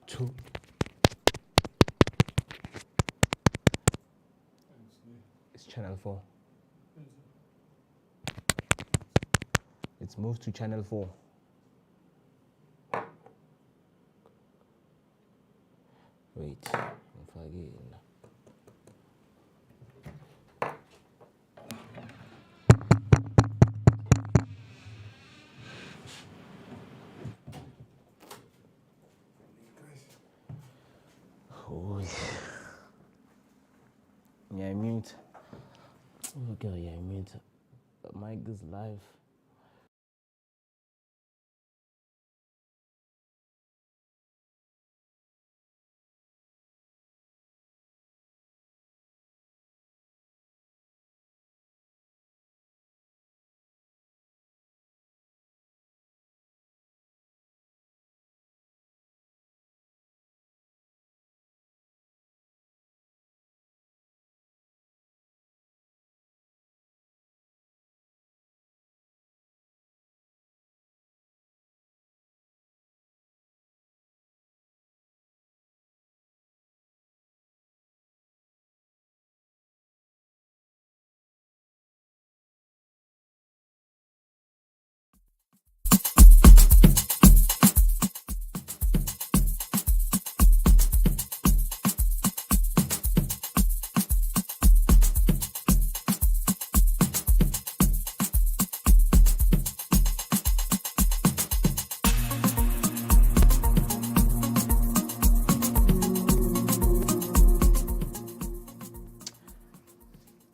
2. It's channel 4. It's moved to channel 4. Wait, again. Oh, yeah, mute. Okay, yeah, mute. Mic is live.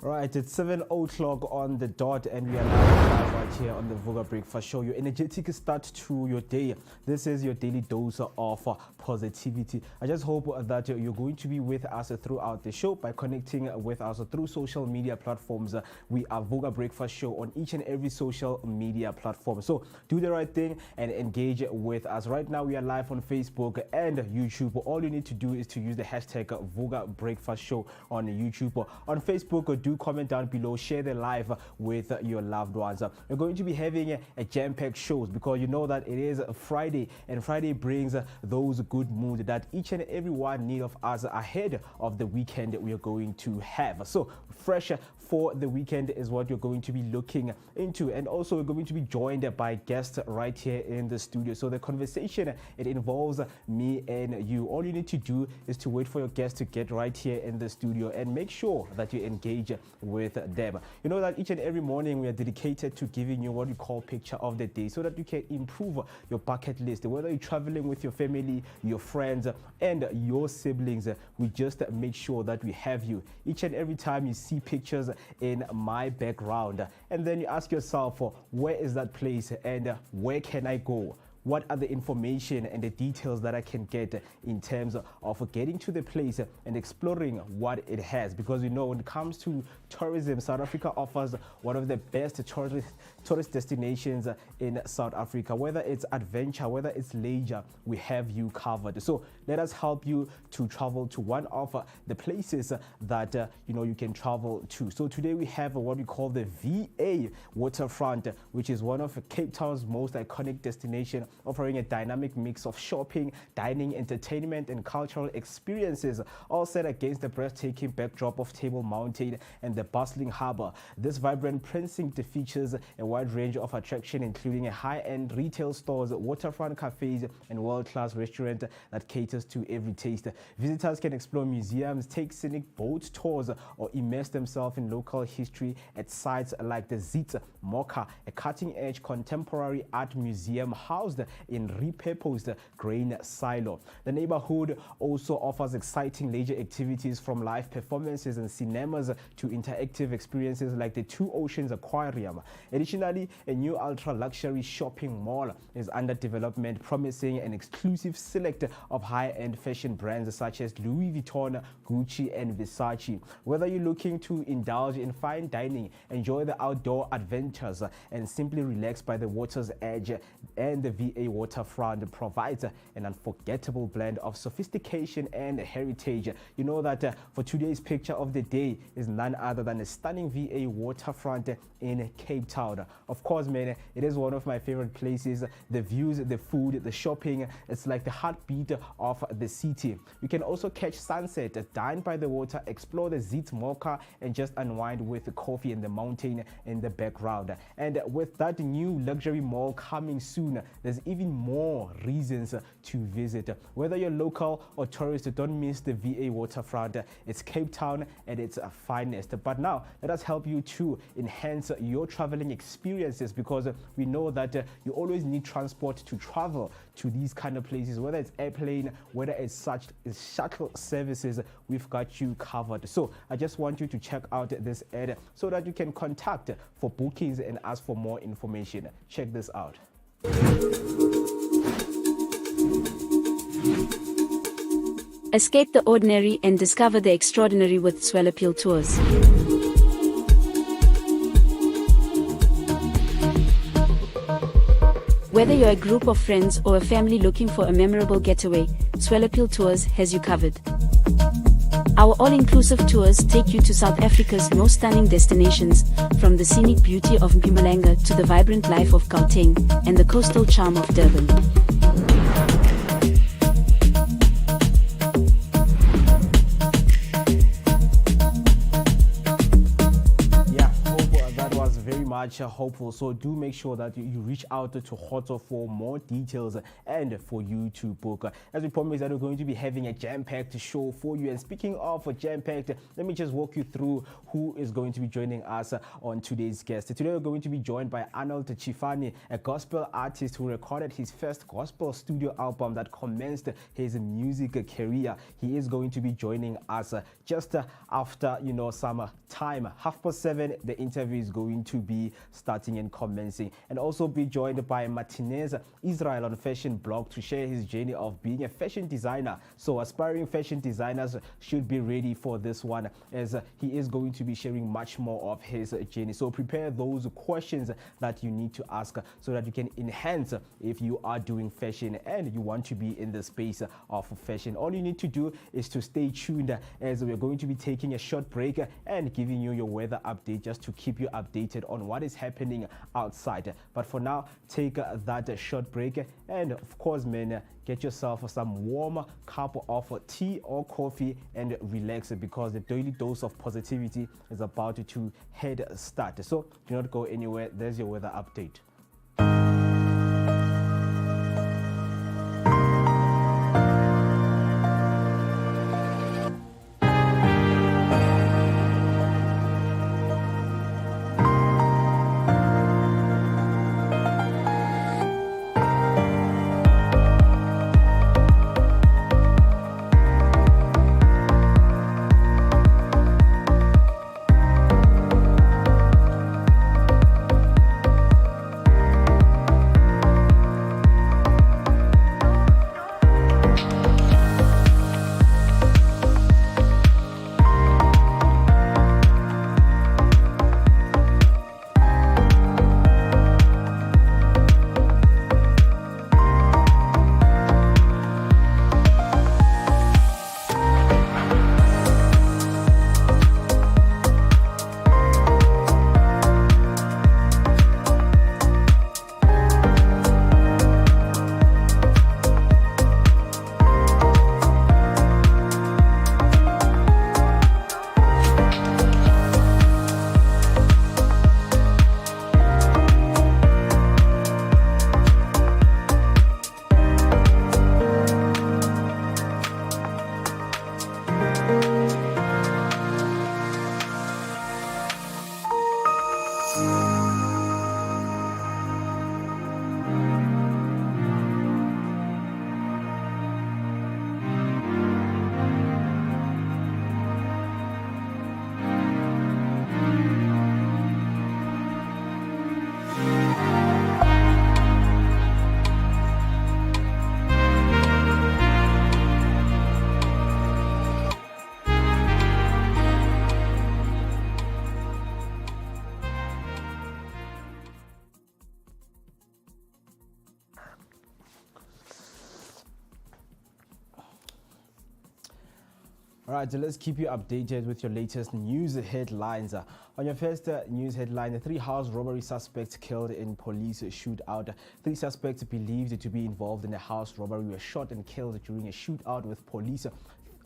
Right, it's 7 o'clock on the dot, and we are now live right here on the Vooka Breakfast Show. Your energetic start to your day. This is your daily dose of positivity. I just hope that you're going to be with us throughout the show by connecting with us through social media platforms. We are Vooka Breakfast Show on each and every social media platform. So do the right thing and engage with us. Right now, we are live on Facebook and YouTube. All you need to do is to use the hashtag Vooka Breakfast Show on YouTube. On Facebook, do comment down below, share the live with your loved ones. We're going to be having a jam-packed shows because you know that it is Friday, and Friday brings those good moods that each and every one need of us ahead of the weekend we are going to have. So fresh for the weekend is what you're going to be looking into, and also we're going to be joined by guests right here in the studio. So the conversation, it involves me and you. All you need to do is to wait for your guests to get right here in the studio and make sure that you engage with them. You know that each and every morning we are dedicated to giving you what we call picture of the day, so that you can improve your bucket list. Whether you're traveling with your family, your friends, and your siblings, we just make sure that we have you. Each and every time you see pictures in my background, and then you ask yourself, where is that place and where can I go? What are the information and the details that I can get in terms of getting to the place and exploring what it has? Because you know, when it comes to tourism, South Africa offers one of the best tourist destinations in South Africa. Whether it's adventure, whether it's leisure, we have you covered. So let us help you to travel to one of the places that you can travel to. So today we have what we call the VA waterfront, which is one of Cape Town's most iconic destinations, offering a dynamic mix of shopping, dining, entertainment, and cultural experiences, all set against the breathtaking backdrop of Table Mountain and the bustling harbor. This vibrant precinct features a wide range of attraction, including a high-end retail stores, waterfront cafes, and world-class restaurant that caters to every taste. Visitors can explore museums, take scenic boat tours, or immerse themselves in local history at sites like the Zit Mocha, a cutting-edge contemporary art museum housed in repurposed grain silo. The neighborhood also offers exciting leisure activities, from live performances and cinemas to interactive experiences like the Two Oceans Aquarium. Additionally, a new ultra-luxury shopping mall is under development, promising an exclusive select of high-end fashion brands such as Louis Vuitton, Gucci, and Versace. Whether you're looking to indulge in fine dining, enjoy the outdoor adventures, and simply relax by the water's edge, and the VA waterfront provides an unforgettable blend of sophistication and heritage. You know that for today's picture of the day is none other than a stunning VA waterfront in Cape Town. Of course, man, it is one of my favorite places. The views, the food, the shopping, it's like the heartbeat of the city. You can also catch sunset, dine by the water, explore the Mocha, and just unwind with coffee and the mountain in the background. And with that new luxury mall coming soon, there's even more reasons to visit. Whether you're local or tourist, don't miss the VA waterfront. It's Cape Town at its finest. But now let us help you to enhance your traveling experiences, because we know that you always need transport to travel to these kind of places, whether it's airplane, whether it's shuttle services. We've got you covered. So I just want you to check out this ad so that you can contact for bookings and ask for more information. Check this out. Escape the ordinary and discover the extraordinary with Topical Tours. Whether you're a group of friends or a family looking for a memorable getaway, Topical Tours has you covered. Our all-inclusive tours take you to South Africa's most stunning destinations, from the scenic beauty of Mpumalanga to the vibrant life of Gauteng and the coastal charm of Durban. Hopeful. So do make sure that you reach out to Khotso for more details and for you to book. As we promised that we're going to be having a jam-packed show for you. And speaking of jam-packed, let me just walk you through who is going to be joining us on today's guest. Today we're going to be joined by Arnold Chifani, a gospel artist who recorded his first gospel studio album that commenced his music career. He is going to be joining us just after some time. 7:30, the interview is going to be starting and commencing, and also be joined by Martinez Israel on Fashion Blog to share his journey of being a fashion designer. So aspiring fashion designers should be ready for this one, as he is going to be sharing much more of his journey. So prepare those questions that you need to ask so that you can enhance if you are doing fashion and you want to be in the space of fashion. All you need to do is to stay tuned, as we're going to be taking a short break and giving you your weather update just to keep you updated on what is happening outside. But for now, take that short break, and of course, man, get yourself some warm cup of tea or coffee and relax, because the daily dose of positivity is about to head start. So do not go anywhere. There's your weather update. All right, so let's keep you updated with your latest news headlines. On your first news headline, 3 house robbery suspects killed in police shootout. 3 suspects believed to be involved in a house robbery were shot and killed during a shootout with police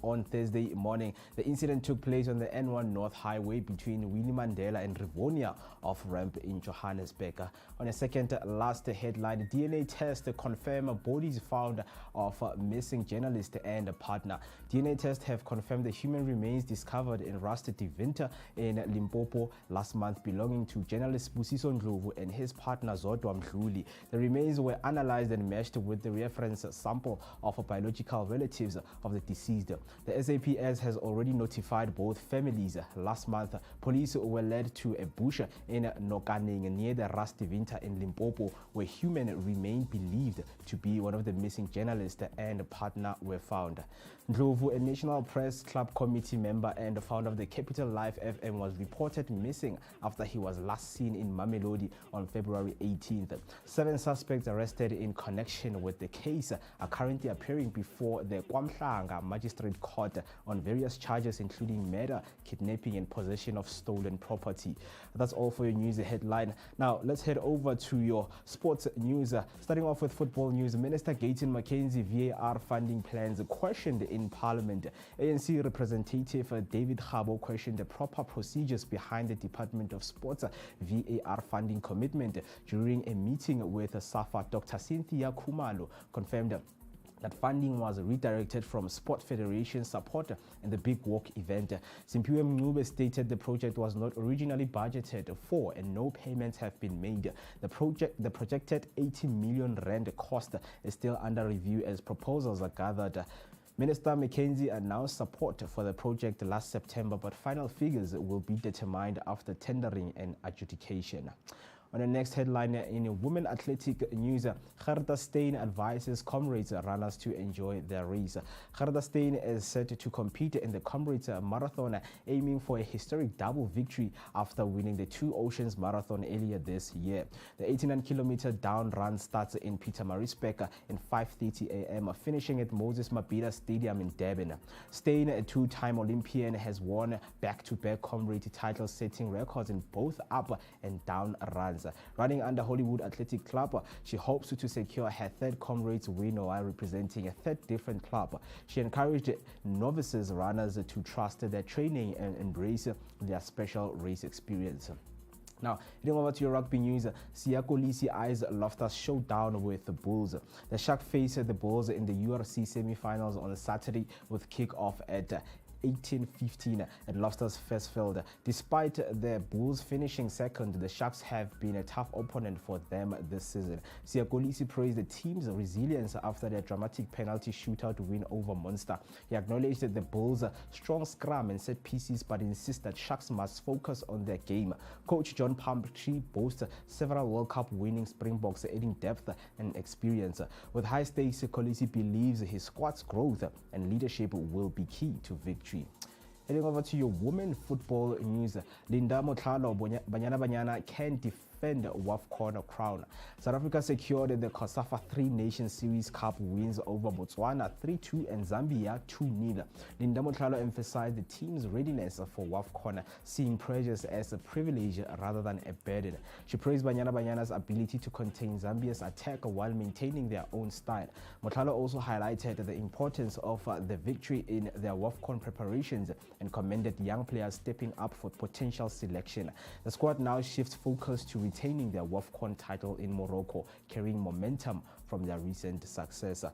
on Thursday morning. The incident took place on the N1 North Highway between Winnie Mandela and Rivonia off ramp in Johannesburg. On a second last headline, DNA test confirm bodies found of missing journalist and partner. DNA tests have confirmed the human remains discovered in Rusty Winter in Limpopo last month belonging to journalist Busiso Ndlovu and his partner Zodwa Mdluli. The remains were analyzed and matched with the reference sample of biological relatives of the deceased. The SAPS has already notified both families. Last month, police were led to a bush in Nokaneng near the Rusty Winter in Limpopo, where human remains believed to be one of the missing journalists and partner were found. Ndlovu, a National Press Club committee member and founder of the Capital Life FM, was reported missing after he was last seen in Mamelodi on February 18th. 7 suspects arrested in connection with the case are currently appearing before the KwaMhlanga Magistrate Court on various charges including murder, kidnapping and possession of stolen property. That's all for your news headline. Now let's head over to your sports news. Starting off with football news, Minister Gayton McKenzie VAR funding plans questioned in Parliament. ANC representative David Khabo questioned the proper procedures behind the Department of Sports VAR funding commitment during a meeting with SAFA. Dr. Cynthia Khumalo confirmed that funding was redirected from Sport Federation support and the Big Walk event. Simpiwe Mncube stated the project was not originally budgeted for and no payments have been made. The projected 80 million rand cost is still under review as proposals are gathered. Minister McKenzie announced support for the project last September, but final figures will be determined after tendering and adjudication. On the next headline, in women athletic news, Gerda Steyn advises Comrades runners to enjoy their race. Gerda Steyn is set to compete in the Comrades Marathon, aiming for a historic double victory after winning the Two Oceans Marathon earlier this year. The 89-kilometer down run starts in Pietermaritzburg at 5:30 a.m., finishing at Moses Mabhida Stadium in Durban. Steyn, a 2-time Olympian, has won back-to-back Comrade titles, setting records in both up and down runs. Running under Hollywood Athletic Club, she hopes to secure her 3rd Comrades win while representing a 3rd different club. She encouraged novices runners to trust their training and embrace their special race experience. Now, heading over to your rugby news, Siya Kolisi eyes Loftus showdown with the Bulls. The Sharks face the Bulls in the URC semi-finals on Saturday with kick-off at 18:15 at Loftus Versfeld. Despite the Bulls finishing second, the Sharks have been a tough opponent for them this season. Siya Kolisi praised the team's resilience after their dramatic penalty shootout win over Munster. He acknowledged the Bulls' strong scrum and set pieces, but insists that Sharks must focus on their game. Coach John Pumphrey boasts several World Cup winning Springboks, adding depth and experience. With high stakes, Kolisi believes his squad's growth and leadership will be key to victory. Heading over to your women football news, Linda Motlhalo Banyana Banyana can defend WAFCON crown. South Africa secured the COSAFA 3-Nation Series Cup wins over Botswana 3-2 and Zambia 2-0. Linda Motlhalo emphasized the team's readiness for WAFCON, seeing pressures as a privilege rather than a burden. She praised Banyana Banyana's ability to contain Zambia's attack while maintaining their own style. Motlhalo also highlighted the importance of the victory in their WAFCON preparations and commended young players stepping up for potential selection. The squad now shifts focus to retaining their WAFCON title in Morocco, carrying momentum from their recent success.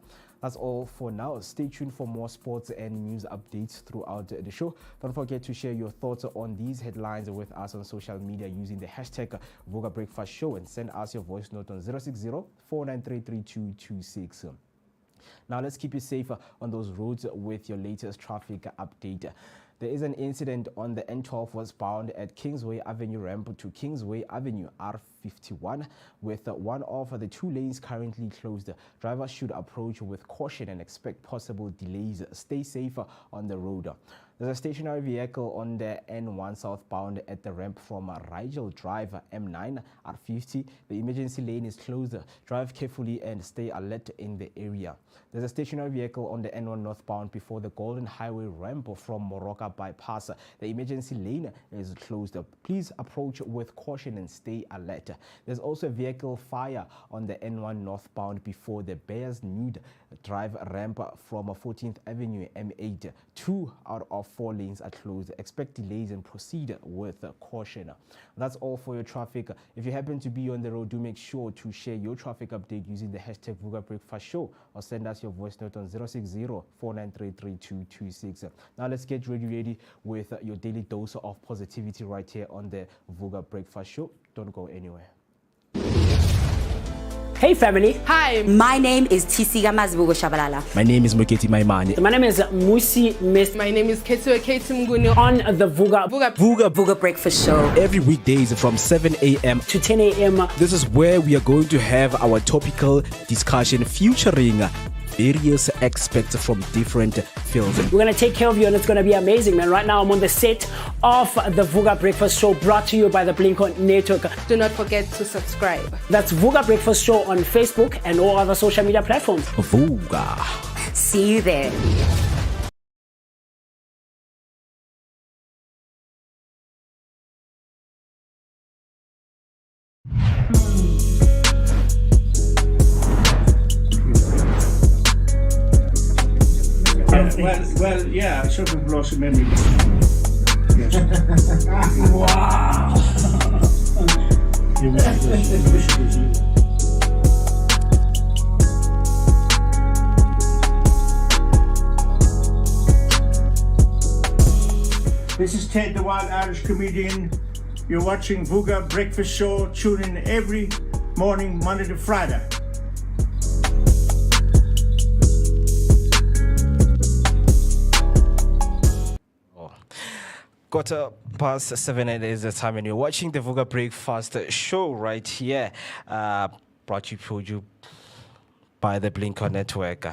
That's all for now. Stay tuned for more sports and news updates throughout the show. Don't forget to share your thoughts on these headlines with us on social media using the hashtag Vooka Breakfast Show and send us your voice note on 060-493-3226. Now let's keep you safe on those roads with your latest traffic update. There is an incident on the N12 westbound at Kingsway Avenue ramp to Kingsway Avenue R51 with one of the 2 lanes currently closed. Drivers should approach with caution and expect possible delays. Stay safe on the road. There's a stationary vehicle on the N1 southbound at the ramp from Rigel Drive, M9 R50. The emergency lane is closed. Drive carefully and stay alert in the area. There's a stationary vehicle on the N1 northbound before the Golden Highway ramp from Moroka bypass. The emergency lane is closed. Please approach with caution and stay alert. There's also a vehicle fire on the N1 northbound before the Bears Nude Drive ramp from 14th Avenue M8. 2 out of 4 lanes are closed. Expect delays and proceed with caution. That's all for your traffic. If you happen to be on the road, do make sure to share your traffic update using the hashtag Vooka Breakfast Show or send us your voice note on 060-493-3226. Now let's get ready with your daily dose of positivity right here on the Vooka Breakfast Show. Don't go anywhere. Hey family. Hi. My name is Tisiga Mazbugo Shabalala. My name is Moketi Maimane. My name is Musi Miss. My name is Ketsuo Mguni. On the Vooka Breakfast Show. Every weekdays from 7 a.m. to 10 a.m. This is where we are going to have our topical discussion featuring various experts from different fields. We're going to take care of you and it's going to be amazing, man. Right now I'm on the set of the Vooka Breakfast Show brought to you by the Blink-On Network. Do not forget to subscribe. That's Vooka Breakfast Show on Facebook and all other social media platforms. Vooka. See you there. Well, yeah, shopping blossom memory. Yes. Wow. This is Ted, the Wild Irish Comedian. You're watching Vooka Breakfast Show. Tune in every morning, Monday to Friday. Past 7 is the time and you're watching the Vooka Breakfast Show right here, brought to you by the Blink-On Network.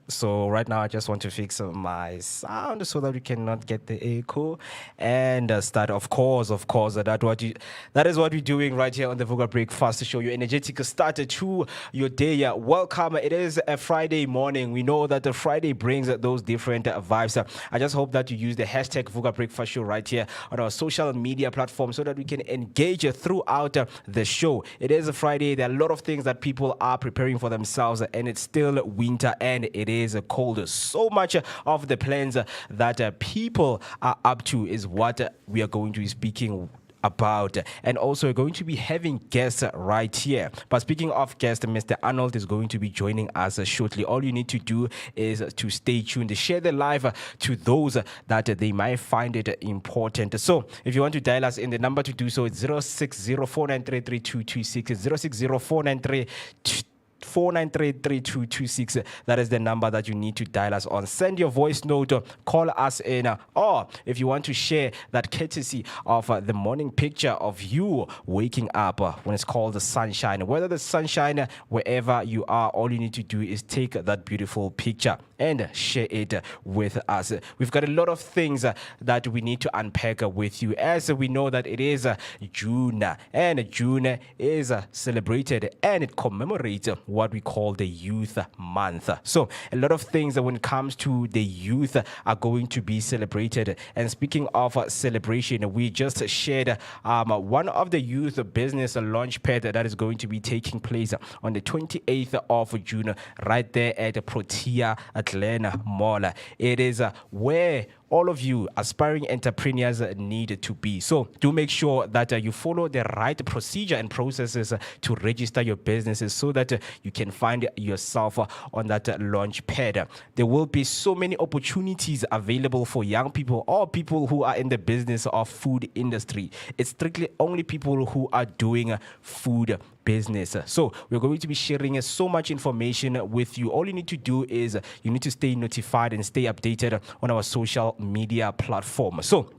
So right now I just want to fix my sound so that we cannot get the echo and start. Of course that is what we're doing right here on the Vooka Breakfast Show. Your energetic start to your day. Welcome. It is a Friday morning. We know that the Friday brings those different vibes. I just hope that you use the hashtag Vooka Breakfast Show right here on our social media platform so that we can engage throughout the show. It is a Friday. There are a lot of things that people are preparing for themselves, and it's still winter and it is cold. So much of the plans that people are up to is what we are going to be speaking about, and also we're going to be having guests right here. But speaking of guests, Mr. Arnold is going to be joining us shortly. All you need to do is to stay tuned, share the live to those that they might find it important. So if you want to dial us in, the number to do so is 060-493-3226. 060-493-3226. That is the number that you need to dial us on. Send your voice note, call us in, or if you want to share that courtesy of the morning picture of you waking up when it's called the sunshine. Whether the sunshine, wherever you are, all you need to do is take that beautiful picture and share it with us. We've got a lot of things that we need to unpack with you, as we know that it is June, and June is celebrated and it commemorates what we call the Youth Month. So a lot of things when it comes to the youth are going to be celebrated. And speaking of celebration, we just shared one of the youth business launch pad that is going to be taking place on the 28th of June right there at Protea Atlanta Mall. It is where all of you aspiring entrepreneurs need to be. So do make sure that you follow the right procedure and processes to register your businesses so that you can find yourself on that launch pad. There will be so many opportunities available for young people or people who are in the business of food industry. It's strictly only people who are doing food business. So we're going to be sharing so much information with you. All you need to do is you need to stay notified and stay updated on our social media platform. So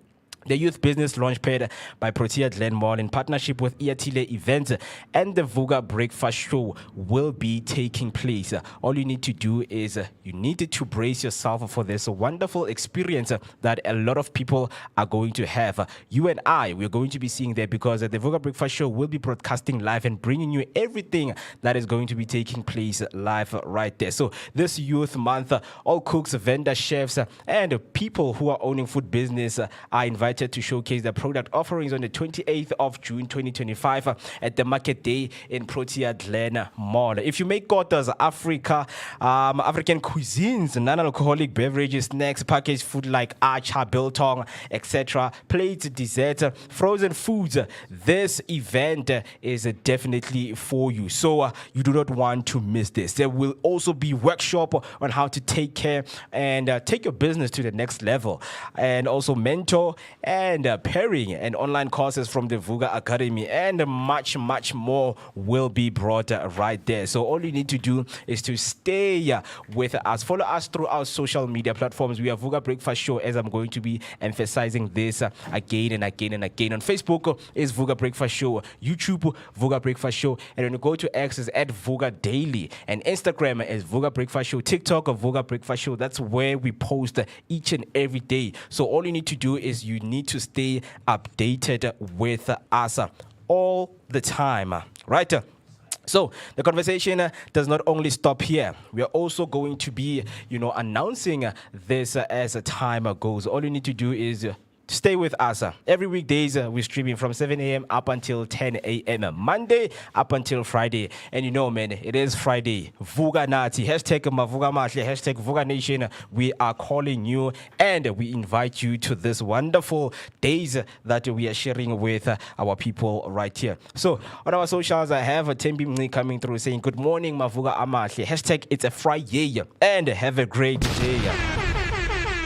The youth business launchpad by Protea Glen Mall in partnership with Iatile Events and the Vooka Breakfast Show will be taking place. All you need to do is you need to brace yourself for this wonderful experience that a lot of people are going to have. You and I, we're going to be seeing there because the Vooka Breakfast Show will be broadcasting live and bringing you everything that is going to be taking place live right there. So this youth month, all cooks, vendors, chefs, and people who are owning food business are invited to showcase their product offerings on the 28th of June 2025 at the Market Day in Protea Glen Mall. If you make quarters, African cuisines, non-alcoholic beverages, snacks, packaged food like acha, biltong, etc., plates, desserts, frozen foods, this event is definitely for you. So you do not want to miss this. There will also be workshop on how to take care and take your business to the next level, and also mentor and pairing and online courses from the Vooka Academy, and much more will be brought right there. So all you need to do is to stay with us. Follow us through our social media platforms. We are Vooka Breakfast Show, as I'm going to be emphasizing this again and again and again. On Facebook is Vooka Breakfast Show, YouTube Vooka Breakfast Show, and when you go to X is at Vooka Daily, and Instagram is Vooka Breakfast Show, TikTok Vooka Breakfast Show. That's where we post each and every day. So all you need to do is you need to stay updated with us all the time, right? So the conversation does not only stop here. We are also going to be, announcing this as time goes. All you need to do is stay with us. Every weekdays, we're streaming from 7 a.m. up until 10 a.m. Monday up until Friday. And man, it is Friday. Vooka Nati. Hashtag Mavuka Mahle. Hashtag Vooka Nation. We are calling you and we invite you to this wonderful days that we are sharing with our people right here. So on our socials, I have Tembi Mni coming through saying, good morning, Mavuka Amahle. Hashtag it's a Friday and have a great day.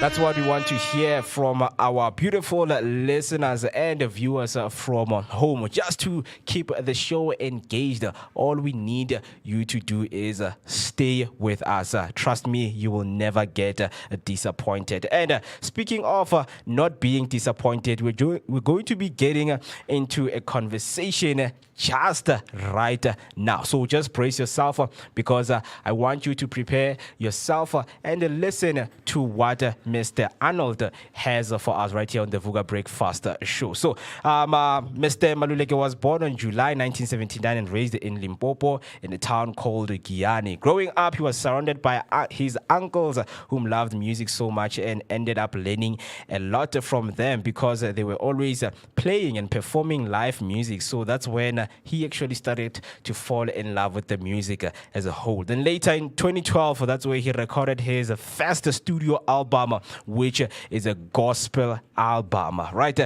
That's what we want to hear from our beautiful listeners and viewers from home. Just to keep the show engaged, all we need you to do is stay with us. Trust me, you will never get disappointed. And speaking of not being disappointed, we're going to be getting into a conversation just right now. So just brace yourself because I want you to prepare yourself and listen to what Mr. Arnold has for us right here on the Vooka Breakfast Show. So Mr. Maluleke was born on July 1979 and raised in Limpopo in a town called Giyani. Growing up, he was surrounded by his uncles whom loved music so much and ended up learning a lot from them because they were always playing and performing live music. So that's when he actually started to fall in love with the music as a whole. Then later in 2012, that's where he recorded his first studio album, which is a gospel album, right?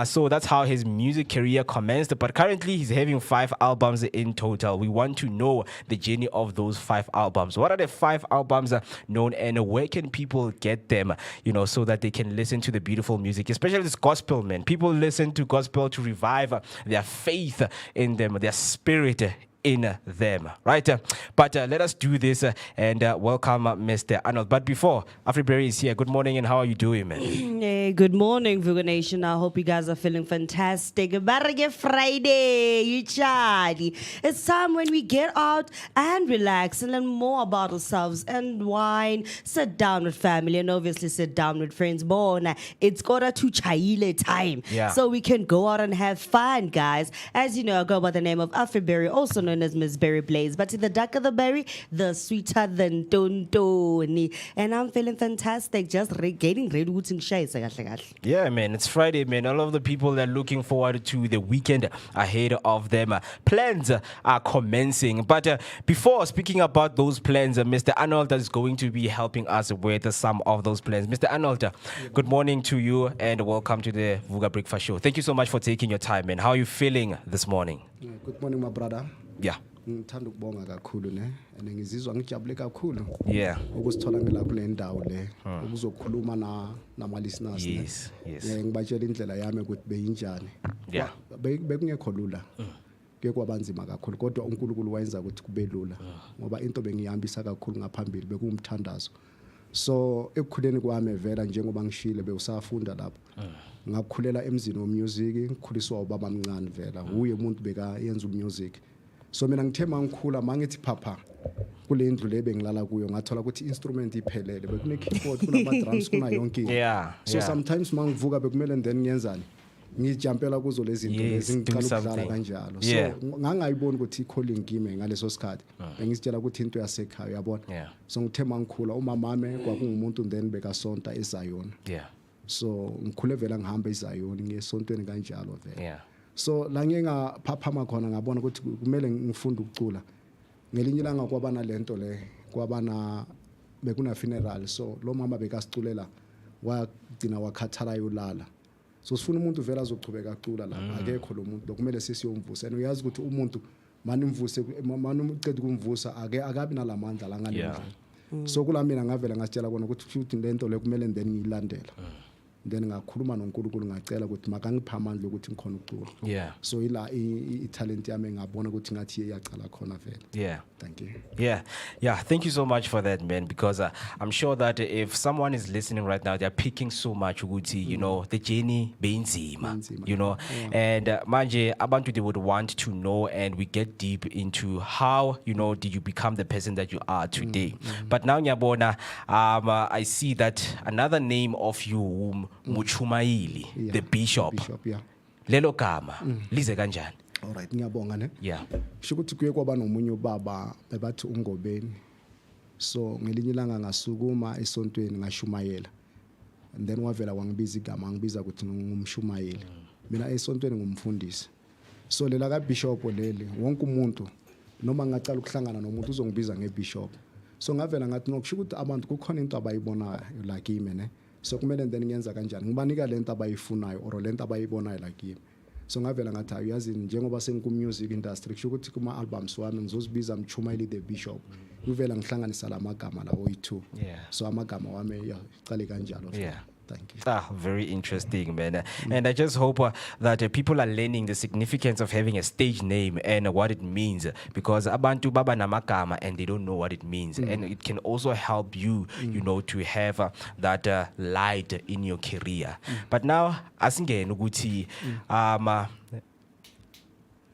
So that's how his music career commenced. But currently, he's having 5 albums in total. We want to know the journey of those 5 albums. What are the 5 albums known, and where can people get them, so that they can listen to the beautiful music, especially this gospel, man. People listen to gospel to revive their faith in them, their spirit in them, right? But let us do this and welcome Mr. Arnold. But before, Afriberry is here. Good morning, and how are you doing, man? Hey, good morning, Vooka Nation. I hope you guys are feeling fantastic. Barage Friday, you Charlie. It's time when we get out and relax and learn more about ourselves and wine, sit down with family, and obviously sit down with friends. Bona, it's quarter to Chaile time. Yeah. So we can go out and have fun, guys. As you know, I go by the name of Afriberry, also known as Miss Berry Blaze. But the darker the berry, the sweeter than Tontoni. And I'm feeling fantastic, just getting ready with shades. Yeah, man, it's Friday, man. All of the people that are looking forward to the weekend ahead of them. Plans are commencing. But before speaking about those plans, Mr. Arnold is going to be helping us with some of those plans. Mr. Arnold, good morning to you and welcome to the Vooka Breakfast Show. Thank you so much for taking your time, man. How are you feeling this morning? Good morning, my brother. Yeah. Ngithanda ukubonga kakhulu ne and ngizizwa ngijabule kakhulu ukusithola ngila kule ndawo le ukuzokhuluma nama listeners ne ngibatshela indlela yami ukuthi beyinjani bekungekho lula ke kwabanzima kakhulu kodwa uNkulunkulu wayenza ukuthi kube lula ngoba into bengiyihambisa kakhulu ngaphambili bekumthandazo So ekukhuleni kwami vela njengoba ngishile bewusafunda lapho ngakukhulela emzini womusic ngikhuliswa ubaba omncane vela uye umuntu beka yenza umusic so mina ngithe mangikhula mangithi phapha kule ndlu le bengilala kuyo ngathola ukuthi instrument iphelele bekune keyboard kunama drums kuna yonke so sometimes mangivuka bekumele then ngiyenzani ngijampela kuzo lezi zinto lezi ngiqala ukudlala kanjalo so ngangayiboni ukuthi i-calling kimi ngaleso sikhathi bengisitshela ukuthi into yasekhaya uyabona so ngithe mangikhula umamame kwakungumuntu then bekasonta eZion so ngikhule vela ngihamba eZion ngiyesontweni kanjalo vela so la ngingaphaphama khona ngabona ukuthi kumele ngifunde ukucula ngelinye ilanga kwabana lento le kwabana bekuna funeral so lo mama bekasiculela wagcina wakhathala yolala so sifuna umuntu vela azochubeka acula lapha akekho lo muntu dokumele sisiyomvusa and uyazi ukuthi umuntu manimvuse manumcede kumvusa akabi nalamandla la ngale so kula mina ngavela ngasitshela kona ukuthi futhi lento le kumele then ngiyilandela then ngakhuluma noNkulunkulu ngacela ukuthi makangipha amandla ukuthi ngikhona ukucula so ila i-talent yami ngabona ukuthi ngathi iyacala khona vela thank you thank you so much for that, man, because I'm sure that if someone is listening right now, they're picking so much ukuthi you know the journey beinzima, you know, and manje abantu they would want to know, and we get deep into how, you know, did you become the person that you are today. But now ngiyabona I see that another name of you Muchumaili, the bishop. Lelo gama lize kanjani? All right, ngiyabonga ne. Sho ukuthi kuye kwaba nomunye ubaba bebathi uNgobeni. So ngelinye ilanga ngasukuma esontweni ngashumayela. And then wavela wangibiza igama ngibiza ukuthi ngumshumayeli. Mina esontweni ngumfundisi. So lela ka bishop leli wonke umuntu noma ngacala ukuhlangana nomuntu uzongibiza ngebishop. So ngavela ngathi nokusho ukuthi abantu kukhona into abayibona like ime ne. So kumele then ngiyenza kanjani ngibanika lento abayifunayo or lento abayibonayo like yimi so ngavela ngathi uyazi njengoba sengiku music industry kusho ukuthi kuma albums wami ngizozibiza Mchumayeli the Bishop uvela ngihlanganisa lamagama la oyi2 so amagama wami yaqale kanjalo Thank you. Very interesting, man. And I just hope that people are learning the significance of having a stage name and what it means, because abantu baba namagama and they don't know what it means. And it can also help you, you know, to have that light in your career. But now, asingene ukuthi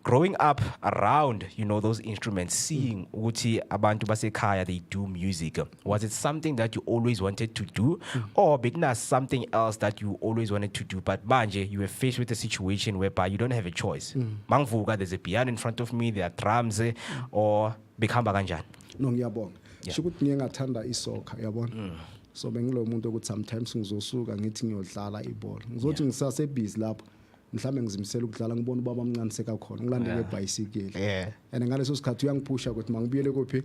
growing up around, you know, those instruments, seeing ukuthi abantu basekhaya they do music, was it something that you always wanted to do, or bekuna something else that you always wanted to do, but manje you were faced with a situation whereby you don't have a choice? Mangvuka, there's a piano in front of me, there are drums, or bekhamba kanjani? No, ngiyabonga. Sho ukuthi ngingathanda isoccer, yabona. So bengilo umuntu ukuthi sometimes ngizosuka ngithi ngiyodlala ibhola. Ngizothi ngisase busy lapho. Mhlawumbe ngizimisela ukudlala ngibona ubaba omncane sekakhona ngilandele ibicycle and ngaleso sikhathi uyangiphusha ukuthi mangibuyele kuphi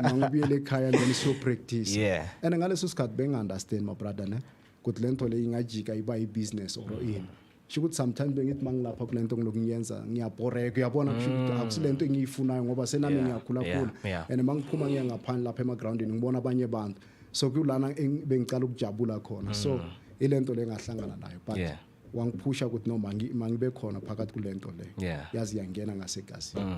mangibuyele ekhaya then so practice and ngaleso sikhathi bengi-understand my brother ne ukuthi lento le ingajika iba i-business or ini sho ukuthi sometimes bengithi mangilapha kule nto ngiloku ngiyenza ngiyabhoreka uyabona kusho ukuthi akusilento engiyifunayo ngoba senami ngiyakhula khula and mangiphuma ngiya ngaphandle lapha emagroundini ngibona abanye abantu so kulana bengicala ukujabula khona so ilento le ngahlangana nayo but wangiphusha ukuthi noma mangibe khona phakathi kulento le yazi yangena ngasegazini.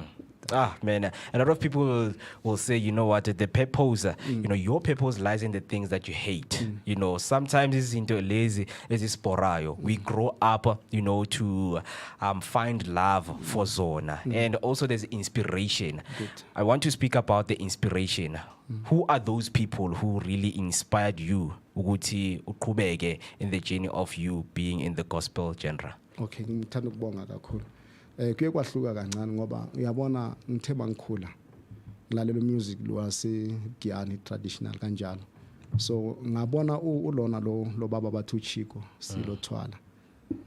Man, a lot of people will say, you know what, the purpose, you know, your purpose lies in the things that you hate. You know, sometimes it's into lazy, it's sporayo. We grow up, you know, to find love for zona. And also there's inspiration. I want to speak about the inspiration. Who are those people who really inspired you ukuthi uqhubeke in the journey of you being in the gospel genre? Okay, ngithanda ukubonga kakhulu. Kuye kwahluka kancane ngoba uyabona ngithe bangikhula ngilalela music lwase Giyani traditional kanjalo. So ngabona ulona lo baba bathu Chico silothwala.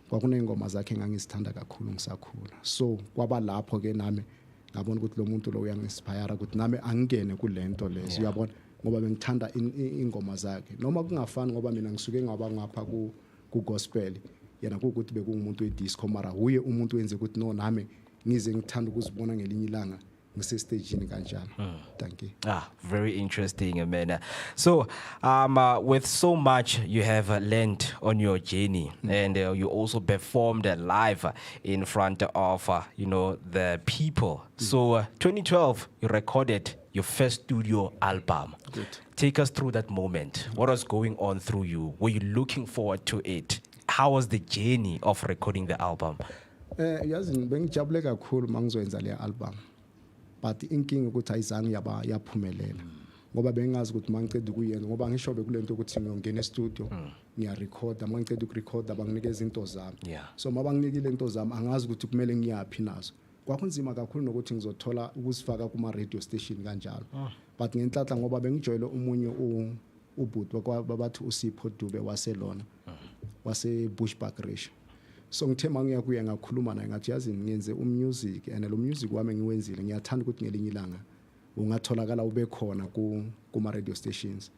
Kwakuneyingoma zakhe ngangizithanda kakhulu ngisakhula. So kwaba lapho ke nami ngabona ukuthi lo muntu lo uyanginspire ukuthi nami angene kulento lezo uyabona ngoba bengithanda ingoma zakhe noma kungafani ngoba mina ngisuke ngaba ngapha ku gospel yena ukuthi bekungumuntu wedisco mara uye umuntu wenze ukuthi no nami ngize ngithanda ukuzibona ngelinye ilanga ngise stage kanjalo. Thank you. Very interesting, man. So with so much you have learned on your journey, and you also performed live in front of you know, the people. So 2012 you recorded your first studio album. take us through that moment. What was going on through you? Were you looking forward to it? How was the journey of recording the album? Yazi bengijabule kakhulu mangizoyenza le album. But inkinga ukuthi ayizange yaphumelela. Ngoba bengazi ukuthi mangiceda ukuyenza ngoba ngisho bekulento ukuthi ngiyongena e-studio ngiyarecorda mangiceda ukurecorda banginikeza into zami. So mabanginikile into zami angazi ukuthi kumele ngiyaphi nazo. Kwakunzima kakhulu nokuthi ngizothola ukusifaka kuma radio station kanjalo. But ngenhlanhla ngoba bengijoyele umunye ubhuti babathi uSipho Dube waselona. Wase Bushbuck Ratio. So ngithe mangiya kuye ngakhuluma naye ngathi yazi ngiyenze umusic and lo music wami ngiwenzile ngiyathanda ukuthi ngelinye ilanga ungatholakala ube khona kuma radio stations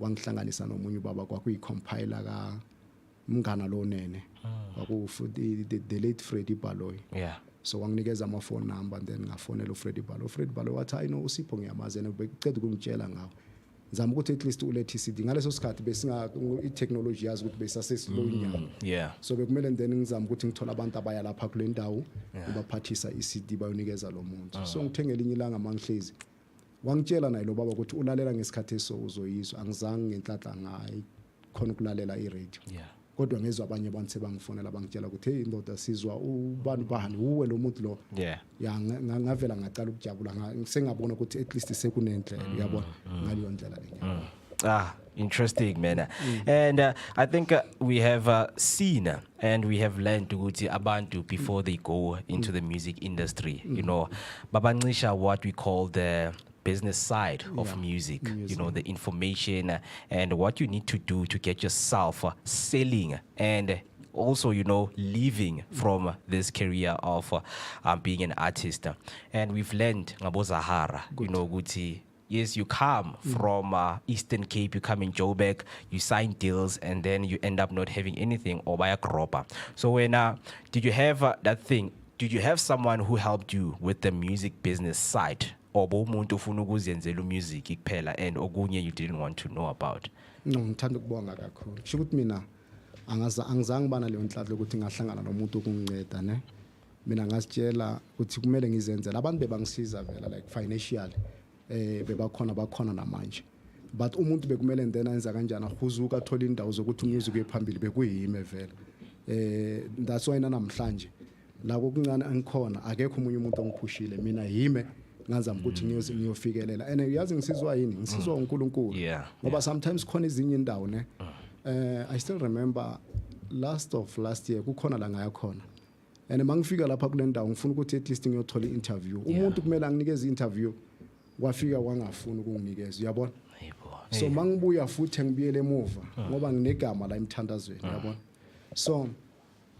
wangihlanganisa nomunye ubaba kwakuyi-compiler ka mngana lo nene the late Freddie Baloyi. So wanginikeza ama-phone number and then ngafonela uFreddie Baloyi wathi I know uSipho ngiyamazi and beceda ukungitshela ngawo ngizama ukuthi at least ulethe iCD ngaleso sikhathi besinga i-technology yazi ukuthi besaseslow nyama. So bekumele then ngizama ukuthi ngithola abantu abaya lapha kule ndawo ubaphathisa iCD bayonikeza lo muntu. So ngithenge elinye ilanga mangihlezi wangitshela naye lo baba ukuthi ulalela ngesikhathi eso uzoyizwa angizange ngenhlanhla ngayi khona ukulalela i-radio. Kodwa ngezwe abanye abantu sebangifonela bangitshela ukuthi hey indoda sizwa ubani bani uwe lo muntu lo. Ngavela ngaqala ukujabula ngisengabona ukuthi at least sekunendlela uyabona ngaliyo ndlela le. Interesting, man. And I think we have seen and we have learned ukuthi abantu before they go into the music industry, you know, babancisha what we call the business side of music, you know, the information and what you need to do to get yourself selling and also, you know, living from this career of being an artist. And we've learned ngabo Zahara, you know, Guti. Yes, you come from Eastern Cape, you come in Joburg, you sign deals, and then you end up not having anything or buy a cropper. So when did you have that thing? Did you have someone who helped you with the music business side? Or bomuntu ufuna ukuzenzela music kuphela and okunye you didn't want to know about? No, ngithanda ukubonga kakhulu. Sho ukuthi mina angizange bana leyo nhlahla ukuthi ngahlangana nomuntu okunginceda ne. Mina ngasitshela ukuthi kumele ngizenzele abantu bebangisiza vela like financially bebakhona namanje. But umuntu bekumele ndena enza kanjani uzuka athola indawo zokuthi umusic ephambili bekuyime vela. That's why namhlanje la kokuncane angikhona akekho umunye umuntu ongiphushile mina yime ngazama ukuthi ngiyofikelela and yazi ngisizwa yini ngisizwa uNkulunkulu ngoba sometimes khona izinye indawo ne I still remember last year kukhona la ngaya khona and mangifika lapha kule ndawo ngifuna ukuthi at least ngiyothola interview umuntu kumele anginikeze interview kwafika wangafuni ukunginikeza uyabona so mangibuya futhi ngibiyele emuva ngoba nginegama la emthandazweni uyabona so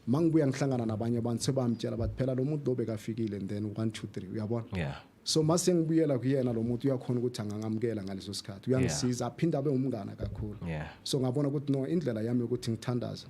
mangibuya ngihlangana nabanye abantu sebamtshela bathi phela lo muntu obekafikile and then 1 2 3 uyabona so mase ngibuyela kuyena lo muntu uyakhona ukuthi angangamukela ngaleso sikhathi uyangisiza aphinda abe umngana kakhulu so ngabona ukuthi no indlela yami ukuthi ngithandaza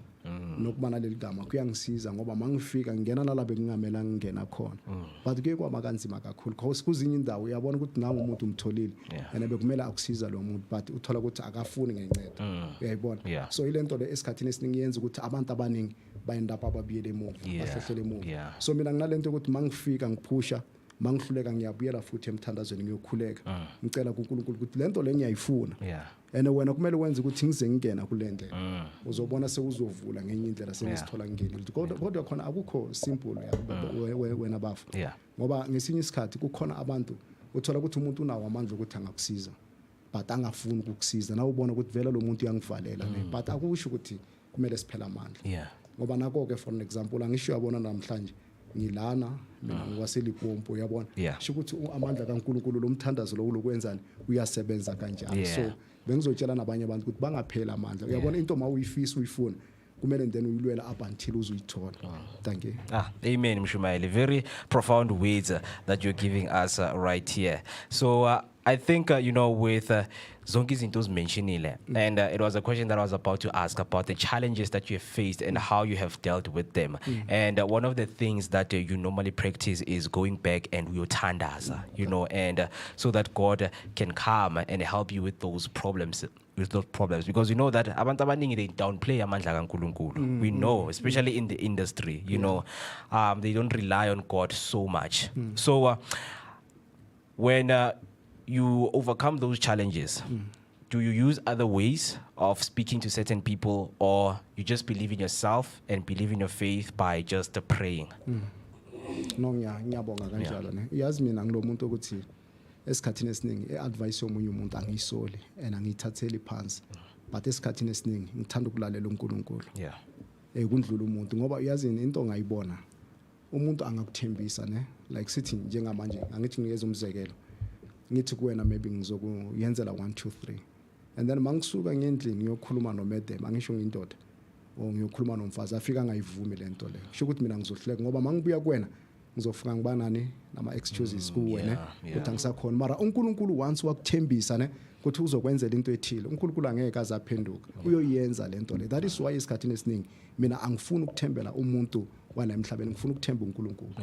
nokubana leli gama kuyangisiza ngoba mangifika ngena nala bengingamela ngingena khona but kuye kwaba kanzima kakhulu because kuzinye indawo uyabona ukuthi nawe umuntu umtholile and bekumele akusiza lo muntu but uthola ukuthi akafuni ngenceda uyayibona so ilento le esikhathini esiningi yenza ukuthi abantu abaningi bayendapha ababiyele emuva bahlehlele emuva so mina nginalento ukuthi mangifika ngiphusha mangihluleka ngiyabuyela futhi emthandazweni ngiyokhuleka ngicela kuNkulunkulu ukuthi lento le ngiyayifuna and wena kumele wenze ukuthi ngize ngingena kule ndlela uzobona sekuzovula ngenye indlela sengisithola ngingenile kodwa khona akukho simple wena bafu ngoba ngesinye isikhathi kukhona abantu uthola ukuthi umuntu unawo amandla ukuthi angakusiza but angafuni ukukusiza nawe ubona ukuthi vela lo muntu uyangivalela but akusho ukuthi kumele siphela amandla ngoba nako ke for an example angisho yabona namhlanje ngilana mina ngwaseLipompo uyabona sho ukuthi amandla kaNkulunkulu lo mthandazo lo lokwenzani uyasebenza kanjalo so bengizotshela nabanye abantu ukuthi bangaphela amandla uyabona into mawuyifisa uyifuna kumele then uyilwela up until uzuyithola. Thank you. Amen, Mshumayeli. Very profound words that you're giving us right here. So I think you know, with zonke izinto zimentionile, and it was a question that I was about to ask about the challenges that you have faced and how you have dealt with them. And one of the things that you normally practice is going back and uyothandaza, you know, and so that God can come and help you with those problems. Because you know that abantu abaningi they downplay amandla kaNkulunkulu. We know, especially in the industry, you know, they don't rely on God so much. So when you overcome those challenges, do you use other ways of speaking to certain people, or you just believe in yourself and believe in your faith by just praying? No ngiyabonga kanjalo ne. Uyazi mina ngilomuntu ukuthi esikhathini esiningi iadvice yomunye umuntu angisoli and angithatheli phansi. But esikhathini esiningi ngithanda ukulalela uNkulunkulu. Yeah. Kundlula umuntu ngoba uyazi into ongayibona. Umuntu angakuthembisa ne, like sithi njengamanje angithi ngiyeza umzekelo. Ngithi kuwena maybe ngizokuyenzela 1 2 3. And then mangisuka ngendlini ngiyokhuluma noMedem angisho ngindoda. O ngiyokhuluma nomfazi afika ngayivumi lento le. Kusho ukuthi mina ngizohleka ngoba mangibuya kuwena ngizofika ngibanani nama excuses kuwena ukuthi angisakhona mara uNkulunkulu once wakuthembisa ne ukuthi uzokwenzela into ethile uNkulunkulu angeke azaphenduka uyoyenza lento le. That is why isikhathini esiningi mina angifuni ukuthembela umuntu wala emhlabeni ngifuna ukuthemba uNkulunkulu.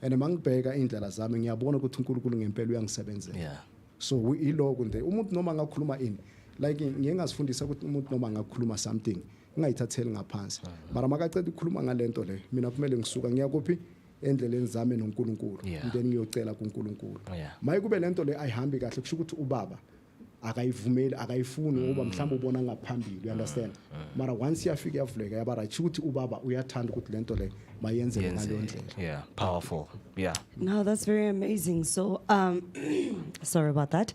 And mangibheka indlela zami ngiyabona ukuthi uNkulunkulu ngempela uyangisebenzela. So iloko nje umuntu noma ngakhuluma ini like ngiyengazifundisa ukuthi umuntu noma ngakhuluma something ngayithatheli ngaphansi mara makaceda ukukhuluma ngalento le mina kumele ngisuka ngiyakuphi endleleni zami noNkulunkulu then ngiyocela kuNkulunkulu mayikube lento le ayihambi kahle kusho ukuthi ubaba akayivumeli akayifuni ngoba mhlawumbe ubona ngaphambili you understand mara once yafika yavuleka yaba right ukuthi ubaba uyathanda ukuthi lento le mayenze ngaleyo ndlela. Powerful. No, that's very amazing. So sorry about that.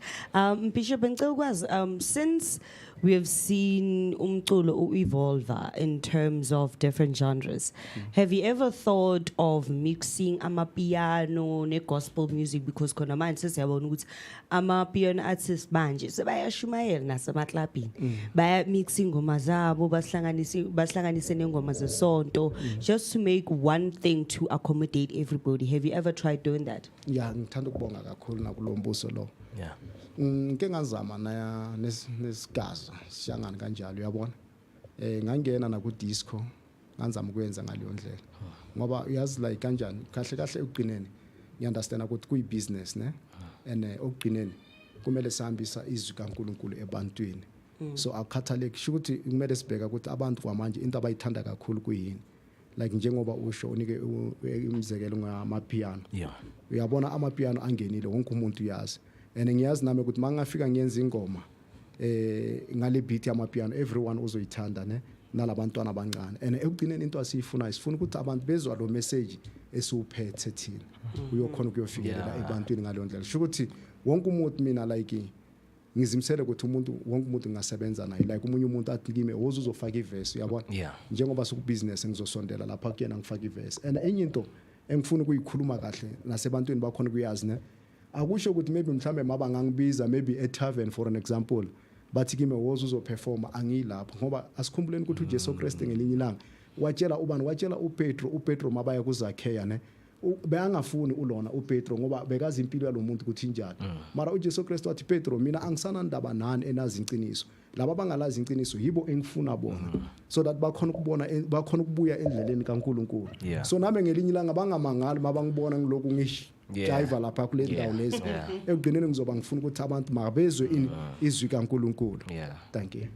Bishop Ngcikwazi, since we have seen umculo evolve in terms of different genres, have you ever thought of mixing amapiano ne gospel music? Because khona manje sesiyabona ukuthi amapiano artists manje sebayashumayela nasemaklabini baya mixing ingoma zabo bahlanganise nengoma zesonto just to make one thing to accommodate everybody. Have you ever tried doing that? Yeah, ngithanda ukubonga kakhulu nakulombuso lo. Ngike ngazama na nesigaza siyangana kanjalo uyabona ngangena na ku disco ngazama ukwenza ngaleyo ndlela ngoba uyazi like kanjani kahle kahle ugcineni ngiunderstand ukuthi kuyi business ne and ugcineni kumele sihambisa izwi kaNkulunkulu ebantwini so akukhathaleki ukuthi kumele sibheka ukuthi abantu kwamanje into abayithanda kakhulu kuyini like njengoba usho unike umzekelo ngamapiano uyabona amapiano angenile wonke umuntu uyazi and ngiyazi nami ukuthi mangafika ngiyenza ingoma ngale beat yamapiano everyone uzoyithanda ne nalabantwana abancane and ekugcineni into asiyifuna sifuna ukuthi abantu bezwa lo message esiuphethe thina uyokhona ukuyofikelela ebantwini ngaleyo ndlela sho ukuthi wonke umuntu mina like ngizimisele ukuthi wonke umuntu ngasebenza naye like umunye umuntu athi kimi uzofaka iverse uyabona njengoba soku business ngizosondela lapha kuyena ngifaka iverse and enye into engifuna ukuyikhuluma kahle nasebantwini bakhona kuyazi ne akusho ukuthi maybe mhlambe maba ngangibiza maybe a tavern for an example bathi kimi uzoperforma angilapho ngoba asikhumbuleni ukuthi uJesu Kristu ngelinye ilanga watshela uPetro mabaya kuzakheya ne beyangafuni ulona uPetro ngoba bekazi impilo yalomuntu ukuthi injani mara uJesu Kristu wathi Petro mina angisana ndaba nani enazi inqiniso laba bangalazi inqiniso yibo engifuna bona so that bakhona ukubuya endleleni kaNkulunkulu so nami ngelinye ilanga bangamangali mabangibona ngiloko ngishi driver lapha kule ndawo lezi ekugcineni ngizoba ngifuna ukuthi abantu makabezwe izwi kaNkulunkulu. Thank you.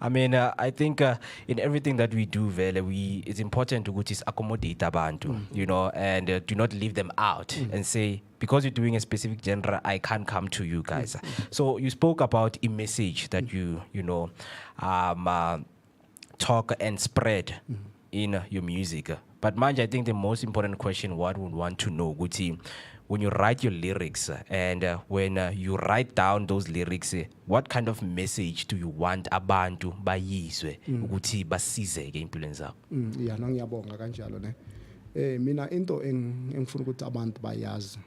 I mean I think in everything that we do vele it's important to accommodate abantu you know and do not leave them out and say because you're doing a specific genre I can't come to you guys. So you spoke about a message that you know talk and spread in your music. But manje, I think the most important question one would want to know, Guti, when you write your lyrics and when you write down those lyrics, what kind of message do you want abantu bayizwe ukuthi basizeke empilweni zabo? Yeah, ngiyabonga kanjalo ne. Mina into engifuna ukuthi abantu bayazi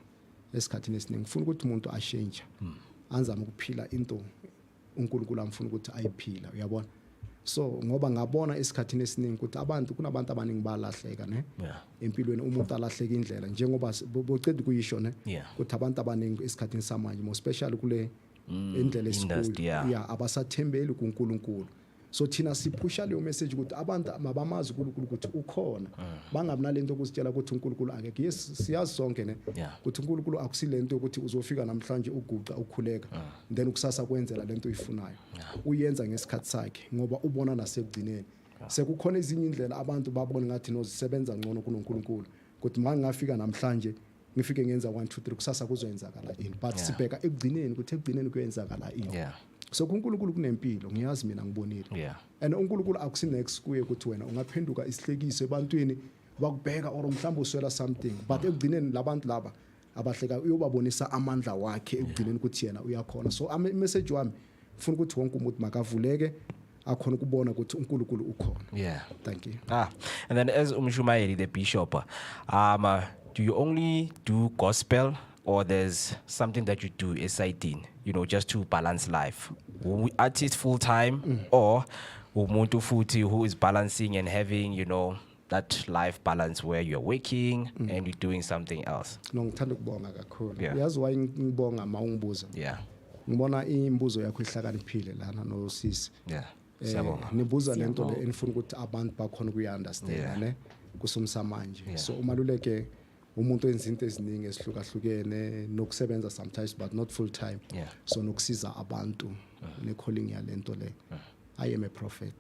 esikhathini esiningi ngifuna ukuthi umuntu ashintshe. Anzama ukuphila into uNkulunkulu amfuna ukuthi ayiphila, uyabona? So ngoba ngabona esikhathini esiningi ukuthi kunabantu abaningi balahleka ne empilweni umuntu alahleka indlela njengoba boceda kuyisho ne ukuthi abantu abaningi esikhathini samanje mo especially kule indlela esikhulu abasathembeli kuNkulunkulu so thina siphusha leyo message ukuthi abantu mabamazi uNkulunkulu ukuthi ukhona bangabi nalento ukuzitshela ukuthi uNkulunkulu akekho yes siyazi sonke ne ukuthi uNkulunkulu akusilento ukuthi uzofika namhlanje uguqa ukhuleka then ukusasa kwenzela lento oyifunayo uyenza ngesikhathi sakhe ngoba ubona nasekugcineni sekukhona ezinye indlela abantu babona ngathi nozisebenza ngcono kuNkulunkulu ukuthi mangafika namhlanje ngifike ngenza 1 2 3 kusasa kuzoyenzakala ini but sibheka ekugcineni ukuthi ekugcineni kuyenzakala ini so kuNkulunkulu kunempilo ngiyazi mina ngibonile Yeah. and uNkulunkulu akusinext kuye ukuthi wena ungaphenduka isihlekiso ebantwini bakubheka or mhlawumbe uswela something but ekugcineni labantu laba abahleka uyobabonisa amandla wakhe ekugcineni ukuthi yena uyakhona so message wami ufuna ukuthi wonke umuntu makavuleke akhona ukubona ukuthi uNkulunkulu ukhona. Yeah. Thank you. And then as Umshumayeli, the bishop, do you only do gospel or there's something that you do aside in, just to balance life? Artist full time or umuntu futhi who is balancing and having, that life balance where you're working and you're doing something else? No, ngithanda ukubonga kakhulu. Yeah. Yazi why ngibonga mawungibuza. Yeah. Ngibona imbuzo yakho ihlakaniphile lana no sisi. Yeah. Nibuza lento le enifuna ukuthi abantu bakhona ukuyi-understand ne kusumsa manje. So umaluleke umuntu enza into eziningi ezihlukahlukene nokusebenza sometimes but not full time. Yeah. So nokusiza abantu ne calling ya lento le. I am a prophet.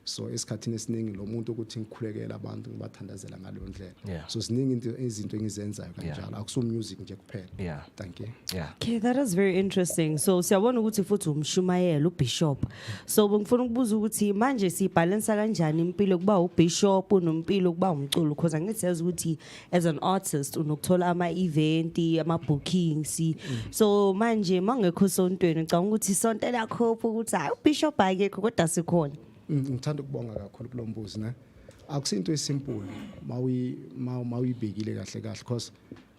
So esikhathini esiningi lo muntu ukuthi ngikhulekela abantu ngibathandazela ngaleyo ndlela. Yeah. So siningi izinto engizenzayo kanjalo akuso music nje kuphela. Yeah. Thank you. Yeah. Okay, that is very interesting. So siyabona ukuthi futhi umshumayeli ubishop. So bengifuna ukubuza ukuthi manje sibalance kanjani impilo kuba ubishop nompilo kuba umculo because angithi yazi ukuthi as an artist unokuthola ama event, ama bookings. So manje mangekho sontweni ngicabanga ukuthi sonto lakho ukuthi hayi ubishop akekho kodwa sikhona. Ngithanda ukubonga kakhulu kulombuzo ne akusinto esimple mawuyibhekile kahle kahle because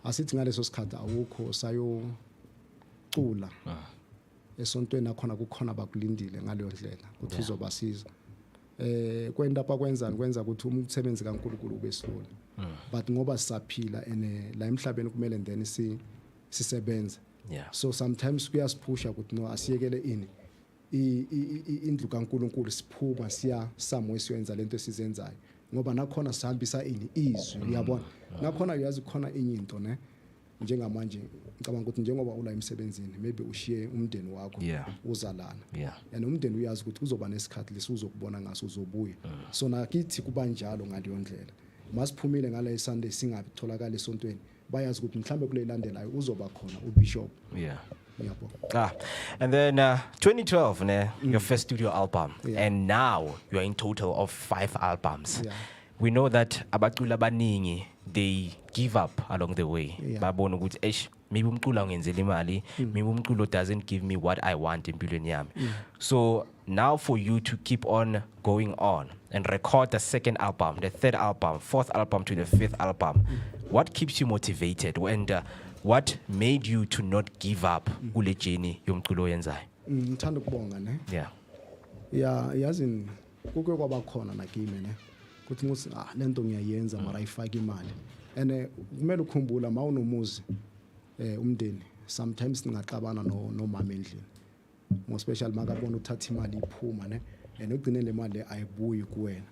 asithi ngaleso sikhathi awukho sayocula esontweni nakhona kukhona bakulindile ngaleyo ndlela ukuthi uzobasiza kwenda apha kwenzani kwenza ukuthi umsebenzi kaNkulunkulu ubesilula but ngoba sisaphila ene la emhlabeni kumele then sisebenze so sometimes kuyasiphusha ukuthi no asiyekele ini indlu kaNkulunkulu siphuma siya somewhere siyenza lento esizenzayo ngoba nakhona sihambisa ini izwi uyabona nakhona uyazi khona enye into ne njengamanje ngicabanga ukuthi njengoba ula emsebenzini maybe ushiye umndeni wakho uzalana and umndeni uyazi ukuthi kuzoba nesikhathi lesuzokubona ngaso uzobuya so nakithi kuba njalo ngaleyo ndlela masiphumile ngale Sunday singabitholakala esontweni bayazi ukuthi mhlambe kule landelayo uzoba khona ubishop. And then 2012, your first studio album, and now you are in total of 5 albums. We know that abaculi abaningi they give up along the way. Babona ukuthi maybe umculo ngenzela imali, maybe umculo doesn't give me what I want empilweni yami. So now for you to keep on going on and record the second album, the third album, fourth album to the fifth album, what keeps you motivated and what made you to not give up kule journey yomculo yenzayo? Ngithanda ukubonga ne. Yazi kuke kwaba khona nakimi ne. Kuthi musi lento ngiyayenza mara ayifaki imali. And kumele ukhumbula mawunomuzi umndeni sometimes ningaxabana no mama endlini. Mo special makabona uthatha imali iphuma ne. And ugcine le mali ayibuyi kuwena.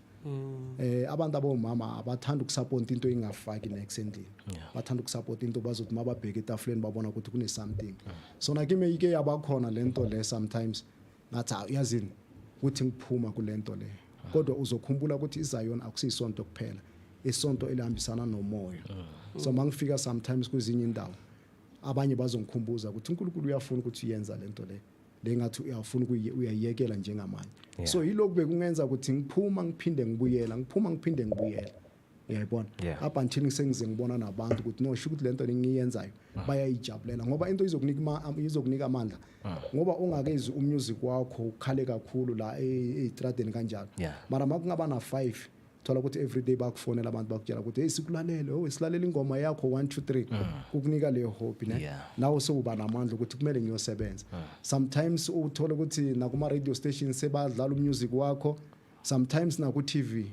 Abantu abomama abathanda ukusupport into ingafaki next endlini bathanda ukusupport into bazothi mababheke etafuleni babona ukuthi kune something so nakime ike yabakhona lento le sometimes ngathi yazini ukuthi ngiphuma kulento le kodwa uzokhumbula ukuthi iZion akusisonto kuphela isonto elihambisana nomoya so mangifika sometimes kwezinye indawo abanye bazongikhumbuza ukuthi uNkulunkulu uyafuna ukuthi uyenza lento le lengathi uyafuna uyayekela njengamanje so yilokho bekungenza ukuthi ngiphuma ngiphinde ngibuyela uyayibona up until ngisengize ngibona nabantu ukuthi no shukuthi lento lengiyenzayo bayayijabulela ngoba into izokunika amandla ngoba ungakezi umusic wakho ukhale kakhulu la estradeni kanjalo mara makungaba na 5 thola ukuthi everyday bakufonela abantu bakutshela ukuthi hey sikulalele silalela ingoma yakho 1 2 3 kukunika leyo hope ne nawe sewuba namandla ukuthi kumele ngiyosebenza sometimes uthola ukuthi nakuma radio stations sebadlala umusic wakho sometimes na ku TV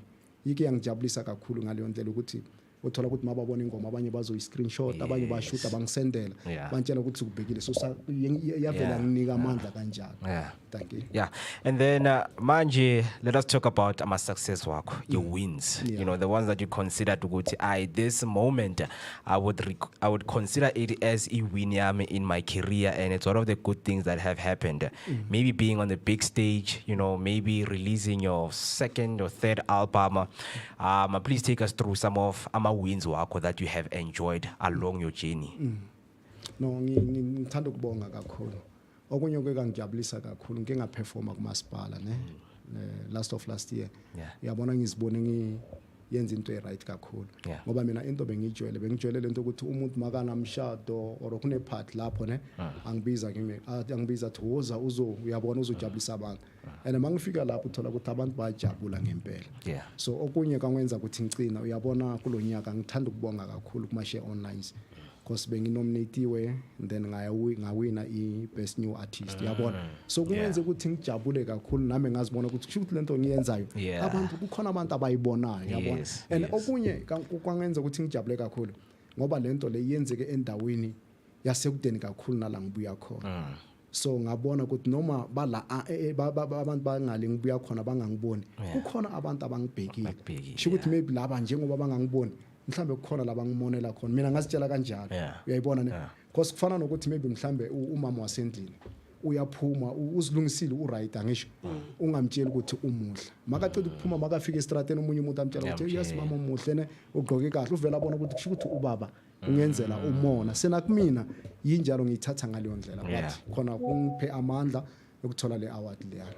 yike yangijabulisa kakhulu ngaleyo ndlela ukuthi uthola ukuthi mababona ingoma abanye bazoyi-screenshot abanye bashoot abangisendela bantshela ukuthi kubhekile so yavela nginika amandla kanjalo. Thank you. And then manje let us talk about ama-success wakho, your wins, the ones that you consider ukuthi this moment I would consider it as a win yami in my career and it's one of the good things that have happened. Maybe being on the big stage, maybe releasing your second or third album. Please take us through some of wins wakho that you have enjoyed along your journey. No ngithanda ukubonga kakhulu okunye kwekangijabulisa kakhulu ngike ngaperforma kumasipala ne last year yabona ngizibone yenza into right kakhulu ngoba mina into bengijwayele lento ukuthi umuntu makana mshado or kune part lapho ne angibiza thi woza uyabona uzojabulisa abantu and mangifika lapho uthola ukuthi abantu bayajabula ngempela so okunye kangwenza ukuthi ngicina uyabona kulonyaka ngithanda ukubonga kakhulu kuma share online because benginominatiwe then ngawina i-best new artist yabona so kuyenze ukuthi ngijabule kakhulu nami ngazibona ukuthi kusho ukuthi lento ngiyenzayo abantu kukhona abantu abayibonayo yabona and okunye kwangenza ukuthi ngijabule kakhulu ngoba lento le yenzeke endaweni yasekudeni kakhulu nala ngibuya khona so ngabona ukuthi noma abantu bangale ngibuya khona bangangiboni kukhona abantu abangibhekile kusho ukuthi maybe laba njengoba bangangiboni mhlambe kukhona la bangimonela khona mina ngazitshela kanjalo uyayibona ne because kufana nokuthi maybe mhlambe umama wasendlini uyaphuma uzilungisile uright angisho ungamtsheli ukuthi umuhle makacela ukuphuma makafika estrateni umunye umuntu amtshela ukuthi yes mama umuhle ne ugqoke kahle uvela abona ukuthi kusho ukuthi ubaba ungenzela umona sena kumina yinjalo ngiyithatha ngaleyo ndlela but khona kungiphe amandla ukuthola le award leyana.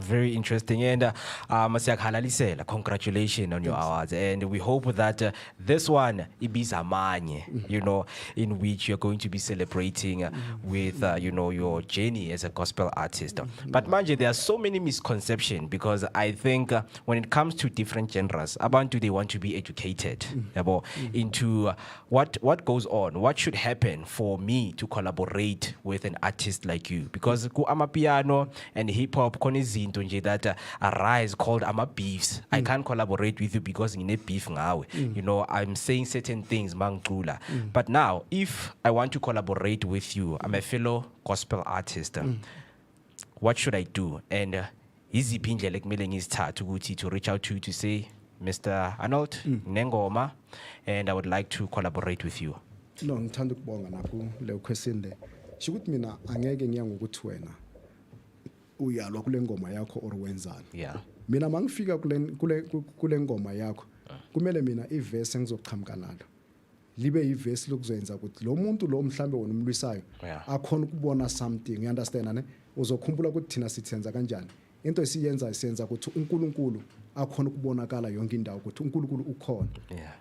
Very interesting. And Masiak congratulations on your awards. And we hope that this one, Ibizamanye, you know, in which you're going to be celebrating with, you know, your journey as a gospel artist. But Manje, there are so many misconceptions because I think when it comes to different genres, Abantu, they want to be educated into what goes on, what should happen for me to collaborate with an artist like you. Because Amapiano and hip-hop, izinto nje that arise called ama-beefs. I can't collaborate with you because ngine beef ngawe. You know, I'm saying certain things mangcula. But now, if I want to collaborate with you, I'm a fellow gospel artist. What should I do? And iziphi indlela ekumele ngizithathe ukuthi to reach out to you to say, Mr. Arnold, nengoma, and I would like to collaborate with you. No, ngithanda ukubonga nakho le question le. Shikuthi mina angeke ngiya ngokuthi wena uyalwa kule ngoma yakho or wenzani mina mangifika kule ngoma yakho kumele mina iverse engizoqhamuka nalo libe iverse lokuzenza ukuthi lo muntu lo mhlambe wona umlwisayo akhona ukubona something you understand ne uzokhumbula ukuthi thina sithenza kanjani into esiyenza isenza ukuthi uNkulunkulu akhona ukubonakala yonke indawo ukuthi uNkulunkulu ukhona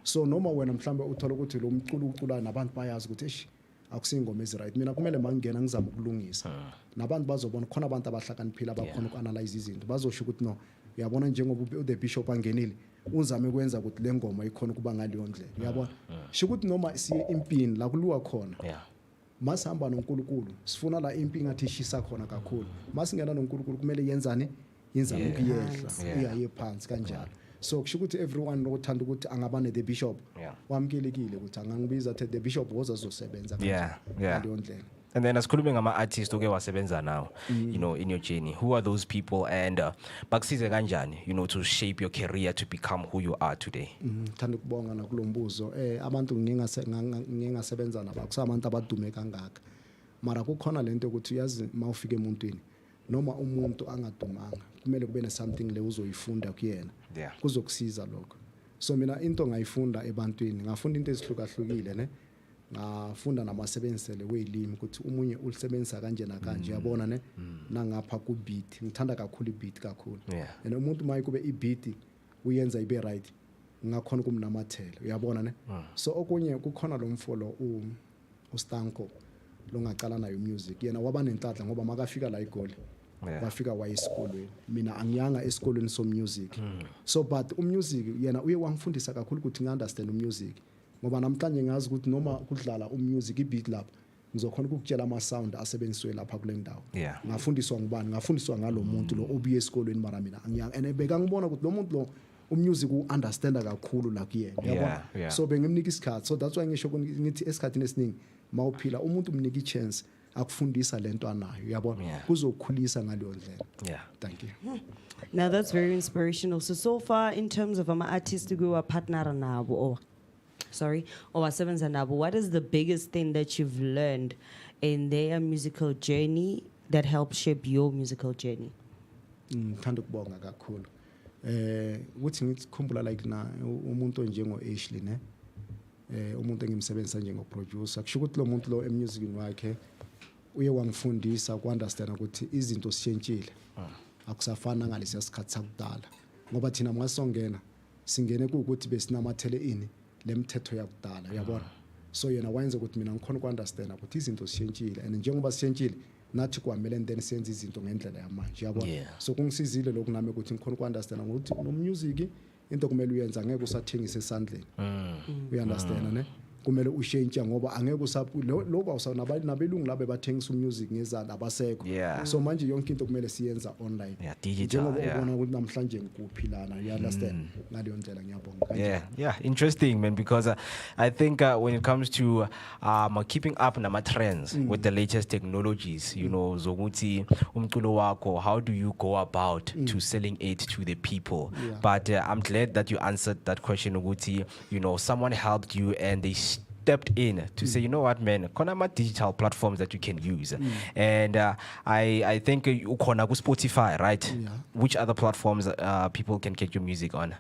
so noma wena mhlambe uthola ukuthi lo mculo ucula nabantu bayazi ukuthi eish akusingoma eziright mina kumele mangena ngizama ukulungisa nabantu bazobona khona abantu abahlakaniphila abakhona ukuanalyze izinto bazosho ukuthi no uyabona njengoba the bishop angenile uzame kwenza ukuthi le ngoma ikhona kuba ngaleyo ndlela uyabona sho ukuthi noma siye impini la kuluwa khona masihamba noNkulunkulu sifuna la impi ngathi ishisa khona kakhulu masingena noNkulunkulu kumele yenzane ukuyehla iyaye phansi kanjalo so kusho ukuthi everyone uthanda ukuthi angabane the bishop wamkelekile ukuthi angangibiza the bishop wozazosebenza ngaleyo ndlela. And then asikhulume ngama-artist oke wasebenza now, you know, in your journey. Who are those people and bakusize kanjani, you know, to shape your career to become who you are today? Ngithanda ukubonga nakulombuzo abantu ngingasebenza nabo akusabantu abadume kangaka mara kukhona lento ukuthi uyazi mawufika emuntwini noma umuntu angadumanga kumele kube something le uzoyifunda kuyena kuzokusiza lokho so mina into ngayifunda ebantwini ngafunda into ezihlukahlukile ne ngafunda namasebenzisele welimi ukuthi umunye ulisebenzisa kanje nakanje yabona ne nangapha ku beat ngithanda kakhulu ibeat kakhulu and umuntu mayikube ibeat uyenza ibe right ngakhona kumnamathela uyabona ne so okunye kukhona lo mfolo uStanko lo ngaqala nayo music yena waba nenhlanhla ngoba makafika la eGoli wafika wayesikolweni mina angiyanga esikolweni so music so but umusic yena uye wangifundisa kakhulu ukuthi ngiunderstand umusic ngoba namhlanje ngazi ukuthi noma kudlala umusic ibeat lapha ngizokhona ukukutshela ama sound asebenziswe lapha kule ndawo ngafundiswa ngubani ngafundiswa ngalo muntu lo obuye esikolweni mara mina angiyanga and beka ngibona ukuthi lo muntu lo umusic uunderstanda kakhulu la kuyena yabona so bengimnika isikhathi so that's why ngisho ngithi esikhathini esiningi mawuphila umuntu umnika ichance akufundisa lento anayo yabona kuzokhulisa ngaleyo ndlela. Thank you. Now that's very inspirational. So far in terms of artists who are partner nabo or sevenza nabo, what is the biggest thing that you've learned in their musical journey that helped shape your musical journey? Ngithanda ukubonga kakhulu ukuthi ngikhumbula like na umuntu njengo Ashley ne umuntu engimsebenzisa njengo producer kusho ukuthi lo muntu lo emusicini wakhe uye wangifundisa uku-understand ukuthi izinto sishentshile akusafana ngalesiya sikhathi sakudala ngoba thina masongena singene kuukuthi besinamathele ini lemthetho yakudala uyabona so yena wayenza ukuthi mina ngikhona uku-understand ukuthi izinto sishentshile and njengoba sishentshile nathi kwamele then senze izinto ngendlela yamanje yabona so kungisizile lokhu nami ukuthi ngikhona uku-understand ukuthi no music into kumele uyenza ngeke usathengise esandleni uyanderstand ne kumele ushentsha ngoba angeke lokho awusanabelungu labe bathengisa umusic ngezandla abasekho so manje yonke into kumele siyenza online njengoba ubona ukuthi namhlanje ngikuphilana you understand ngaleyo ndlela ngiyabonga interesting man because I think when it comes to keeping up nama trends with the latest technologies you know zokuthi umculo wakho how do you go about to selling it to the people but I'm glad that you answered that question ukuthi you know someone helped you and they stepped in to say, you know what, man, konama digital platforms that you can use. And I think ukona ku Spotify, right? Which other platforms people can get your music on?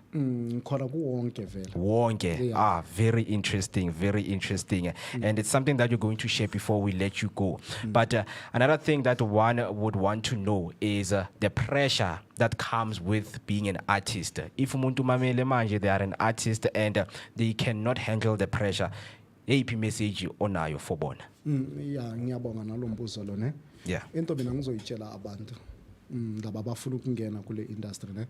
Khona ku wonke vele. Wonke. Very interesting, very interesting. And it's something that you're going to share before we let you go. But another thing that one would want to know is the pressure that comes with being an artist. If umuntu mamele manje they are an artist and they cannot handle the pressure, AP message onayo for bona. Ngiyabonga nalombuzo lo ne. Into mina ngizoyitshela abantu ngaba bafuna ukungena kule industry ne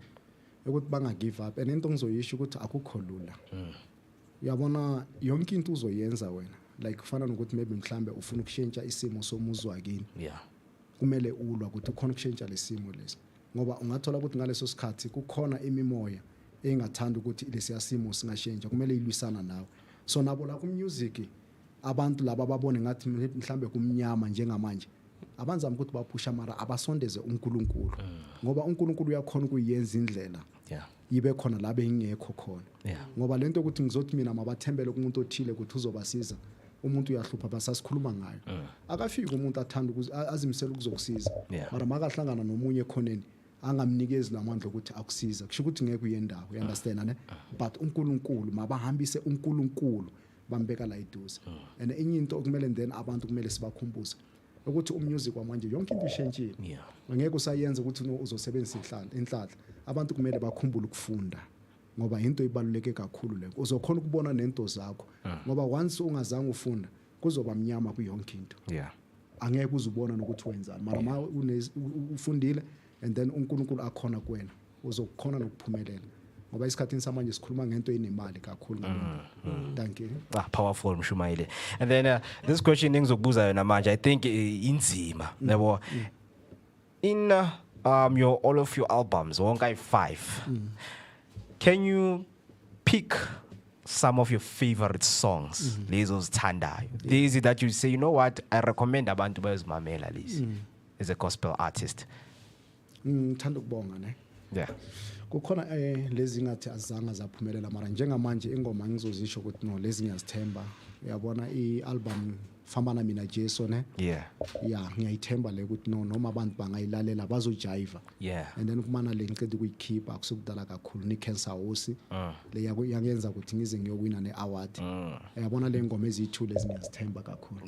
ukuthi banga give up and into ngizoyisho ukuthi akukho lula. Uyabona yonke into uzoyenza wena like kufana nokuthi maybe mhlambe ufuna ukushintsha isimo somuzwa kini. Kumele ulwa ukuthi ukhona ukushintsha lesimo lesi. Ngoba ungathola ukuthi ngaleso sikhathi kukhona imimoya engathanda ukuthi lesiyasimo singashintsha kumele ilwisana nawe. So nabo la ku music abantu laba babone ngathi mhlambe kumnyama njengamanje abanzama ukuthi baphusha mara abasondeze uNkulunkulu ngoba uNkulunkulu uyakhona ukuyenza indlela yibe khona la bengekho khona ngoba lento ukuthi ngizothi mina mabathembele kumuntu othile ukuthi uzobasiza umuntu uyahlupha basasikhuluma ngayo akafiki umuntu athanda azimisela ukuzokusiza mara makahlangana nomunye khoneni angamnikezi namandla ukuthi akusiza kusho ukuthi ngeke uyendawo you understand ne but uNkulunkulu mabahambise uNkulunkulu bambeka la eduze and enye into okumele then abantu kumele sibakhumbuze ukuthi umusic wamanje yonke into ishentshile ngeke usayenza ukuthi uzosebenzisa inhlanhla abantu kumele bakhumbule ukufunda ngoba into ibaluleke kakhulu le uzokhona ukubona nento zakho ngoba once ungazange ufunda kuzoba mnyama kuyonke into angeke uzubona nokuthi wenzani mara ma ufundile and then uNkulunkulu akhona kuwena uzokhona nokuphumelela ngoba isikhathini samanje sikhuluma ngento enemali kakhulu thank you powerful Mshumayile. And then this question engizokubuza yona manje I think inzima yabo in your all of your albums wonke 5 can you pick some of your favorite songs lezo zithandayo these that you say you know what I recommend abantu bayozimamela lezi as a gospel artist? Ngithanda ukubonga ne kukhona lezi ngathi azange zaphumelela mara njengamanje ingoma ngizozisho ukuthi no lezi ngiyazithemba uyabona ialbum Fambana Mina Jesu ne ngiyayithemba le ukuthi no noma abantu bangayilalela bazojiva and then kumana le ngicela ukuyikhipha akusukudala kakhulu ni cancer house le yakuyenza ukuthi ngize ngiyowina ne award uyabona le ngoma ezithu lezi ngiyazithemba kakhulu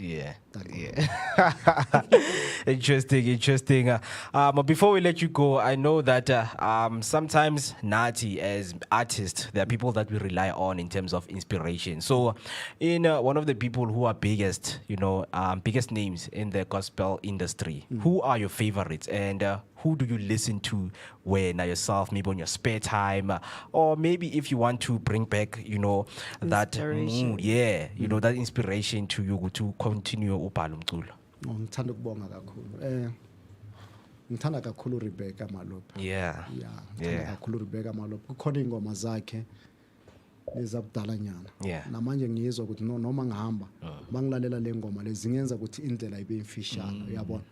interesting but before we let you go I know that sometimes Nati as artists there are people that we rely on in terms of inspiration so in one of the people who are biggest you know biggest names in the gospel industry who are your favorites and who do you listen to when yourself maybe on your spare time or maybe if you want to bring back you know that mood you know that inspiration to you to continue ubhala umculo? Ngithanda ukubonga kakhulu ngithanda kakhulu Rebecca Malope ngithanda kakhulu Rebecca Malope kukhona ingoma zakhe ezabudala nyana namanje ngiyizwa ukuthi noma ngihamba bangilalela le ngoma lezi ngenza ukuthi indlela ibe imfishane uyabona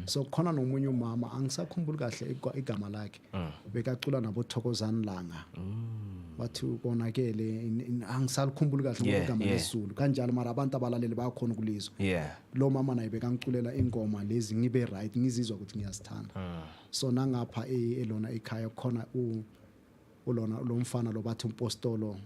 so khona nomunye umama angisakhumbuli kahle igama lakhe bekacula nabo Thokozani Langa bathi konakele angisakhumbuli kahle igama lesizulu kanjalo mara abantu abalaleli bayakhona kulizwa lo mama naye bekangiculela ingoma lezi ngibe right ngizizwa ukuthi ngiyazithanda so nangapha elona ekhaya khona ulona lo mfana lo bathi Mpostolo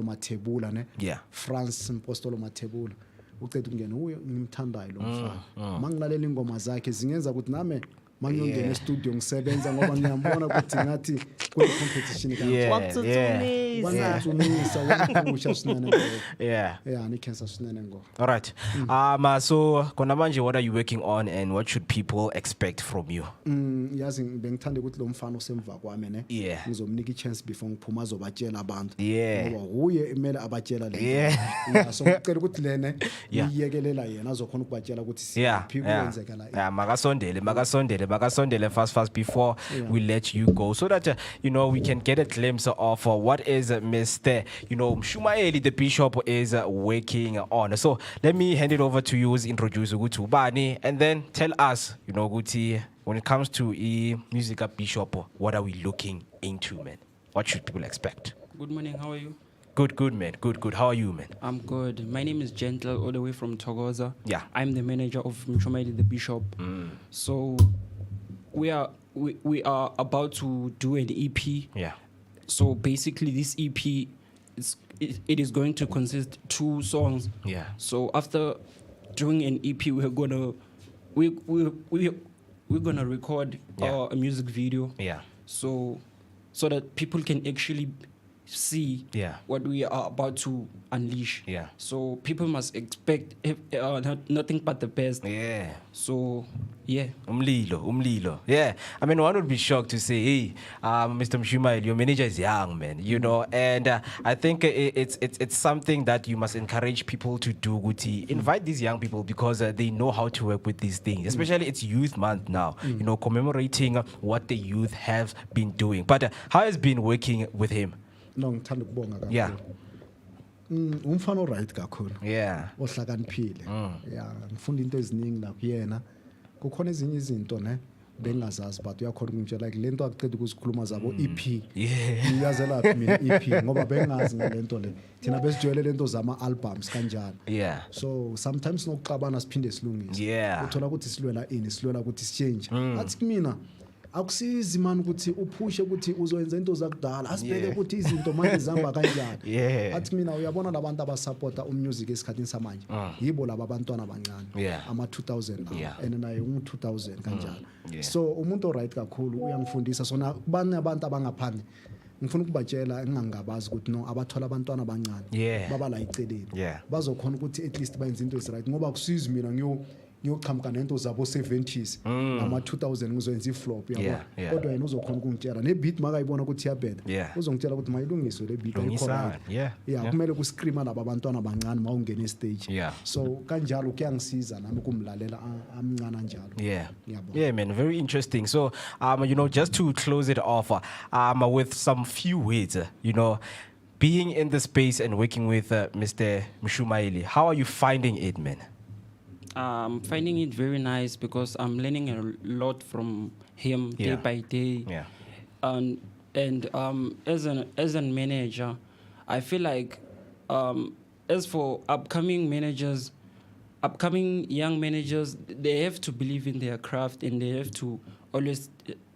Mathebula ne France Mpostolo Mathebula uceda ukungena uye ngimthandayo lo mfana mangilalela ingoma zakhe zingenza ukuthi nami mangiyongena e-studio ngisebenza ngoba ngiyambona ukuthi ngathi kule competition wakutsumisa wakuphusha sinene ngo ni cancer sinene ngo. All right. So kona manje, what are you working on and what should people expect from you? Yazi bengithanda ukuthi lo mfana usemva kwami ne ngizomnika i-chance before ngiphuma azobatshela abantu ngoba uye emele abatshela le so ngicela ukuthi lene iyekelela yena azokhona ukubatshela ukuthi siphi kwenzekala makasondele fast before we let you go, so that we can get a glimpse of what is Mr. Mshumayeli the Bishop is working on. So let me hand it over to you as introduce Ugutu Bani, and then tell us, Guti, when it comes to music Bishop, what are we looking into, man? What should people expect? Good morning, how are you? Good, man. Good. How are you, man? I'm good. My name is Gentle, all the way from Togoza. Yeah. I'm the manager of Mshumayeli the Bishop. So we are about to do an EP. Yeah. So basically, this EP it is going to consist 2 songs. Yeah. So after doing an EP, we're gonna record a music video. Yeah. So that people can actually see what we are about to unleash. Yeah. So people must expect nothing but the best. Yeah. So yeah. Umlilo. Yeah. I mean, one would be shocked to say, hey, Mr. Mshumayeli, your manager is young, man. And I think it's something that you must encourage people to do. Guti, invite these young people because they know how to work with these things. Especially it's Youth Month now. Commemorating what the youth have been doing. But how has been working with him? No, ngithanda ukubonga kakhulu. Yeah. Umfana oright kakhulu. Yeah. Ohlakaniphile. Yeah, ngifunda into eziningi la kuyena. Kukhona ezinye izinto ne bengazazi but uyakhona ukungitshela like lento akuqeda ukuzikhuluma zabo EP. Yeah. Uyazela laphi mina EP ngoba bengazi ngalento le. Thina besijwayele lento zama albums kanjalo. Yeah. So sometimes nokuxabana siphinde silungise. Yeah. Uthola ukuthi silwela silwela ukuthi sichange. Athi kumina akusizi man ukuthi uphushe ukuthi uzoyenza into zakudala asibheke ukuthi izinto manje zihamba kanjani. Athi mina uyabona labantu abasupporta umusic esikhathini samanje yibo laba abantwana abancane ama 2000 and naye 2000 kanjalo. So umuntu oright kakhulu uyangifundisa sona kubanye abantu abangaphandle ngifuna ukubatshela engangabazi ukuthi no abathola abantwana abancane baba la iceleni bazokhona ukuthi at least bayenze into eziright ngoba akusizi mina ngiyoqhamuka nento zabo 70s nama 2000 ngizoyenza iflop yabo kodwa yena uzokhona ukungitshela nebeat makayibona ukuthi iyabheda uzongitshela ukuthi mayilungiswe le beat ayikhona kumele kuscreama laba abantwana abancane mawungena stage so kanjalo kuyangisiza nami kumlalela amncane njalo. Yeah, man, very interesting. So just to close it off with some few words, being in the space and working with Mr. Mshumayeli, how are you finding it, man? I'm finding it very nice because I'm learning a lot from him day by day. Yeah. And as a manager, I feel like as for upcoming young managers, they have to believe in their craft and they have to always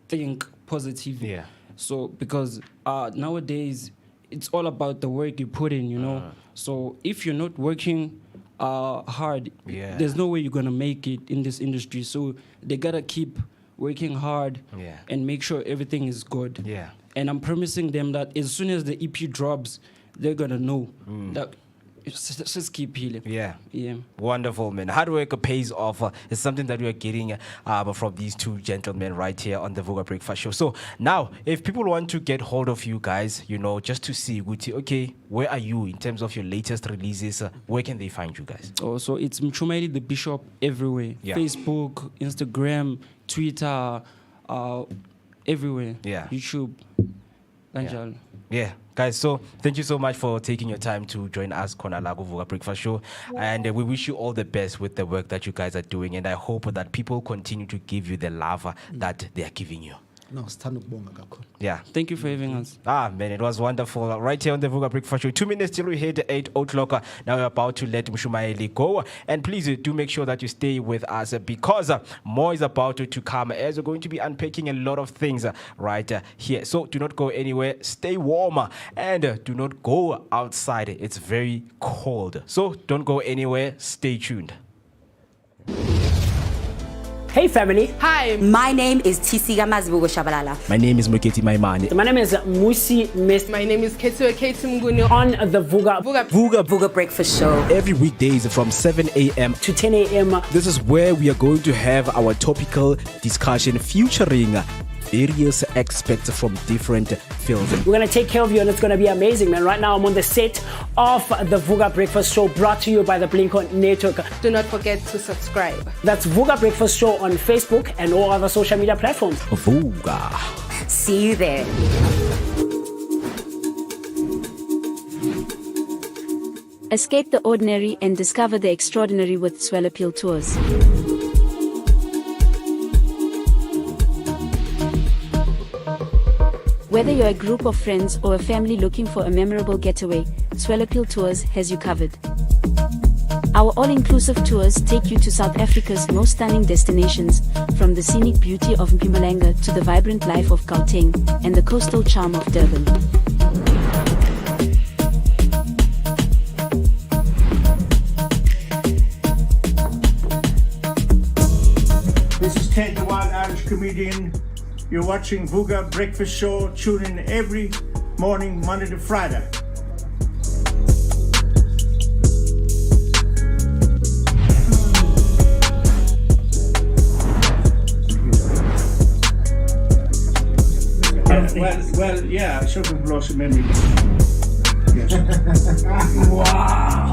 think positively. Yeah. So because nowadays it's all about the work you put in, So if you're not working hard, there's no way you're gonna make it in this industry. So they gotta keep working hard and make sure everything is good. And I'm promising them that as soon as the EP drops, they're gonna know that just keep healing. Yeah. Wonderful, man. Hard work pays off. It's something that we are getting from these two gentlemen right here on the Vooka Breakfast Show. So now, if people want to get hold of you guys, just to see, okay, where are you in terms of your latest releases? Where can they find you guys? So it's Mshumayeli the Bishop everywhere. Facebook, Instagram, Twitter, everywhere. YouTube. Guys, so thank you so much for taking your time to join us, Konalago Vooka Breakfast Show. And we wish you all the best with the work that you guys are doing. And I hope that people continue to give you the love that they are giving you. No, sithanda ukubonga kakhulu. Yeah. Thank you for having us. Ah, man, it was wonderful. Right here on the Vooka Breakfast Show. 2 minutes till we hit 8 o'clock. Now we're about to let Mshumayeli go. And please do make sure that you stay with us because more is about to come as we're going to be unpacking a lot of things right here. So do not go anywhere. Stay warm and do not go outside. It's very cold. So don't go anywhere. Stay tuned. Hey family. Hi. My name is Tisiga Mazibuko Shabalala. My name is Muketi Maimane. My name is Musi Miss. My name is Ketsuake Mgunyo. On the Vooka Vooka Breakfast Show. Every weekdays from 7 a.m. to 10 a.m. This is where we are going to have our topical discussion featuring various experts from different fields. We're going to take care of you and it's going to be amazing, man. Right now I'm on the set of the Vooka Breakfast Show brought to you by the Blink-On Network. Do not forget to subscribe. That's Vooka Breakfast Show on Facebook and all other social media platforms. Vooka. See you there. Escape the ordinary and discover the extraordinary with Swell Appeal Tours. Whether you're a group of friends or a family looking for a memorable getaway, Swell Appeal Tours has you covered. Our all-inclusive tours take you to South Africa's most stunning destinations, from the scenic beauty of Mpumalanga to the vibrant life of Gauteng and the coastal charm of Durban. This is Ted, the Wild Irish Comedian. You're watching Vooka Breakfast Show. Tune in every morning, Monday to Friday. Well, yeah, some people lost a memory. Yes. Wow.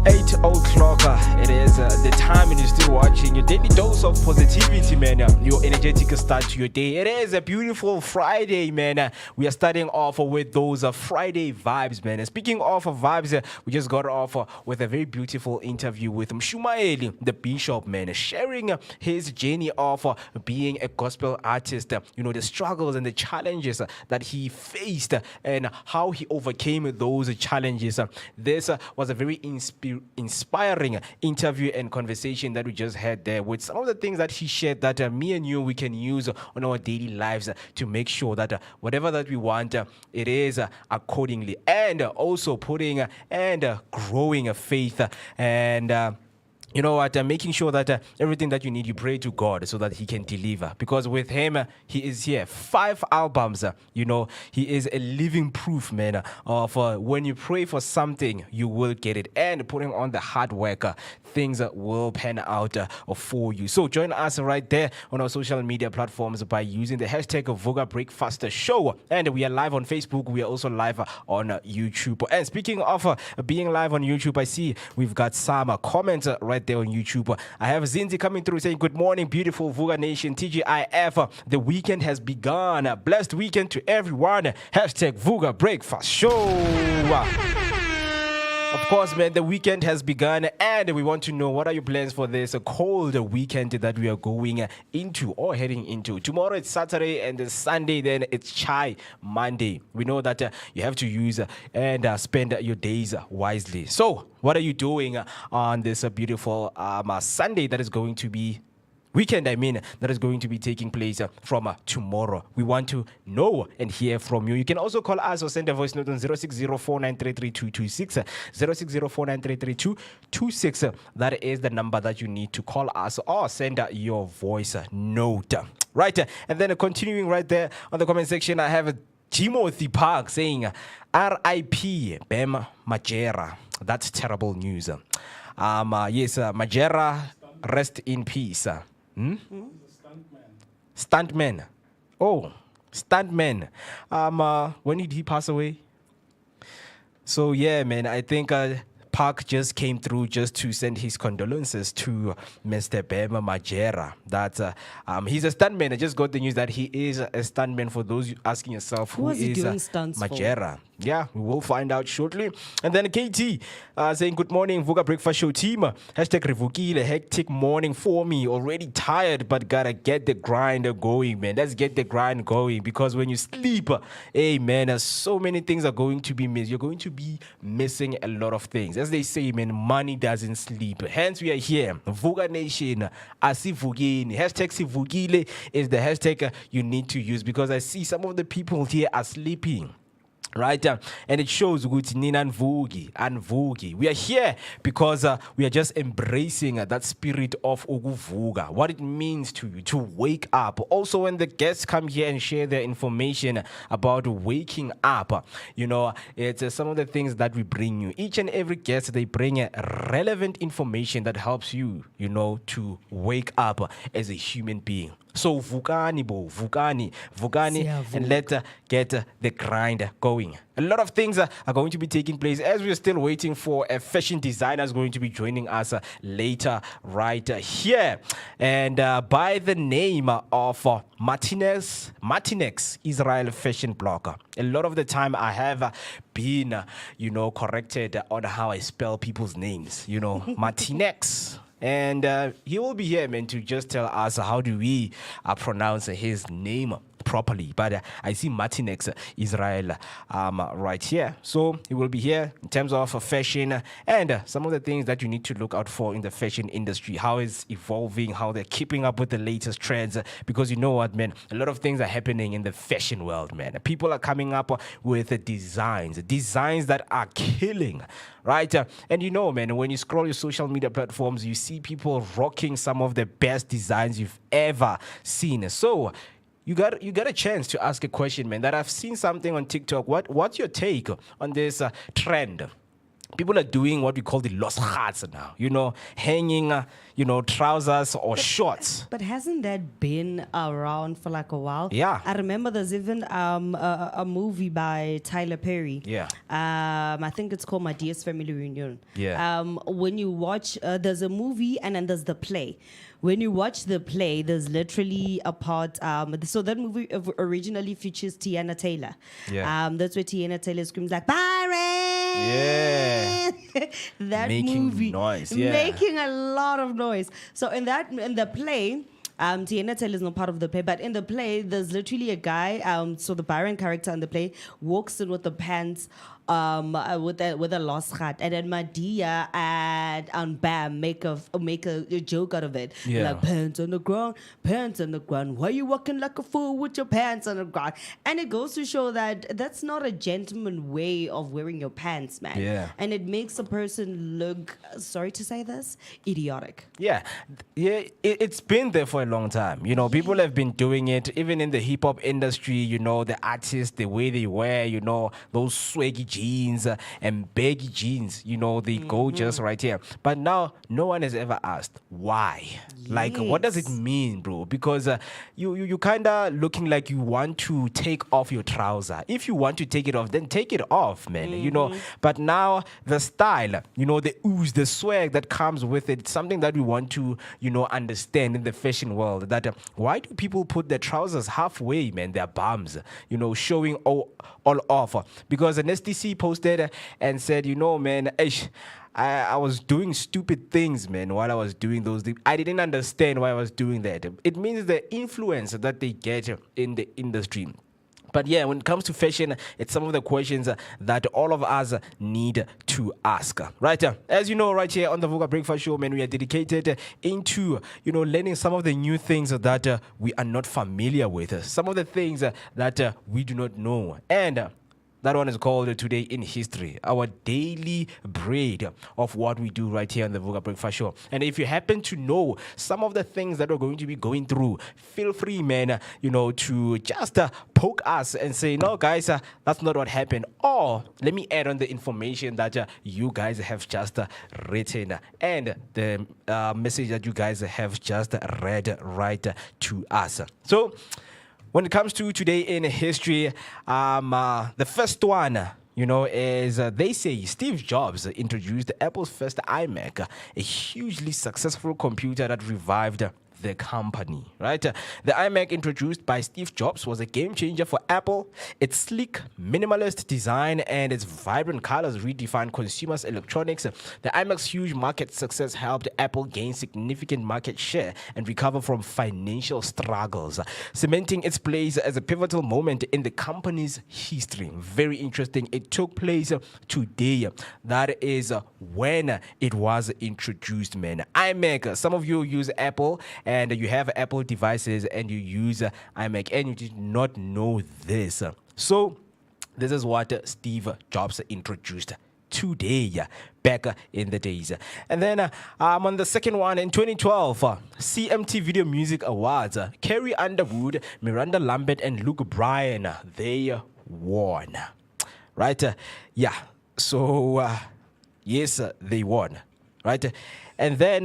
8 o'clock, it is the time and you're still watching your daily dose of positivity, man. Your energetic start to your day. It is a beautiful Friday, man. We are starting off with those Friday vibes, man. And speaking of vibes, we just got off with a very beautiful interview with Mshumayeli, the bishop, man, sharing his journey of being a gospel artist, you know, the struggles and the challenges that he faced and how he overcame those challenges. This was a very inspiring interview and conversation that we just had there with some of the things that he shared that me and you we can use on our daily lives to make sure that whatever that we want it is accordingly, and also putting and growing a faith and you know what, making sure that everything that you need, you pray to God so that he can deliver. Because with him, he is here. 5 albums, you know, he is a living proof, man, of when you pray for something, you will get it. And putting on the hard work, things will pan out for you. So join us right there on our social media platforms by using the hashtag Vooka Breakfast Show. And we are live on Facebook. We are also live on YouTube. And speaking of being live on YouTube, I see we've got some comments right there on YouTube. I have Zinzi coming through saying, good morning, beautiful Vooka Nation, TGIF. The weekend has begun. A blessed weekend to everyone. Hashtag Vooka Breakfast Show. Of course, man, the weekend has begun and we want to know, what are your plans for this cold weekend that we are going into or heading into? Tomorrow it's Saturday and then Sunday, then it's Chai Monday. We know that you have to use and spend your days wisely. So what are you doing on this beautiful Sunday that is going to be weekend, that is going to be taking place from tomorrow? We want to know and hear from you. You can also call us or send a voice note on 06049332226, 06049332226. That is the number that you need to call us or send your voice note. Right, and then continuing right there on the comment section, I have Timothy Park saying, R.I.P. Bem Majera. That's terrible news. Yes, Majera, rest in peace. Stuntman. Oh, stuntman. When did he pass away? So yeah, man, I think Park just came through just to send his condolences to Mr. Bema Majera. That he's a stuntman. I just got the news that he is a stuntman. For those asking yourself, who is doing stunts Majera? Yeah, we will find out shortly. And then KT saying, good morning, Vooka Breakfast Show team. Hashtag Revukile, hectic morning for me. Already tired, but gotta get the grind going, man. Let's get the grind going, because when you sleep, hey, man, so many things are going to be missed. You're going to be missing a lot of things. As they say, man, money doesn't sleep. Hence, we are here. Vooka Nation, Asivugini. Hashtag Sivugile is the hashtag you need to use, because I see some of the people here are sleeping. Right, and it shows good Nina and Vugi. We are here because we are just embracing that spirit of Uguvuga, what it means to you to wake up. Also, when the guests come here and share their information about waking up, you know, it's some of the things that we bring you. Each and every guest, they bring relevant information that helps you, you know, to wake up as a human being. So Vukani, and let's get the grind going. A lot of things are going to be taking place as we're still waiting for a fashion designer is going to be joining us later right here. And by the name of Martinex, Israel fashion blogger. A lot of the time I have been, you know, corrected on how I spell people's names. You know, Martinex. And he will be here, man, to just tell us how do we pronounce his name properly. But I see Martinex Israel right here. So he will be here in terms of fashion and some of the things that you need to look out for in the fashion industry, how it's evolving, how they're keeping up with the latest trends. Because you know what, man, a lot of things are happening in the fashion world, man. People are coming up with designs that are killing. Right? And you know, man, when you scroll your social media platforms, you see people rocking some of the best designs you've ever seen. So you got a chance to ask a question, man, that I've seen something on TikTok. What's your take on this trend? People are doing what we call the los hats now, you know, hanging, you know, trousers or shorts. But hasn't that been around for like a while? Yeah. I remember there's even a movie by Tyler Perry. Yeah. I think it's called My Dearest Family Reunion. Yeah. When you watch, there's a movie and then there's the play. When you watch the play, there's literally a part. So that movie originally features Tiana Taylor. Yeah. That's where Tiana Taylor screams like, Byron! Yeah. That making movie. Noise. Yeah. Making a lot of noise. So in the play, Tiana Taylor is not part of the play, but in the play, there's literally a guy. So the Byron character in the play walks in with the pants, with a lost hat, and then Madia and Bam make a joke out of it. Yeah. Like pants on the ground. Why you walking like a fool with your pants on the ground? And it goes to show that that's not a gentleman way of wearing your pants, man. Yeah. And it makes a person look, sorry to say this, idiotic. Yeah, it's been there for a long time. You know, people have been doing it, even in the hip hop industry. You know, the artists, the way they wear, you know, those swaggy jeans and baggy jeans. You know, they go just right here. But now, no one has ever asked why. Like, what does it mean, bro? Because you kind of looking like you want to take off your trouser. If you want to take it off, then take it off, man. You know. But now the style, you know, the ooze, the swag that comes with it, something that we want to, you know, understand in the fashion world. That why do people put their trousers halfway, man? Their bums, you know, showing all off. Because an STC posted and said, you know, man, I was doing stupid things, man, while I was doing those things. I didn't understand why I was doing that. It means the influence that they get in the industry. But yeah, when it comes to fashion, it's some of the questions that all of us need to ask. Right? As you know, right here on the Vooka Breakfast Show, man, we are dedicated into, you know, learning some of the new things that we are not familiar with. Some of the things that we do not know. And that one is called Today in History, our daily bread of what we do right here on the Vooka Breakfast Show. And if you happen to know some of the things that we're going to be going through, feel free, man, you know, to just poke us and say, no, guys, that's not what happened. Or let me add on the information that you guys have just written and the message that you guys have just read right to us. So, when it comes to Today in History, the first one, you know, is they say Steve Jobs introduced Apple's first iMac, a hugely successful computer that revived the company, right? The iMac, introduced by Steve Jobs, was a game changer for Apple. Its sleek, minimalist design and its vibrant colors redefined consumers' electronics. The iMac's huge market success helped Apple gain significant market share and recover from financial struggles, cementing its place as a pivotal moment in the company's history. Very interesting. It took place today. That is when it was introduced, man. iMac, some of you use Apple and you have Apple devices and you use iMac and you did not know this. So this is what Steve Jobs introduced today, back in the days. And then on the second one, in 2012, CMT Video Music Awards, Carrie Underwood, Miranda Lambert, and Luke Bryan, they won. Right? So, yes, they won. Right? And then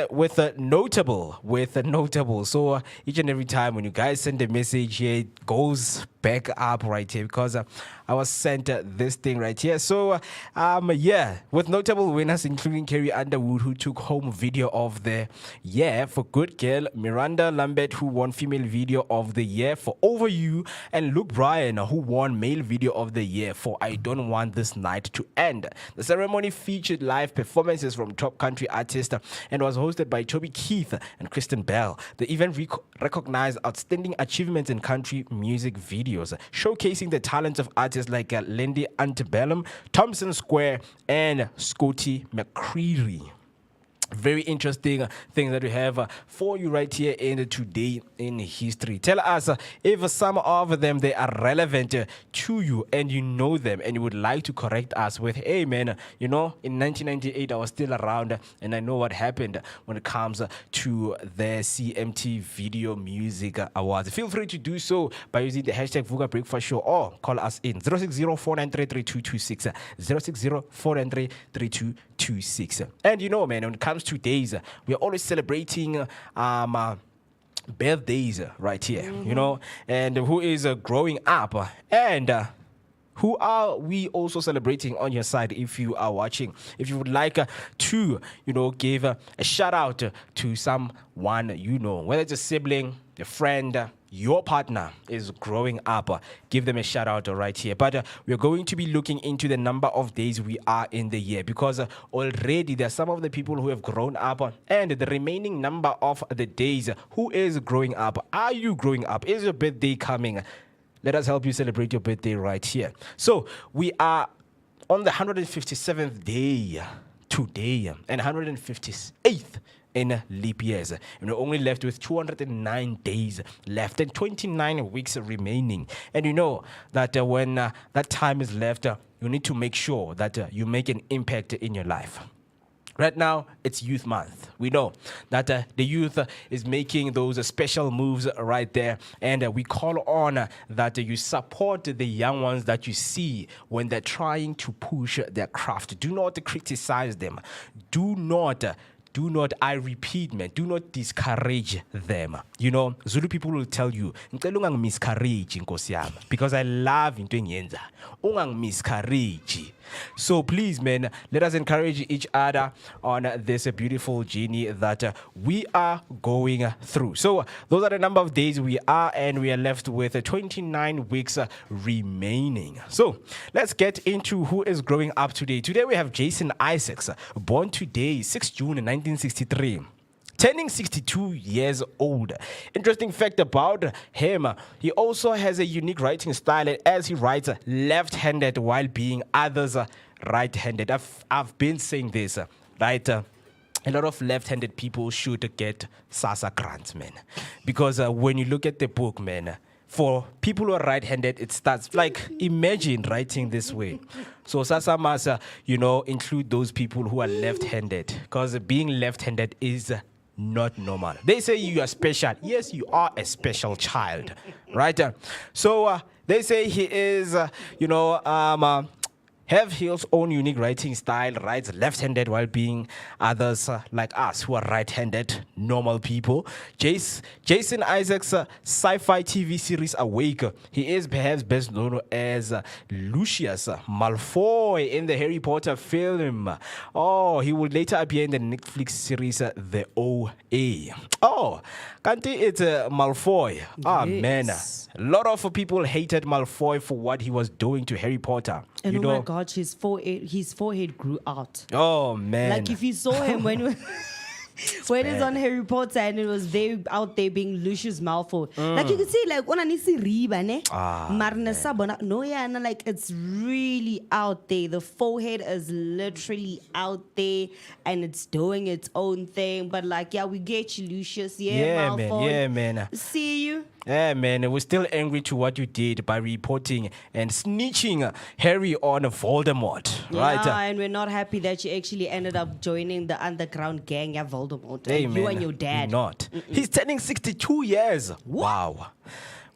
with a notable. So each and every time when you guys send a message here, it goes back up right here because I was sent this thing right here. So with notable winners including Carrie Underwood, who took home video of the year for Good Girl, Miranda Lambert, who won female video of the year for Over You, and Luke Bryan, who won male video of the year for I Don't Want This Night to End. The ceremony featured live performances from top country artists and was hosted by Toby Keith and Kristen Bell. The event recognized outstanding achievements in country music videos, showcasing the talents of artists like Lindy Antebellum, Thompson Square, and Scotty McCreery. Very interesting thing that we have for you right here in Today in History. Tell us if some of them they are relevant to you and you know them and you would like to correct us with, hey man, you know, in 1998 I was still around and I know what happened when it comes to the CMT Video Music Awards. Feel free to do so by using the hashtag Vooka Breakfast Show or call us in 060-493-3226, 060-493-3226. And you know, man, when it comes to days, we're always celebrating birthdays right here, you know, and who is growing up and who are we also celebrating on your side if you are watching. If you would like to, you know, give a shout out to someone you know, whether it's a sibling, a friend, your partner is growing up, give them a shout out right here. But we're going to be looking into the number of days we are in the year because already there are some of the people who have grown up and the remaining number of the days. Who is growing up? Are you growing up? Is your birthday coming? Let us help you celebrate your birthday right here. So we are on the 157th day today and 158th in leap years, and we're only left with 209 days left and 29 weeks remaining. And you know that when that time is left, you need to make sure that you make an impact in your life. Right now, it's Youth Month. We know that the youth is making those special moves right there. And we call on that you support the young ones that you see when they're trying to push their craft. Do not criticize them. Do not, I repeat, man, do not discourage them. You know, Zulu people will tell you, miscourage, because I love into miscourage. So please, man, let us encourage each other on this beautiful journey that we are going through. So those are the number of days we are, and we are left with 29 weeks remaining. So let's get into who is growing up today. Today we have Jason Isaacs, born today, 6 June 1963. Turning 62 years old. Interesting fact about him, he also has a unique writing style as he writes left-handed while being others right-handed. I've been saying this, right? A lot of left-handed people should get SASA grants, man. Because when you look at the book, man, for people who are right-handed, it starts like, imagine writing this way. So SASA must, include those people who are left-handed, because being left-handed is not normal. They say you are special. Yes, you are a special child, right? So they say he is, have his own unique writing style, writes left-handed while being others like us who are right-handed, normal people. Jason Isaacs' sci-fi TV series Awake, he is perhaps best known as Lucius Malfoy in the Harry Potter film. Oh, he would later appear in the Netflix series The OA. Oh, Kanti, it's Malfoy. Ah, man. A lot of people hated Malfoy for what he was doing to Harry Potter. And you oh know? my God, his forehead grew out. Oh, man. Like if you saw him when it's on Harry Potter and it was there out there being Lucius Malfoy. Like you can see, like when I see Riba, ne? Marna Sabona, no, yeah, and like it's really out there. The forehead is literally out there and it's doing its own thing. But like, yeah, we get you, Lucius. Yeah, Malfoy. Man. Yeah, man. See you. Yeah, man, we're still angry to what you did by reporting and snitching Harry on Voldemort, right? Yeah, and we're not happy that you actually ended up joining the underground gang, yeah, Voldemort. Hey, you man, and your dad. Not. He's turning 62 years. What?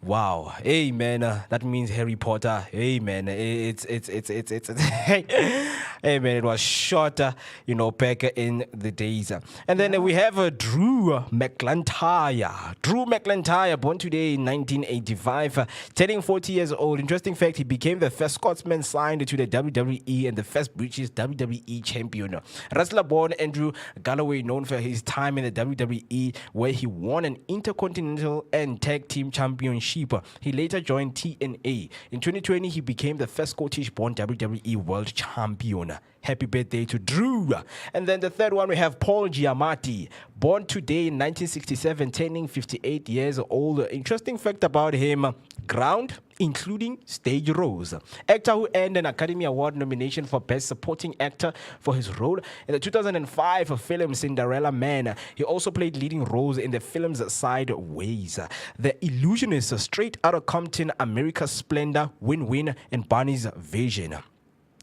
Wow. Hey, man, that means Harry Potter. Hey, man, it's hey, man, it was short, back in the days. And then we have Drew McIntyre. Drew McIntyre, born today in 1985, turning 40 years old. Interesting fact, he became the first Scotsman signed to the WWE and the first British WWE champion. Wrestler born Andrew Galloway, known for his time in the WWE, where he won an Intercontinental and Tag Team Championship. He later joined TNA. In 2020, he became the first Scottish-born WWE World Champion. Happy birthday to Drew. And then the third one, we have Paul Giamatti, born today in 1967, turning 58 years old. Interesting fact about him, ground, including stage roles. Actor who earned an Academy Award nomination for Best Supporting Actor for his role in the 2005 film Cinderella Man. He also played leading roles in the films Sideways, The Illusionist, Straight Outta Compton, America's Splendor, Win-Win, and Barney's Vision.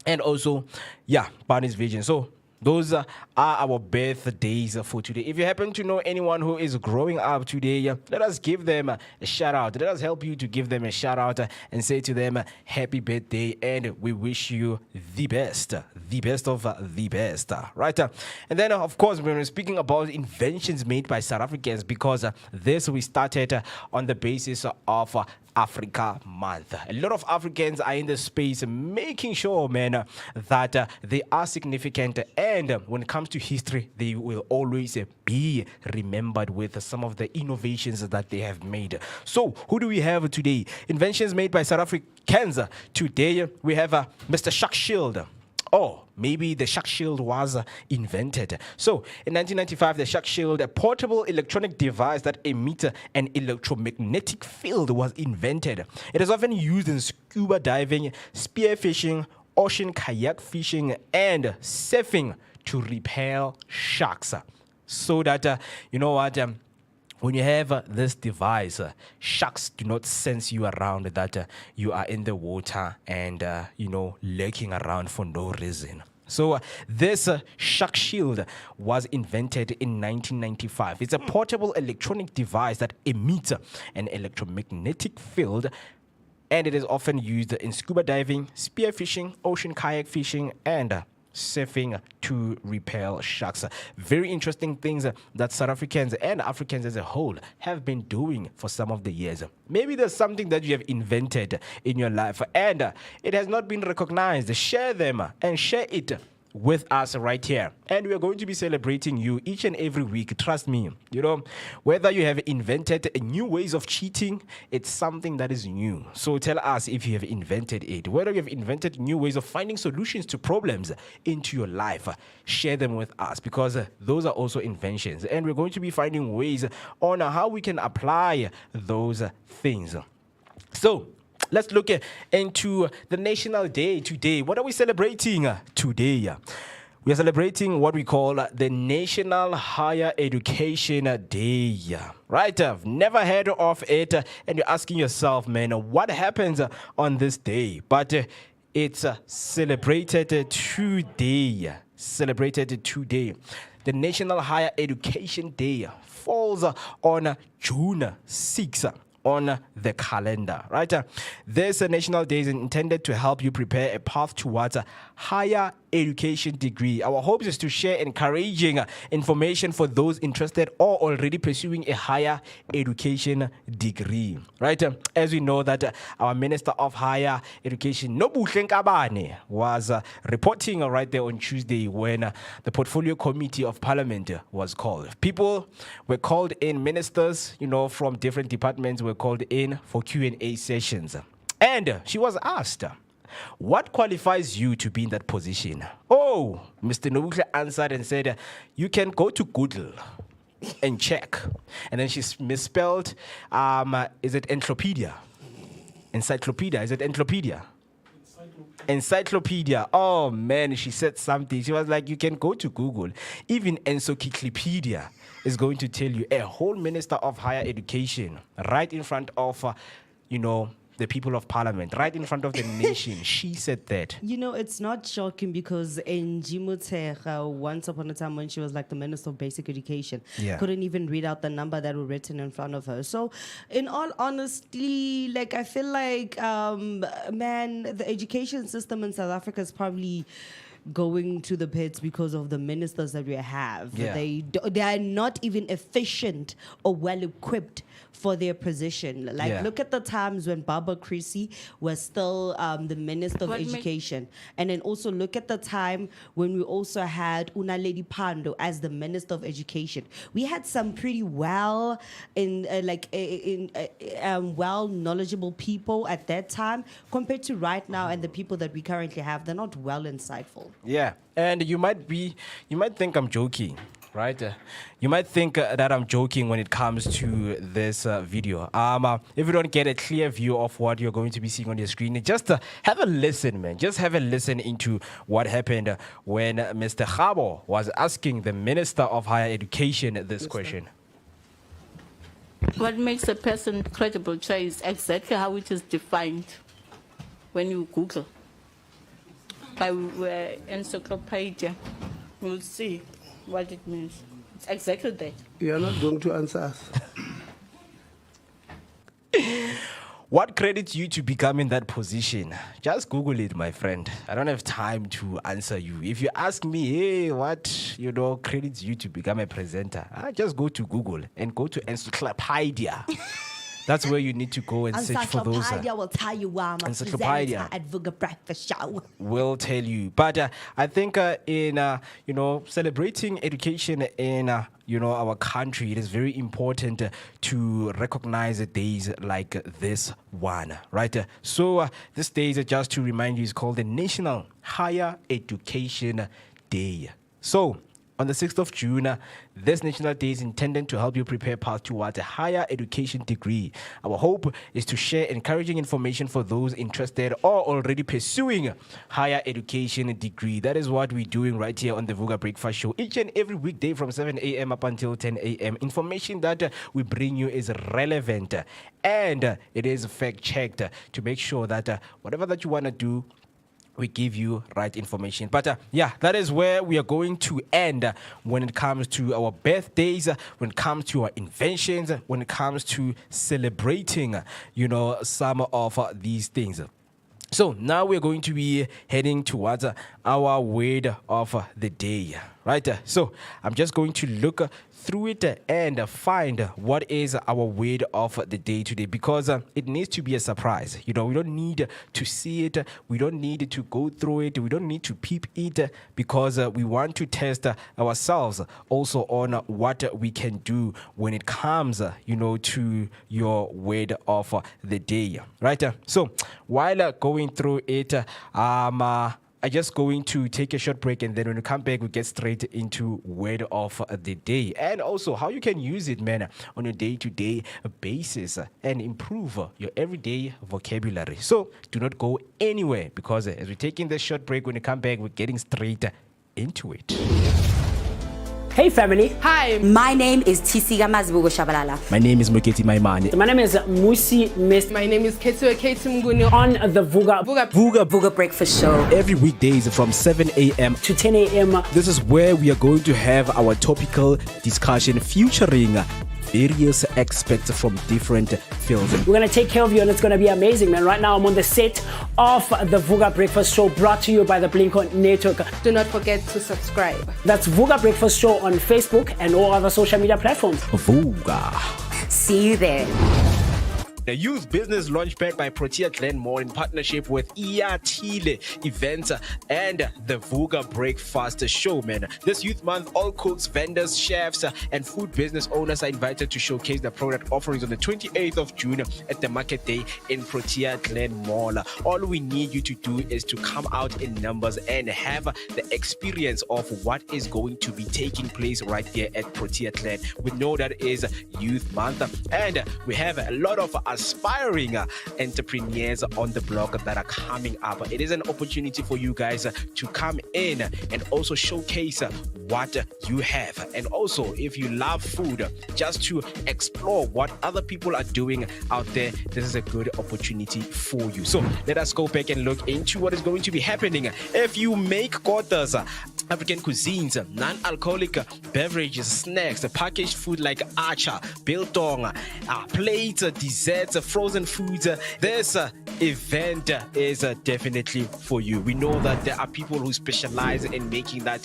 And also, Barney's Vision. So those are our birthdays for today. If you happen to know anyone who is growing up today, let us give them a shout out. Let us help you to give them a shout out and say to them, happy birthday, and we wish you the best of the best. Right? And then, of course, when we're speaking about inventions made by South Africans, because this we started on the basis of Africa Month. A lot of Africans are in the space making sure, man, that they are significant, and when it comes to history, they will always be remembered with some of the innovations that they have made. So, who do we have today? Inventions made by South Africans. Today, we have Mr. Shark Shield. Oh, maybe the Shark Shield was invented. So, in 1995, the Shark Shield, a portable electronic device that emits an electromagnetic field, was invented. It is often used in scuba diving, spearfishing, ocean kayak fishing, and surfing to repel sharks. So that, when you have this device, sharks do not sense you around, that you are in the water and, lurking around for no reason. So this Shark Shield was invented in 1995. It's a portable electronic device that emits an electromagnetic field, and it is often used in scuba diving, spearfishing, ocean kayak fishing, and surfing to repel sharks. Very interesting things that South Africans and Africans as a whole have been doing for some of the years. Maybe there's something that you have invented in your life and it has not been recognized. Share them and share it with us right here, and we are going to be celebrating you each and every week. Trust me, whether you have invented new ways of cheating, it's something that is new. So tell us if you have invented it, whether you have invented new ways of finding solutions to problems into your life. Share them with us, because those are also inventions, and we're going to be finding ways on how we can apply those things. So let's look into the National Day today. What are we celebrating today? We are celebrating what we call the National Higher Education Day. Right? I've never heard of it. And you're asking yourself, man, what happens on this day? But it's celebrated today. Celebrated today. The National Higher Education Day falls on June 6th. on the calendar, right? This National Day is intended to help you prepare a path towards a higher education degree. Our hopes is to share encouraging information for those interested or already pursuing a higher education degree, right? As we know that our Minister of Higher Education, Nobuhle Nkabane, was reporting right there on Tuesday when the Portfolio Committee of Parliament was called. People were called in, ministers, from different departments were called in for Q&A sessions. And she was asked, what qualifies you to be in that position? Oh, Mr. Nobuhle answered and said, you can go to Google and check. And then she misspelled, is it encyclopedia? Encyclopedia, is it encyclopedia? Encyclopedia. Oh man, she said something. She was like, you can go to Google. Even encyclopedia is going to tell you a whole Minister of Higher Education right in front of, the people of Parliament, right in front of the nation. She said that. It's not shocking because in Jimutega, once upon a time when she was like the Minister of Basic Education, couldn't even read out the number that were written in front of her. So in all honesty, I feel like, the education system in South Africa is probably going to the pits because of the ministers that we have. Yeah. They are not even efficient or well equipped for their position. Look at the times when Baba Chrissy was still the Minister of Education. And then also look at the time when we also had Unaledi Pando as the Minister of Education. We had some pretty well knowledgeable people at that time compared to right now, and the people that we currently have, they're not well insightful. Yeah, and you might think I'm joking, right? You might think that I'm joking when it comes to this video. If you don't get a clear view of what you're going to be seeing on your screen, just have a listen, man. Just have a listen into what happened when Mr. Khabo was asking the Minister of Higher Education this question. What makes a person credible is exactly how it is defined when you Google. By encyclopedia, you'll see what it means. It's exactly that. You are not going to answer us. What credits you to become in that position? Just Google it, my friend. I don't have time to answer you. If you ask me, hey, what credits you to become a presenter, just go to Google and go to encyclopedia. That's where you need to go and search for those. Encyclopedia will tell you why I'm a presenter at Vooka Breakfast Show. Will tell you. But I think in celebrating education in our country, it is very important to recognize days like this one, right? So this day is just to remind you, is called the National Higher Education Day. So on the 6th of June, this National Day is intended to help you prepare path towards a higher education degree. Our hope is to share encouraging information for those interested or already pursuing higher education degree. That is what we're doing right here on the Vooka Breakfast Show. Each and every weekday from 7 a.m. up until 10 a.m. Information that we bring you is relevant and it is fact-checked to make sure that whatever that you want to do, we give you right information. But that is where we are going to end when it comes to our birthdays, when it comes to our inventions, when it comes to celebrating, some of these things. So now we're going to be heading towards our word of the day, right? So I'm just going to look through it and find what is our word of the day today, because it needs to be a surprise. We don't need to see it. We don't need to go through it. We don't need to peep it, because we want to test ourselves also on what we can do when it comes, to your word of the day, right? So while going through it, I'm just going to take a short break, and then when we come back, we get straight into word of the day and also how you can use it, man, on a day-to-day basis and improve your everyday vocabulary. So do not go anywhere, because as we're taking this short break, when we come back, we're getting straight into it. Hey family. Hi. My name is Tisiga Mazibugo Shabalala. My name is Moketi Maimane. My name is Musi Miss. My name is Ketua Mguni. On the Vooka Breakfast Show. Every weekdays from 7 a.m. to 10 a.m. This is where we are going to have our topical discussion featuring various experts from different fields. We're going to take care of you and it's going to be amazing, man. Right now I'm on the set of the Vooka Breakfast Show, brought to you by the Blink-On Network. Do not forget to subscribe. That's Vooka Breakfast Show on Facebook and all other social media platforms. Vooka. See you there. The Youth Business Launchpad by Protea Glenmore in partnership with Iatile Events and the Vooka Breakfast Show, man. This Youth Month, all cooks, vendors, chefs, and food business owners are invited to showcase their product offerings on the 28th of June at the Market Day in Protea Glenmore. All we need you to do is to come out in numbers and have the experience of what is going to be taking place right here at Protea Glen. We know that is Youth Month, and we have a lot of aspiring entrepreneurs on the block that are coming up. It is an opportunity for you guys to come in and also showcase what you have. And also, if you love food, just to explore what other people are doing out there, this is a good opportunity for you. So let us go back and look into what is going to be happening. If you make quarters, African cuisines, non-alcoholic beverages, snacks, packaged food like acha, biltong, plates, desserts, frozen foods, this event is definitely for you. We know that there are people who specialize in making that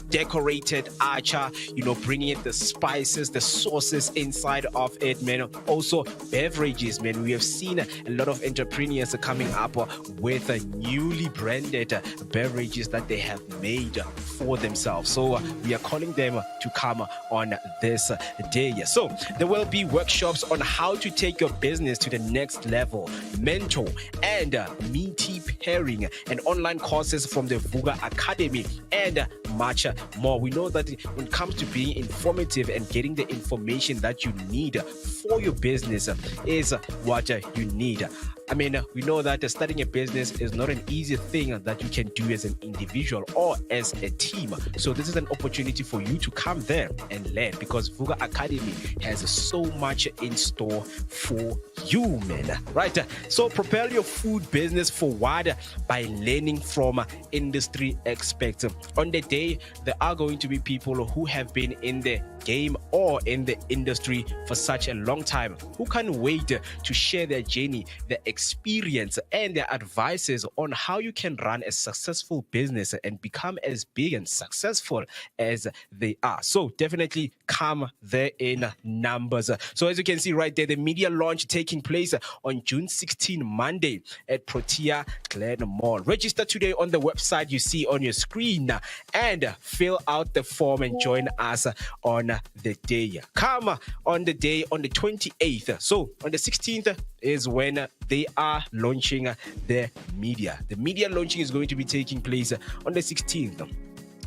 decorated acha, bringing in the spices, the sauces inside of it, man. Also beverages, man. We have seen a lot of entrepreneurs coming up with newly branded beverages that they have made for themselves. So we are calling them to come on this day. So there will be workshops on how to take your business to the next level, mentor and meaty pairing, and online courses from the Vooka Academy, and much more. We know that when it comes to being informative and getting the information that you need for your business is what you need. I mean, we know that starting a business is not an easy thing that you can do as an individual or as a team. So this is an opportunity for you to come there and learn, because Vooka Academy has so much in store for you, man. Right? So propel your food business forward by learning from industry experts. On the day, there are going to be people who have been in the game or in the industry for such a long time who can't wait to share their journey, their experience, and their advices on how you can run a successful business and become as big and successful as they are. So definitely come there in numbers. So as you can see right there, the media launch taking place on June 16, Monday at Protea Glenmore. Register today on the website you see on your screen and fill out the form and join us on the day. Come on the day on the 28th. So on the 16th is when they are launching the media. The media launching is going to be taking place on the 16th.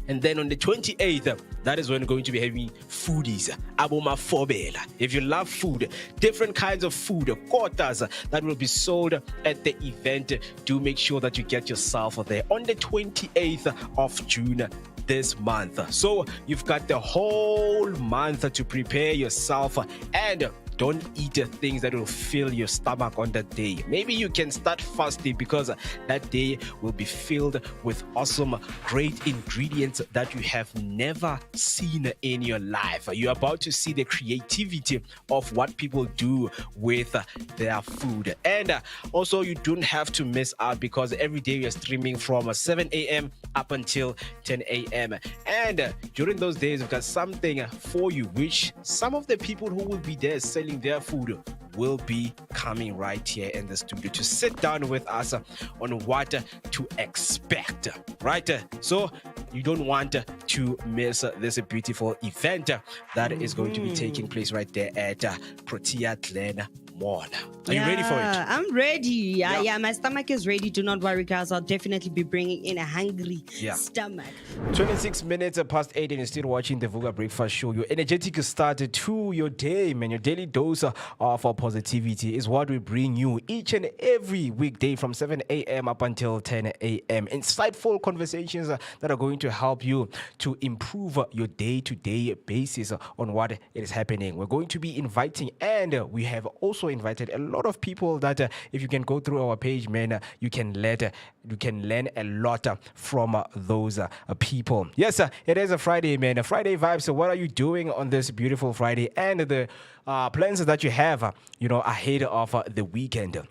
And then on the 28th, that is when we're going to be having foodies. Aboma Fobela. If you love food, different kinds of food, quarters that will be sold at the event, do make sure that you get yourself there on the 28th of June this month. So you've got the whole month to prepare yourself, and don't eat things that will fill your stomach on that day. Maybe you can start fasting, because that day will be filled with awesome, great ingredients that you have never seen in your life. You're about to see the creativity of what people do with their food. And also, you don't have to miss out, because every day we are streaming from 7 a.m. up until 10 a.m. And during those days, we've got something for you, which some of the people who will be there selling their food will be coming right here in the studio to sit down with us on what to expect, right? So you don't want to miss this beautiful event that is going to be taking place right there at Protea Glenmore. Are you ready for it? I'm ready. Yeah, my stomach is ready. Do not worry, guys. I'll definitely be bringing in a hungry stomach. 26 minutes past 8 and you're still watching the Vooka Breakfast Show. Your energetic start to your day, man. Your daily dose of positivity is what we bring you each and every weekday from 7 a.m. up until 10 a.m. Insightful conversations that are going to help you to improve your day-to-day basis on what is happening. We're going to be inviting, and we have also also invited a lot of people that if you can go through our page, man, you can learn a lot from those people. Yes, it is a Friday, man. A Friday vibe. So what are you doing on this beautiful Friday and the plans that you have, ahead of the weekend?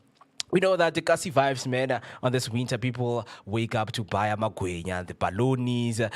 We know that the Kasi vibes, man, on this winter, people wake up to buy amagwenya, the balloonies,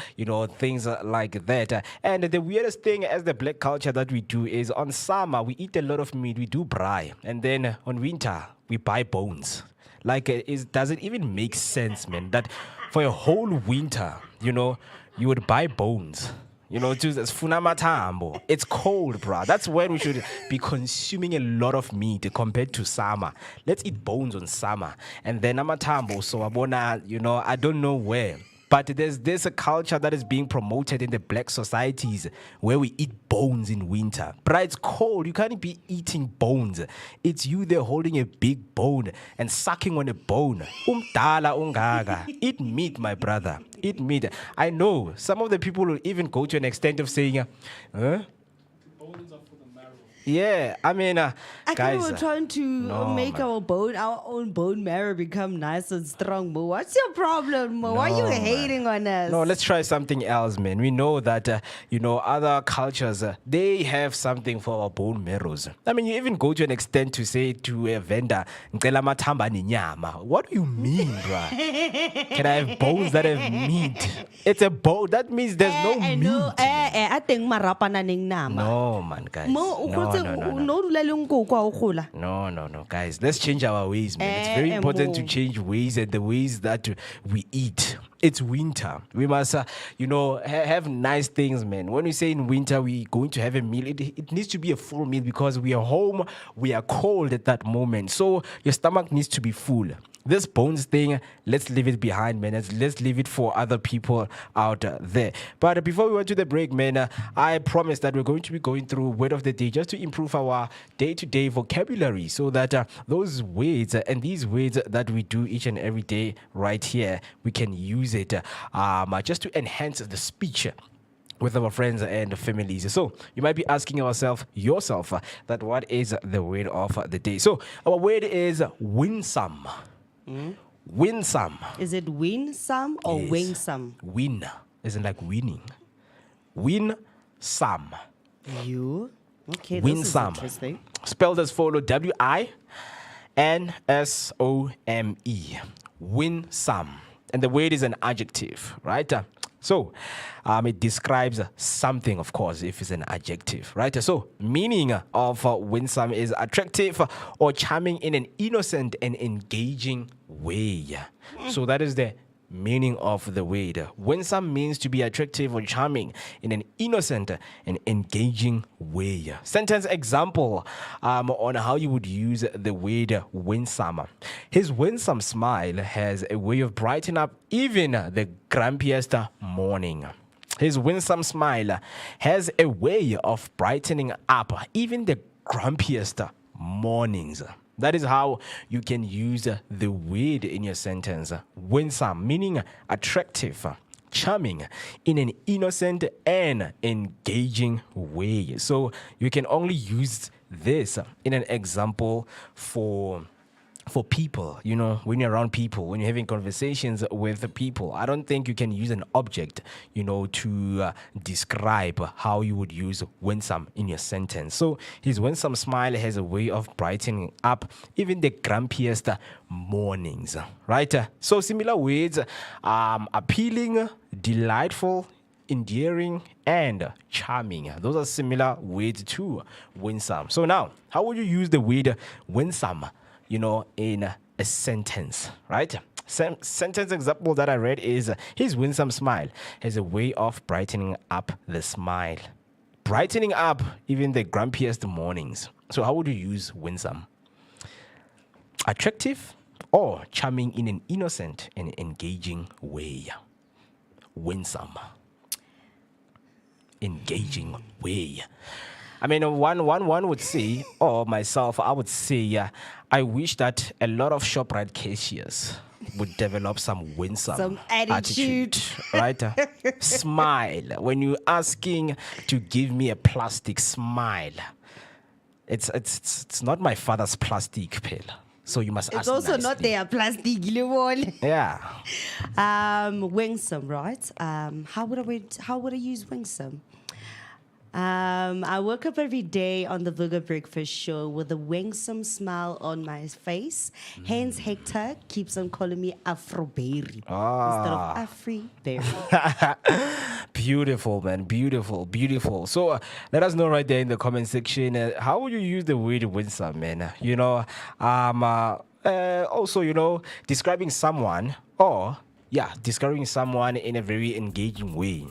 things like that. And the weirdest thing as the black culture that we do is on summer, we eat a lot of meat, we do braai. And then on winter, we buy bones. Like, does it even make sense, man, that for a whole winter, you would buy bones? It's funamatambo. It's cold, bruh. That's when we should be consuming a lot of meat compared to summer. Let's eat bones on summer. And then amatambo, so abona, I don't know where. But there's this culture that is being promoted in the black societies where we eat bones in winter. But it's cold. You can't be eating bones. It's you there holding a big bone and sucking on a bone. Umdala ungaga. Eat meat, my brother. Eat meat. I know some of the people will even go to an extent of saying, yeah, I mean, I guys, think we're trying to make our own bone marrow become nice and strong. But what's your problem? Why are you hating on us? No, let's try something else, man. We know that, other cultures, they have something for our bone marrows. I mean, you even go to an extent to say to a vendor, "Ngicela amathamba nenyama." What do you mean, bruh? Can I have bones that have meat? It's a bone. That means there's no meat. I think marapa na ning nama. No, man, guys. No, guys. Let's change our ways, man. It's very important to change ways and the ways that we eat. It's winter. We must, have nice things, man. When we say in winter we're going to have a meal, it needs to be a full meal because we are home, we are cold at that moment. So your stomach needs to be full. This bones thing, let's leave it behind, man. Let's leave it for other people out there. But before we went to the break, man, I promised that we're going to be going through word of the day just to improve our day-to-day vocabulary so that those words and these words that we do each and every day right here, we can use it just to enhance the speech with our friends and families. So you might be asking yourself that what is the word of the day? So our word is winsome. Winsome. Is it winsome or Yes. wingsome? Win isn't like winning. Winsome. You? Okay, this is Winsome. interesting. Spelled as follow: W-I-N-S-O-M-E. Winsome. And the word is an adjective, right? So it describes something, of course, if it's an adjective, right? So meaning of winsome is attractive or charming in an innocent and engaging way. So that is the meaning of the word. Winsome means to be attractive or charming in an innocent and engaging way. Sentence example on how you would use the word winsome. His winsome smile has a way of brightening up even the grumpiest morning. His winsome smile has a way of brightening up even the grumpiest mornings. That is how you can use the word in your sentence. Winsome, meaning attractive, charming, in an innocent and engaging way. So you can only use this in an example for people, when you're around people, when you're having conversations with people. I don't think you can use an object, to describe how you would use winsome in your sentence. So his winsome smile has a way of brightening up even the grumpiest mornings, right? So similar words, appealing, delightful, endearing, and charming. Those are similar words to winsome. So now, how would you use the word winsome, in a sentence, right? Sentence example that I read is, his winsome smile has a way of brightening up the smile. Brightening up even the grumpiest mornings. So how would you use winsome? Attractive or charming in an innocent and engaging way. Winsome. Engaging way. I mean, one would say, or myself, I would say, I wish that a lot of ShopRite cashiers would develop some winsome attitude, right? Smile. When you're asking to give me a plastic smile, it's not my father's plastic pill. So you must It's ask also nicely. not their plastic, Yeah. Wingsome, right? How would I use Wingsome? I woke up every day on the Vooka Breakfast Show with a wingsome smile on my face. Hence, Hector keeps on calling me Afroberry instead of Afri-berry. Beautiful, man. Beautiful, beautiful. So let us know right there in the comment section, how would you use the word winsome, man? Also, describing someone describing someone in a very engaging way.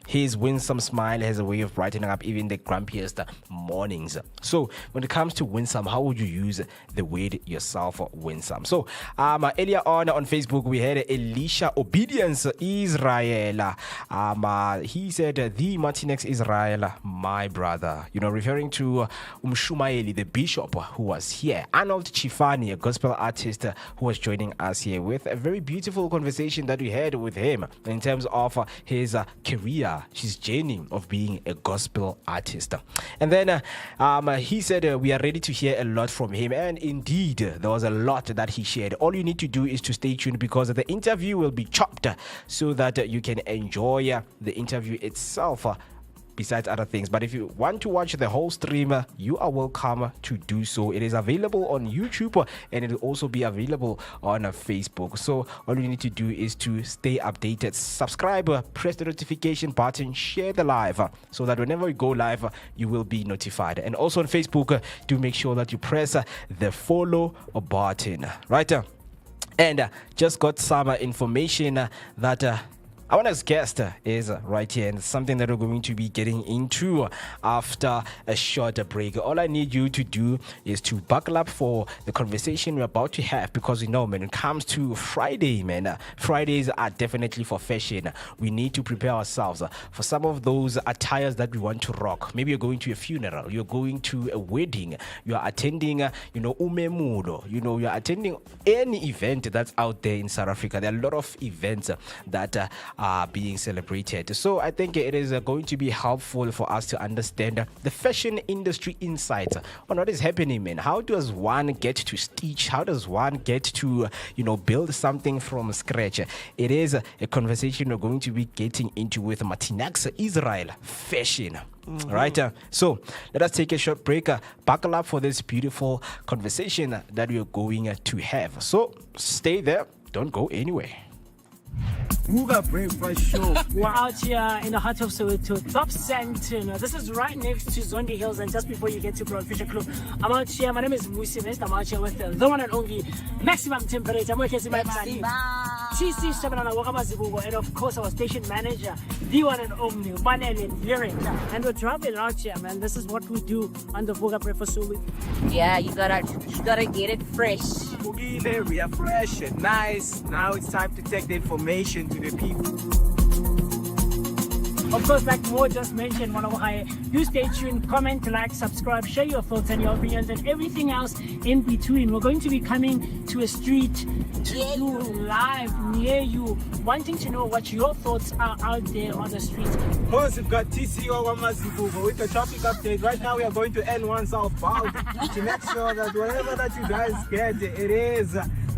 His winsome smile has a way of brightening up even the grumpiest mornings. So when it comes to winsome, how would you use the word yourself, winsome? So earlier on Facebook, we had Elisha Obedience Israel. He said, the Martinex Israel, my brother. Referring to Shumaeli, the bishop who was here. Arnold Chifani, a gospel artist who was joining us here with a very beautiful conversation that we had with him in terms of his career, his journey of being a gospel artist. And then he said we are ready to hear a lot from him, and indeed there was a lot that he shared. All you need to do is to stay tuned, because the interview will be chopped so that you can enjoy the interview itself, besides other things. But if you want to watch the whole stream, you are welcome to do so. It is available on YouTube, and it will also be available on Facebook. So all you need to do is to stay updated, subscribe, press the notification button, share the live, so that whenever we go live, you will be notified. And also on Facebook, do make sure that you press the follow button, right? And just got some information that our next guest is right here, and it's something that we're going to be getting into after a short break. All I need you to do is to buckle up for the conversation we're about to have, because man, when it comes to Friday, man, Fridays are definitely for fashion. We need to prepare ourselves for some of those attires that we want to rock. Maybe you're going to a funeral, you're going to a wedding, you're attending, umemulo, you're attending any event that's out there in South Africa. There are a lot of events that are being celebrated. So I think it is going to be helpful for us to understand the fashion industry insights on what is happening, man. How does one get to stitch? How does one get to, build something from scratch? It is a conversation we're going to be getting into with Martinex Israel Fashion. Right, so let us take a short break. Buckle up for this beautiful conversation that we're going to have. So stay there, don't go anywhere. Vooka Breakfast Show. We're out here in the heart of Soweto, Top Santon. This is right next to Zondi Hills, and just before you get to Broad Fisher Club. I'm out here. My name is Musi West. I'm out here with the one and only maximum temperature. I'm working with my man, TC Shabalala Wakamazibugo, and of course our station manager, the one and only Manele Lyric. And we're traveling out here, man. This is what we do on the Vooka Breakfast Show. Yeah, you gotta get it fresh. We are fresh and nice. Now it's time to take the information to the people. Of course, like Mo just mentioned, you stay tuned, comment, like, subscribe, share your thoughts and your opinions and everything else in between. We're going to be coming to a street to do live near you, wanting to know what your thoughts are out there on the streets. Of course, we've got TC Mazibugo with the traffic update. Right now, we are going to N1 southbound to make sure that whatever that you guys get, it is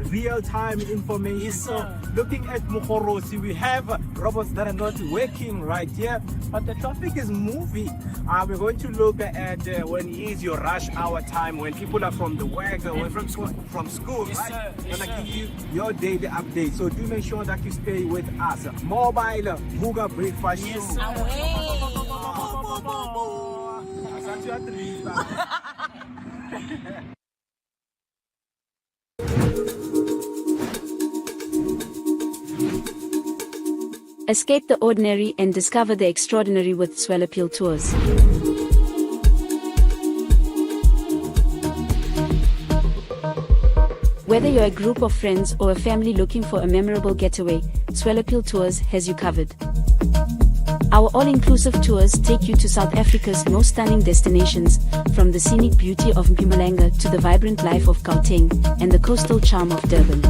real-time information. So looking at Mukhorosi, we have robots that are not working right here, but the traffic is moving. We're going to look at when is your rush hour time, when people are from the work or from school, right? I'm gonna give you your daily update, so do make sure that you stay with us. Mobile Vooka Breakfast Show. Escape the ordinary and discover the extraordinary with Swell Appeal Tours. Whether you're a group of friends or a family looking for a memorable getaway, Swell Appeal Tours has you covered. Our all-inclusive tours take you to South Africa's most stunning destinations, from the scenic beauty of Mpumalanga to the vibrant life of Gauteng and the coastal charm of Durban.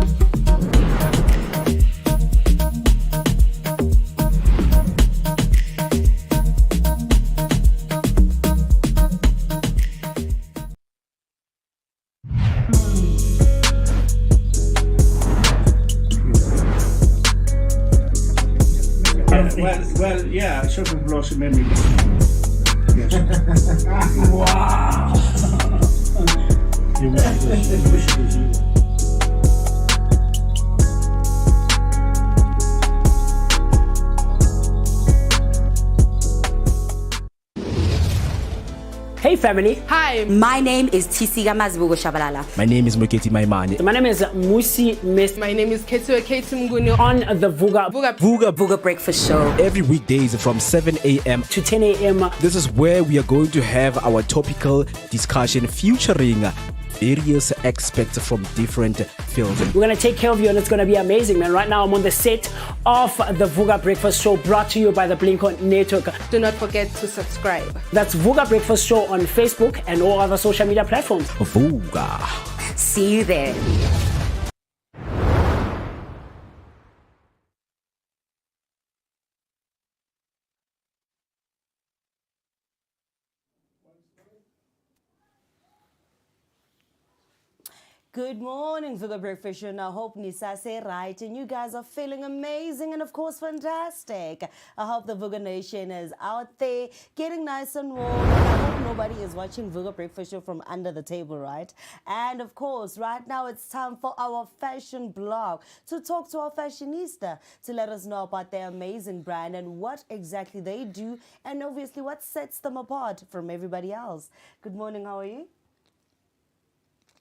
Well, yeah, shopping blossom memory. Yes. Wow. You wish it was you. Hey family. Hi. My name is Tisika Mazibuko Shabalala. My name is Moketi Maimane. My name is Musi Miss. My name is Ketsu Mguni. On the Vooka Breakfast Show. Every weekdays from 7 a.m. to 10 a.m. This is where we are going to have our topical discussion featuring various experts from different fields. We're going to take care of you and it's going to be amazing, man. Right now I'm on the set of the Vooka Breakfast Show brought to you by the Blink-On Network. Do not forget to subscribe. That's Vooka Breakfast Show on Facebook and all other social media platforms. Vooka. See you there. Good morning for the breakfast show. I hope Nisa say right and you guys are feeling amazing and of course fantastic. I hope the Vooka Nation is out there getting nice and warm. I hope nobody is watching Vooka Breakfast Show from under the table, right? And of course, right now it's time for our fashion blog to talk to our fashionista to let us know about their amazing brand and what exactly they do and obviously what sets them apart from everybody else. Good morning, how are you?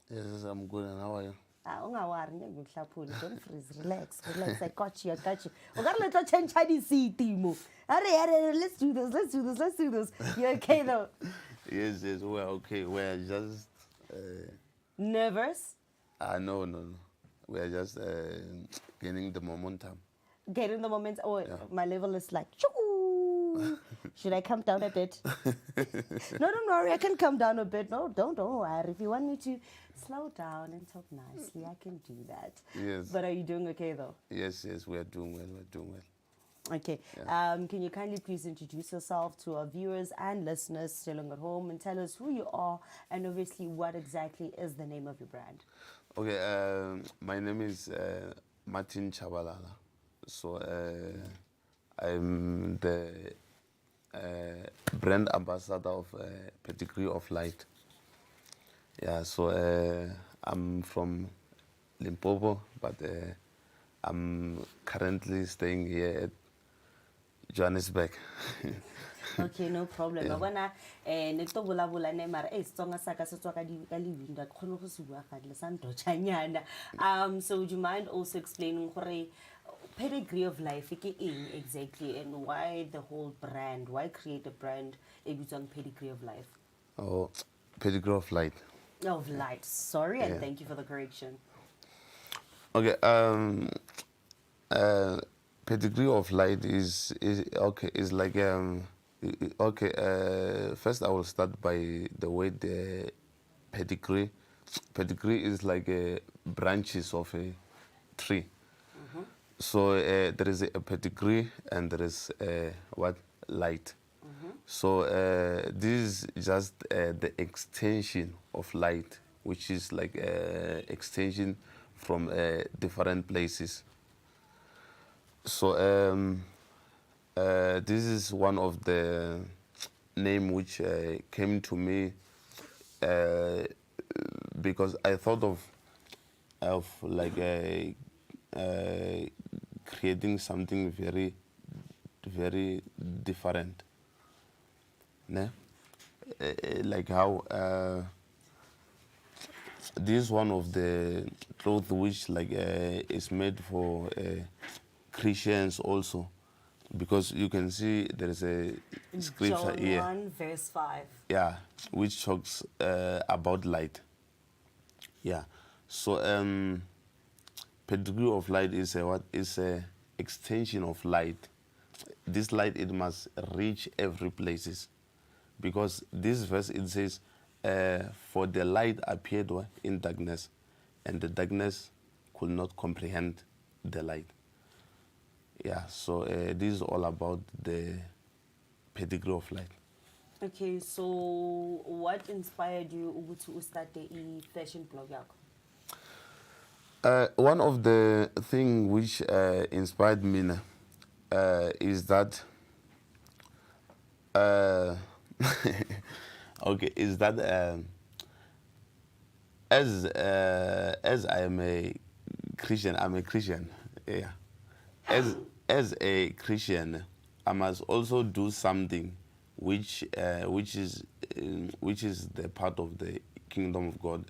Yes, I'm good. And how are you? Don't freeze, relax. I got you. Let's change Chinese Timo. Let's do this. You okay though? Yes, we're okay. We're just nervous? No. We're just gaining the momentum. Getting the moment. Oh, yeah. My level is like, should I come down a bit? No, don't worry. I can come down a bit. No, don't worry. If you want me to slow down and talk nicely, I can do that. Yes. But are you doing okay though? Yes, we're doing well. Okay. Yeah. Can you kindly please introduce yourself to our viewers and listeners still at home and tell us who you are and obviously what exactly is the name of your brand? Okay. My name is Martin Chabalala. So I'm the brand ambassador of Pedigree of Light. Yeah, so I'm from Limpopo, but I'm currently staying here at Johannesburg. Okay, no problem. Yeah. So would you mind also explaining Pedigree of Life exactly and why the whole brand? Why create a brand on Pedigree of Life? Oh, Pedigree of Light. Of Light, sorry, and thank you for the correction. Okay, Pedigree of Light is okay. It's like first I will start by the way the pedigree. Pedigree is like branches of a tree. Mm-hmm. So there is a pedigree and there is light. Mm-hmm. So this is just the extension of light, which is like extension from different places. So this is one of the name which came to me because I thought of like creating something very, very different. Ne? Like how this is one of the clothes which like is made for Christians also, because you can see there is a scripture John here. 1 verse 5. Yeah, which talks about light. Yeah, so Pedigree of Light is a extension of light. This light, it must reach every places, because this verse it says, "For the light appeared in darkness, and the darkness could not comprehend the light." Yeah, so this is all about the Pedigree of Light. Okay, so what inspired you to start the fashion blog? One of the things which inspired me is that okay, is that as I am a Christian, I'm a Christian, yeah. As a Christian, I must also do something which is the part of the kingdom of God.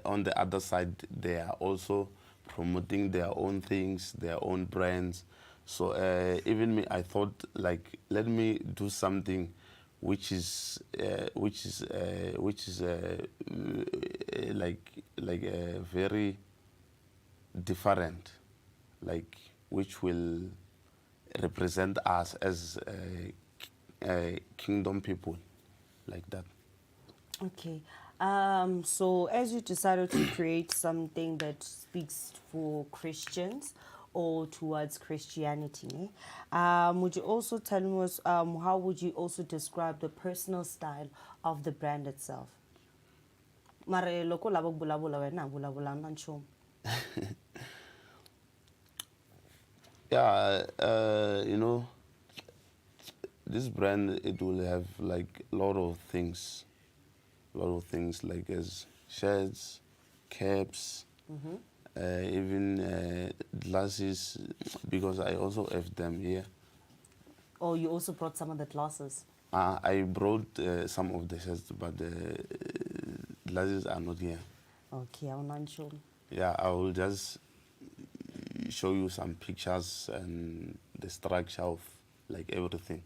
On the other side, they are also promoting their own things, their own brands. So even me, I thought like, let me do something which is very different, like which will represent us as kingdom people, like that. Okay. So as you decided to create something that speaks for Christians or towards Christianity, would you also tell us how would you also describe the personal style of the brand itself? Mare loko lava ku vulavula wena vulavula na nchumu. Yeah, you know, this brand, it will have like a lot of things like as shirts, caps, even glasses, because I also have them here. Oh, you also brought some of the glasses. I brought some of the shirts, but the glasses are not here. Okay, I'm not sure. Yeah, I will just show you some pictures and the structure of like everything.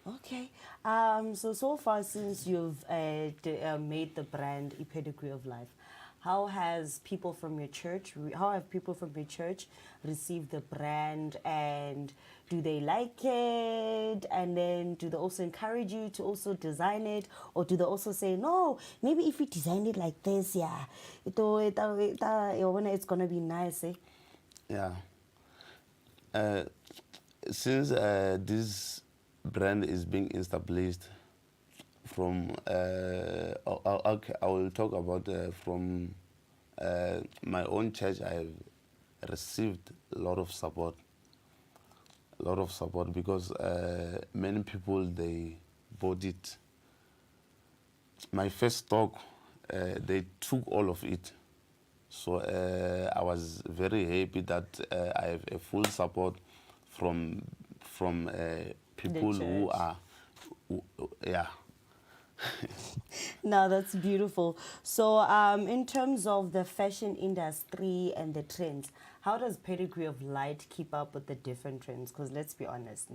Okay. So far since you've made the brand A Pedigree of Life, how have people from your church received the brand, and do they like it? And then do they also encourage you to also design it, or do they also say, no, maybe if we design it like this, yeah, it's gonna be nice, eh? Yeah. Since this brand is being established from, okay, I will talk about from my own church. I have received a lot of support because many people, they bought it. My first stock, they took all of it. So I was very happy that I have a full support from people who are, yeah. No, that's beautiful. So in terms of the fashion industry and the trends, how does Pedigree of Light keep up with the different trends? Because let's be honest,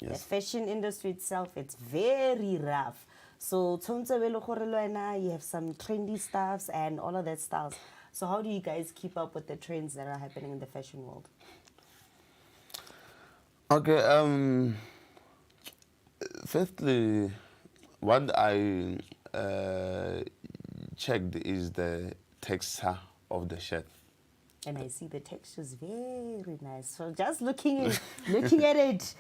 the fashion industry itself, it's very rough. So you have some trendy stuffs and all of that stuff. So how do you guys keep up with the trends that are happening in the fashion world? Okay, firstly, what I checked is the texture of the shirt. And I see the texture is very nice. So just looking at it,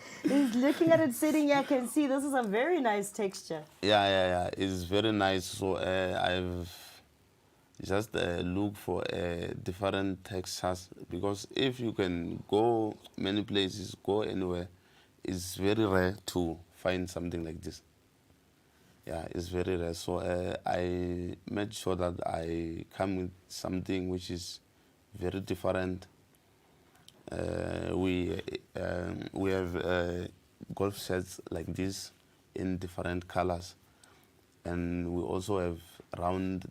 sitting here, I can see this is a very nice texture. Yeah, it's very nice. So I've just look for different textures, because if you can go many places, go anywhere, it's very rare to find something like this. Yeah, it's very rare. So I made sure that I come with something which is very different. We have golf shirts like this in different colors, and we also have round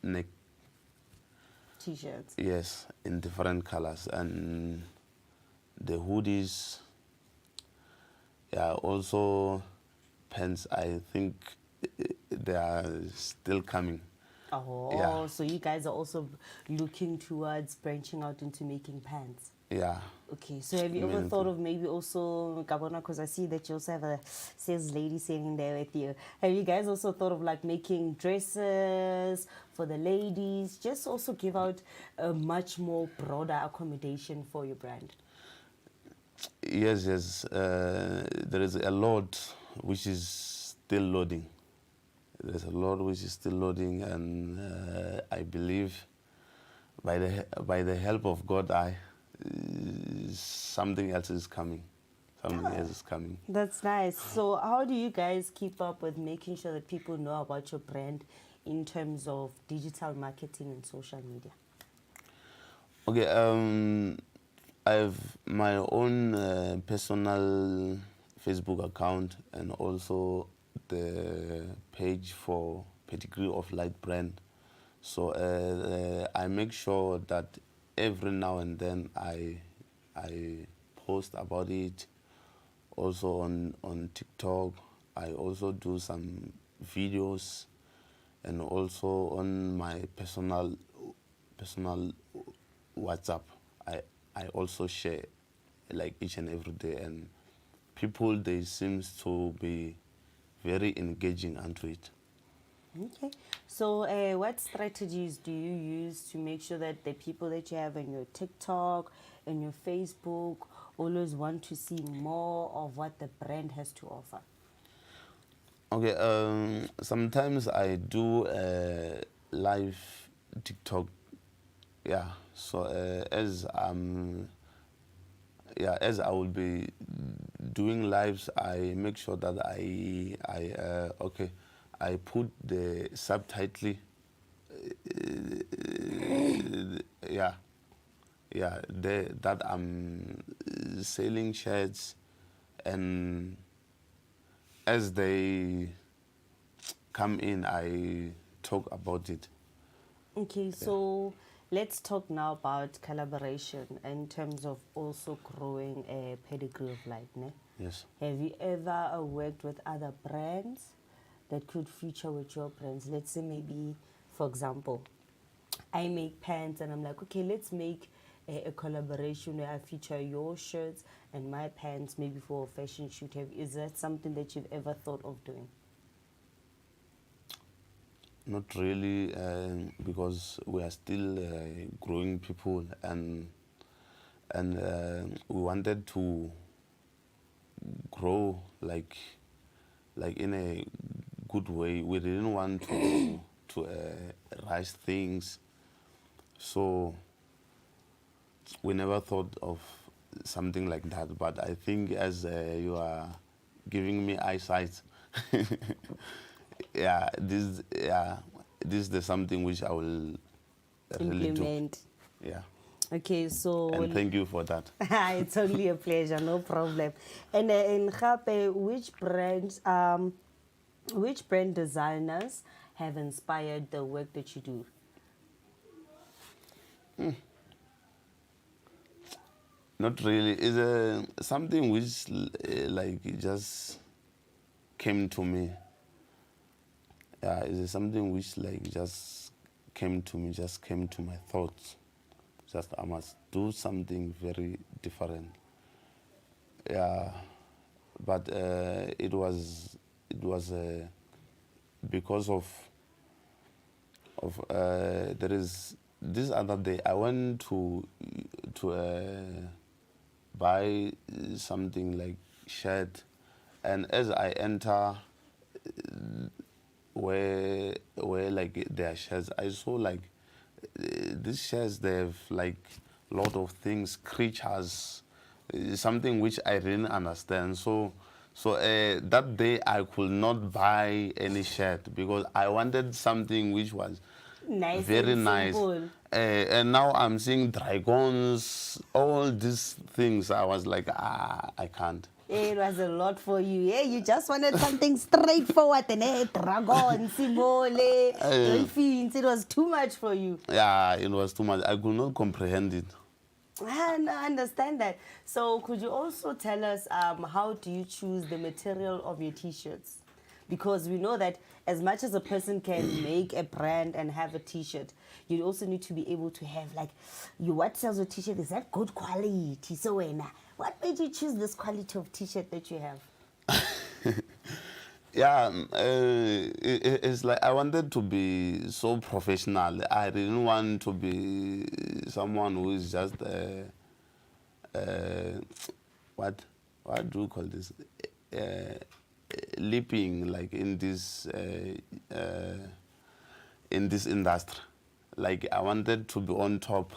neck t-shirts. Yes, in different colors, and the hoodies. Yeah, also pants. I think they are still coming. Oh, yeah. So you guys are also looking towards branching out into making pants. Yeah. Okay, so have you ever thought of maybe also, because I see that you also have a sales lady sitting there with you. Have you guys also thought of like making dresses for the ladies? Just also give out a much more broader accommodation for your brand. Yes. There is a lot which is still loading. There's a lot which is still loading, and I believe by the help of God, something else is coming. Something else is coming. That's nice. So how do you guys keep up with making sure that people know about your brand in terms of digital marketing and social media? Okay, I have my own personal Facebook account and also the page for Pedigree of Light brand. So I make sure that every now and then I post about it. Also on TikTok, I also do some videos, and also on my personal WhatsApp, I also share like each and every day, and people, they seems to be very engaging onto it. Okay. So what strategies do you use to make sure that the people that you have on your TikTok and your Facebook always want to see more of what the brand has to offer? Okay, sometimes I do live TikTok. Yeah, so as I will be doing lives, I make sure that I put the subtitle. That I'm selling shirts, and as they come in, I talk about it. Okay, so let's talk now about collaboration in terms of also growing a Pedigree of Light. Ne? Yes. Have you ever worked with other brands that could feature with your brands? Let's say maybe, for example, I make pants and I'm like, okay, let's make a collaboration where I feature your shirts and my pants maybe for a fashion shoot. Is that something that you've ever thought of doing? Not really, because we are still growing people, and we wanted to grow like in a good way. We didn't want to rush things, so we never thought of something like that. But I think as you are giving me eyesight, this is something which I will really implement. Do. Yeah. Okay, so and thank you for that. It's only a pleasure, no problem. And in Gape, which brand designers have inspired the work that you do? Not really. It's something which like just came to me. Yeah, it's something which like just came to me, just came to my thoughts. Just I must do something very different. Yeah, but it was because of there is this other day I went to buy something like shirt, and as I enter where like their shirts, I saw like these shirts, they have like a lot of things, creatures, something which I didn't understand. So that day I could not buy any shirt because I wanted something which was nice, very nice. And now I'm seeing dragons, all these things. I was like, I can't. It was a lot for you. Yeah, you just wanted something straightforward. And dragon, simole, dolphins. It was too much for you. Yeah, it was too much. I could not comprehend it. I understand that. So could you also tell us how do you choose the material of your T-shirts? Because we know that as much as a person can make a brand and have a T-shirt, you also need to be able to have like, what sells a T-shirt, is that good quality? So what made you choose this quality of T-shirt that you have? Yeah, it's like I wanted to be so professional. I didn't want to be someone who is just what do you call this? Leaping like in this industry. Like I wanted to be on top.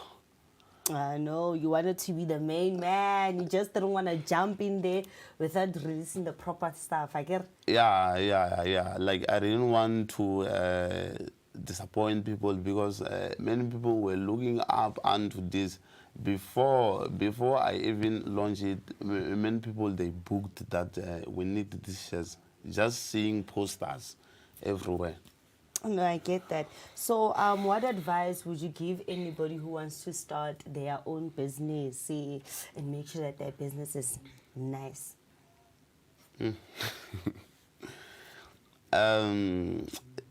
I know, you wanted to be the main man. You just didn't want to jump in there without releasing the proper stuff. I get. Yeah. Like, I didn't want to disappoint people because many people were looking up onto this. Before I even launched it, many people, they booked that we need these shirts. Just seeing posters everywhere. No, I get that. So, what advice would you give anybody who wants to start their own business, see, and make sure that their business is nice? The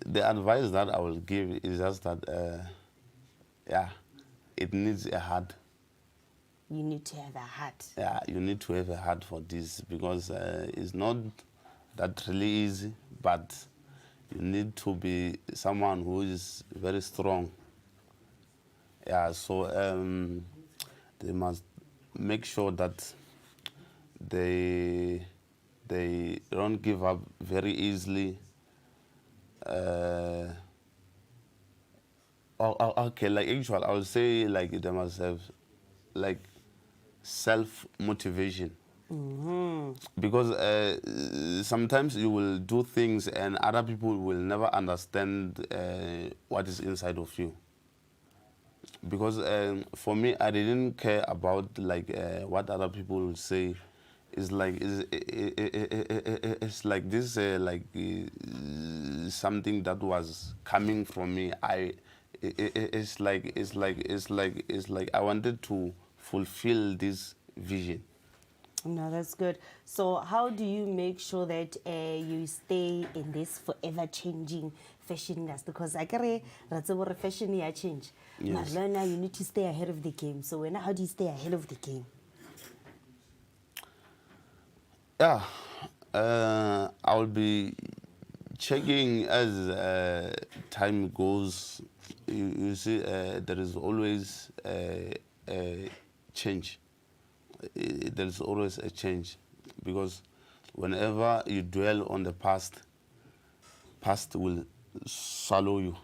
advice that I will give is just that, it needs a heart. You need to have a heart. Yeah, you need to have a heart for this because it's not that really easy, but you need to be someone who is very strong. Yeah, so they must make sure that they don't give up very easily. Okay, like actually, I would say like they must have like self-motivation. Because sometimes you will do things and other people will never understand what is inside of you. Because for me, I didn't care about like what other people will say. It's like it's like this something that was coming from me. It's like I wanted to fulfill this vision. No, that's good. So how do you make sure that you stay in this forever changing fashion industry? Because I carry fashion ya change. Yes. But now you need to stay ahead of the game. So how do you stay ahead of the game? Yeah, I'll be checking as time goes. You see, there is always a change. There's always a change because whenever you dwell on the past will swallow you.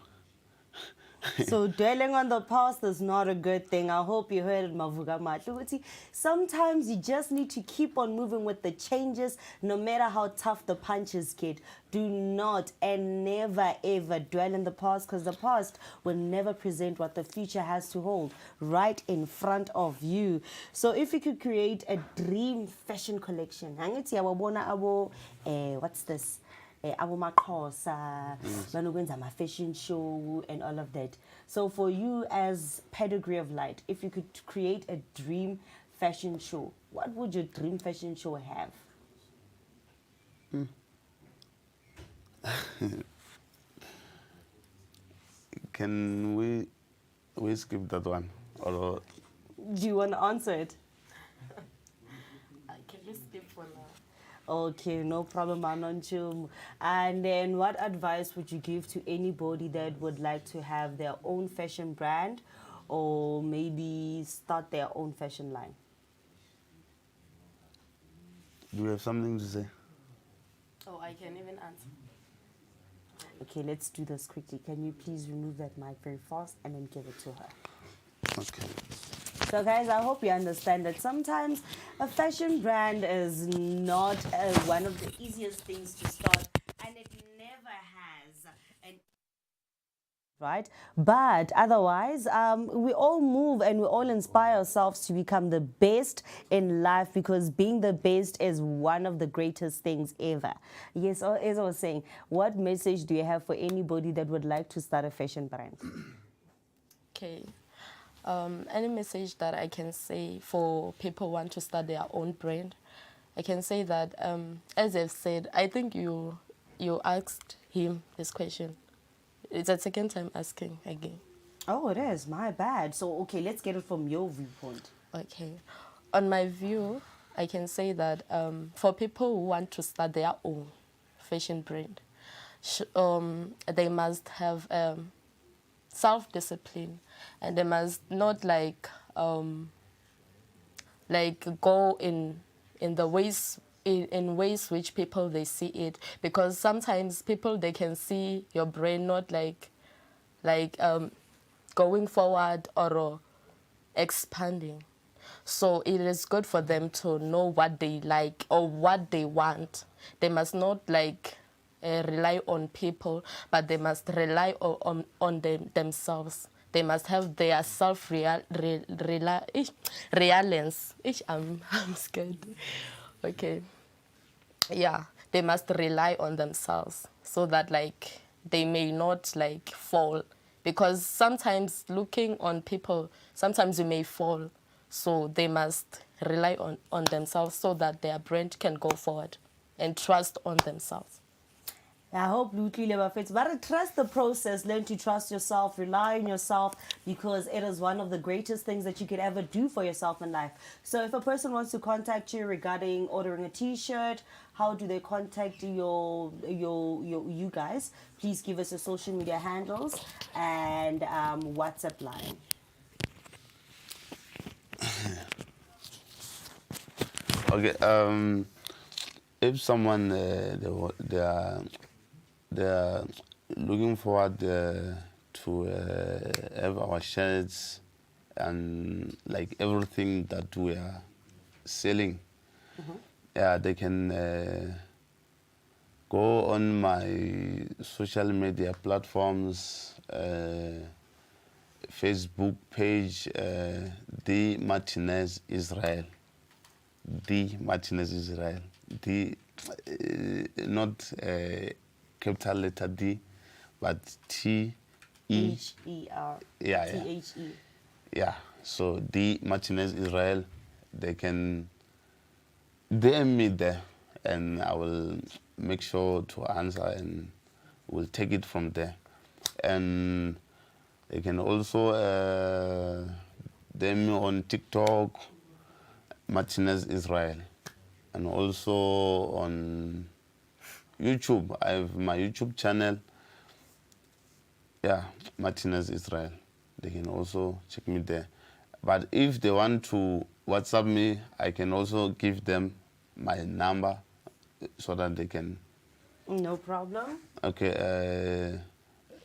So dwelling on the past is not a good thing. I hope you heard it, Mavuka Matluti. Sometimes you just need to keep on moving with the changes, no matter how tough the punches get. Do not and never ever dwell in the past, because the past will never present what the future has to hold right in front of you. So if you could create a dream fashion collection, what's this? My fashion show and all of that. So for you as Pedigree of Light, if you could create a dream fashion show, what would your dream fashion show have? Can we skip that one? Or do you want to answer it? Can you skip for now? Okay, no problem, Anonchum. And then what advice would you give to anybody that would like to have their own fashion brand or maybe start their own fashion line? do you have something to say? Oh, I can even answer. Okay, let's do this quickly. Can you please remove that mic very fast and then give it to her? Okay. So guys, I hope you understand that sometimes a fashion brand is not one of the easiest things to start, and it never has. Right? But otherwise, we all move and we all inspire ourselves to become the best in life, because being the best is one of the greatest things ever. Yes, as I was saying, what message do you have for anybody that would like to start a fashion brand? Okay. Any message that I can say for people who want to start their own brand, I can say that, as I've said, I think you asked him this question. It's the second time asking again. Oh, it is. My bad. So, okay, let's get it from your viewpoint. Okay. On my view, I can say that for people who want to start their own fashion brand, they must have self-discipline, and they must not like go in the ways in ways which people they see it, because sometimes people they can see your brand not like going forward or expanding. So it is good for them to know what they like or what they want. They must not rely on people, but they must rely on themselves. They must have their reliance. I'm scared. Okay. Yeah, they must rely on themselves so that they may not fall. Because sometimes looking on people, sometimes you may fall. So they must rely on themselves so that their brand can go forward and trust on themselves. I hope Lutli never fits. But trust the process. Learn to trust yourself. Rely on yourself, because it is one of the greatest things that you could ever do for yourself in life. So if a person wants to contact you regarding ordering a T-shirt, how do they contact you guys? Please give us your social media handles and WhatsApp line. Okay. If someone they are looking forward to have our shirts and everything that we are selling, yeah, they can go on my social media platforms, Facebook page, The Martinez Israel. The Martinez Israel. The not capital letter D, but T-E-H-E-R. Yeah. T-H-E. Yeah. So The Martinez Israel, they can DM me there, and I will make sure to answer, and we'll take it from there. And they can also DM me on TikTok, Martinez Israel, and also on YouTube. I have my YouTube channel, yeah, Martinez Israel. They can also check me there. But if they want to WhatsApp me, I can also give them my number so that they can. No problem. Okay,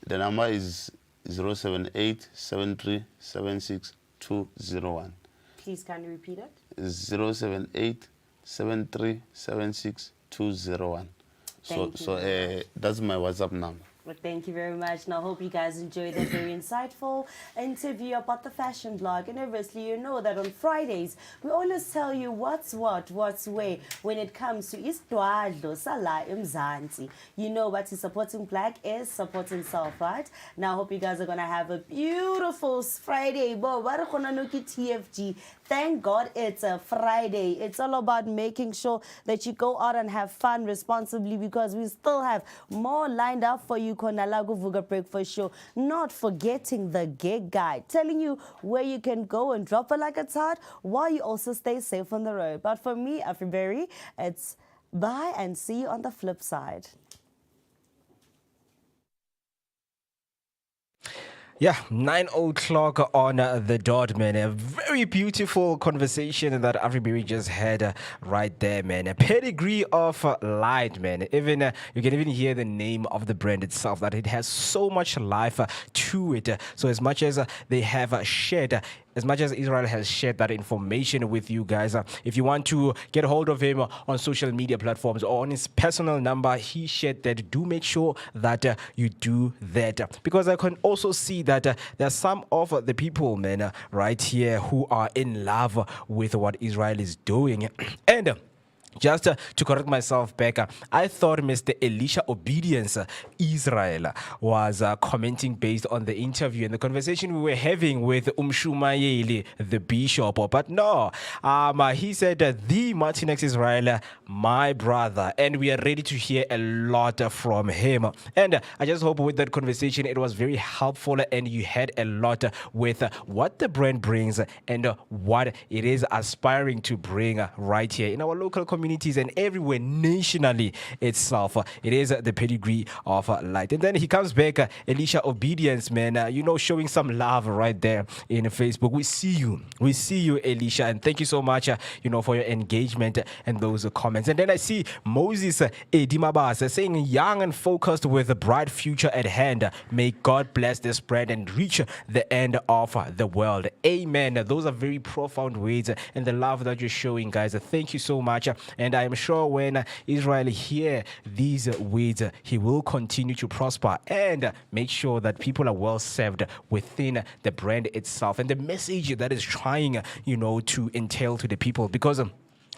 the number is 078-7376-201. Please kindly repeat it. 078-7376-201. So that's my WhatsApp number. Well, thank you very much. Now, I hope you guys enjoyed that very insightful interview about the fashion blog. And obviously, you know that on Fridays, we always tell you what's what, what's where when it comes to Istwadlo, Sala, Mzansi. You know what is supporting black is supporting self, right? Now, I hope you guys are going to have a beautiful Friday. TFG. Thank God it's a Friday. It's all about making sure that you go out and have fun responsibly, because we still have more lined up for you. Konalago Vooka Breakfast Show. Not forgetting the gig guide, telling you where you can go and drop it like it's hot while you also stay safe on the road. But for me, Afriberry, it's bye and see you on the flip side. Yeah, 9 o'clock on the dot, man. A very beautiful conversation that Afriberry just had right there, man. A pedigree of light, man. Even you can even hear the name of the brand itself, that it has so much life to it. So as much as they have shared, as much as Israel has shared that information with you guys, if you want to get hold of him on social media platforms or on his personal number, he shared that. Do make sure that you do that, because I can also see that there are some of the people, man, right here who are in love with what Israel is doing. And just to correct myself back, I thought Mr. Elisha Obedience Israel was commenting based on the interview and the conversation we were having with Umshumayeli, the bishop. But no, he said the Martinez Israel, my brother, and we are ready to hear a lot from him. And I just hope with that conversation it was very helpful and you had a lot with what the brand brings and what it is aspiring to bring right here in our local community. communities and everywhere nationally itself. It is the pedigree of light. And then he comes back, Elisha Obedience, man, showing some love right there in Facebook. We see you, Elisha, and thank you so much, for your engagement and those comments. And then I see Moses Edimabas saying, young and focused with a bright future at hand. May God bless this brand and reach the end of the world. Amen. Those are very profound words and the love that you're showing, guys. Thank you so much. And I am sure when Israel hear these words, he will continue to prosper and make sure that people are well served within the brand itself and the message that is trying, to entail to the people. Because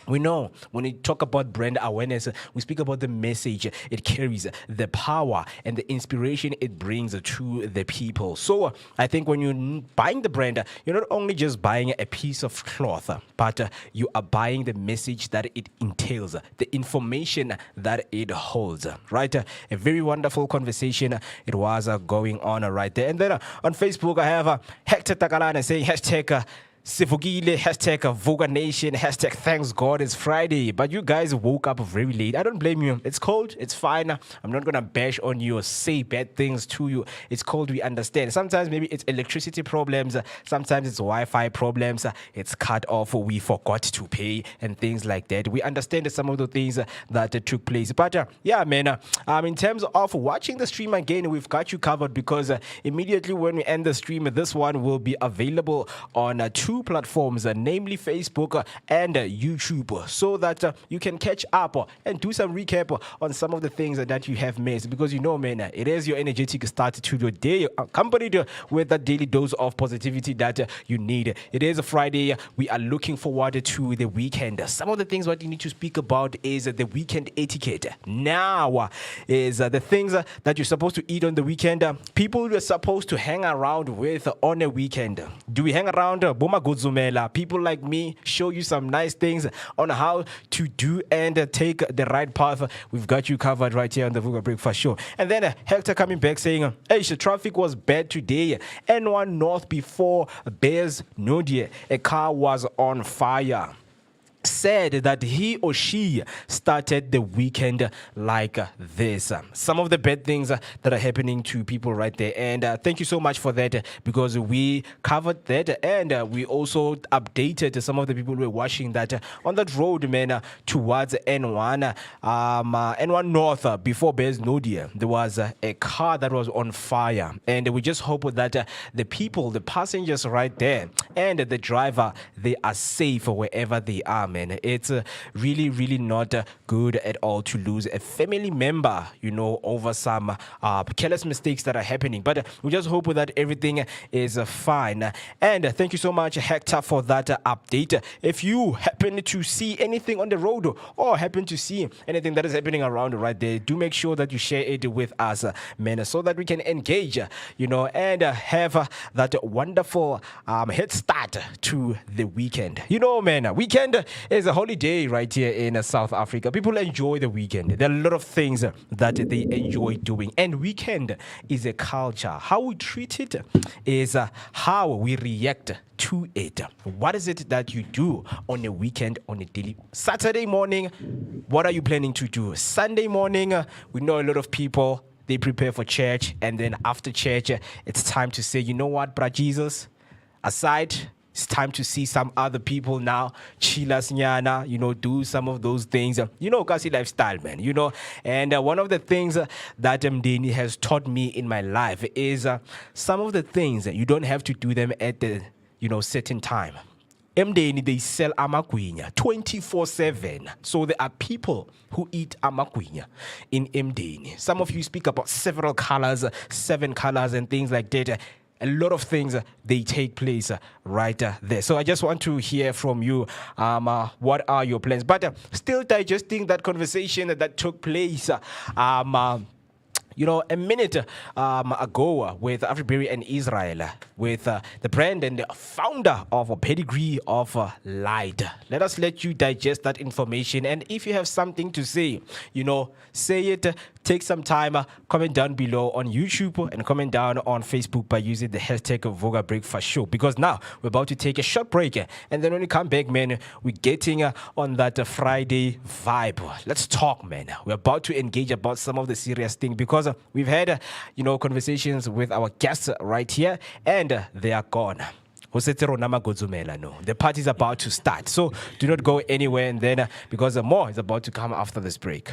we know when we talk about brand awareness, we speak about the message it carries, the power and the inspiration it brings to the people. So I think when you're buying the brand, you're not only just buying a piece of cloth, but you are buying the message that it entails, the information that it holds, right? A very wonderful conversation it was going on right there. And then on Facebook, I have Hector Takalana saying hashtag Sifugile, hashtag Vooka Nation, hashtag thanks God it's Friday. But you guys woke up very late. I don't blame you. It's cold. It's fine. I'm not going to bash on you or say bad things to you. It's cold. We understand. Sometimes maybe it's electricity problems. Sometimes it's Wi-Fi problems. It's cut off. We forgot to pay and things like that. We understand some of the things that took place. But yeah, man, in terms of watching the stream again, we've got you covered because immediately when we end the stream, this one will be available on two platforms, namely Facebook and YouTube, so that you can catch up and do some recap on some of the things that you have missed. Because man, it is your energetic start to your day, accompanied with that daily dose of positivity that you need. It is a Friday. We are looking forward to the weekend. Some of the things what you need to speak about is the weekend etiquette. Now is the things that you're supposed to eat on the weekend. People you're supposed to hang around with on a weekend. Do we hang around Guzumela? People like me show you some nice things on how to do and take the right path. We've got you covered right here on the Vooka Breakfast Show. And then Hector coming back saying, hey, the traffic was bad today. N1 North before Bears Nodie. A car was on fire. Said that he or she started the weekend like this. Some of the bad things that are happening to people right there. And thank you so much for that, because we covered that and we also updated some of the people who were watching that on that road, man, towards N1. N1 North before Bears Nodia, there was a car that was on fire. And we just hope that the people, the passengers right there and the driver, they are safe wherever they are, man. It's really, really not good at all to lose a family member, over some careless mistakes that are happening. But we just hope that everything is fine. And thank you so much, Hector, for that update. If you happen to see anything on the road or happen to see anything that is happening around right there, do make sure that you share it with us, man, so that we can engage, and have that wonderful head start to the weekend. Man, weekend is a holiday right here in South Africa. People enjoy the weekend. There are a lot of things that they enjoy doing. And weekend is a culture. How we treat it is how we react to it. What is it that you do on a weekend, on a daily? Saturday morning, what are you planning to do? Sunday morning, we know a lot of people, they prepare for church. And then after church, it's time to say, you know what, Bra Jesus, aside, it's time to see some other people now, chilas nyana, do some of those things, kasi lifestyle, man, And one of the things that Mdeni has taught me in my life is some of the things you don't have to do them at the, certain time. Mdeni, they sell amagwinya 24/7. So there are people who eat amagwinya in Mdeni. Some of you speak about several colors, 7 colors and things like that. A lot of things, they take place right there. So I just want to hear from you, what are your plans? But still digesting that conversation that took place a minute ago with Afriberry and Israel, with the brand and the founder of a pedigree of light. Let us let you digest that information. And if you have something to say, say it. Take some time, comment down below on YouTube and comment down on Facebook by using the hashtag Vooka Breakfast Show. Because now we're about to take a short break. And then when we come back, man, we're getting on that Friday vibe. Let's talk, man. We're about to engage about some of the serious things because we've had, conversations with our guests right here and they are gone. The party is about to start. So do not go anywhere and then because more is about to come after this break.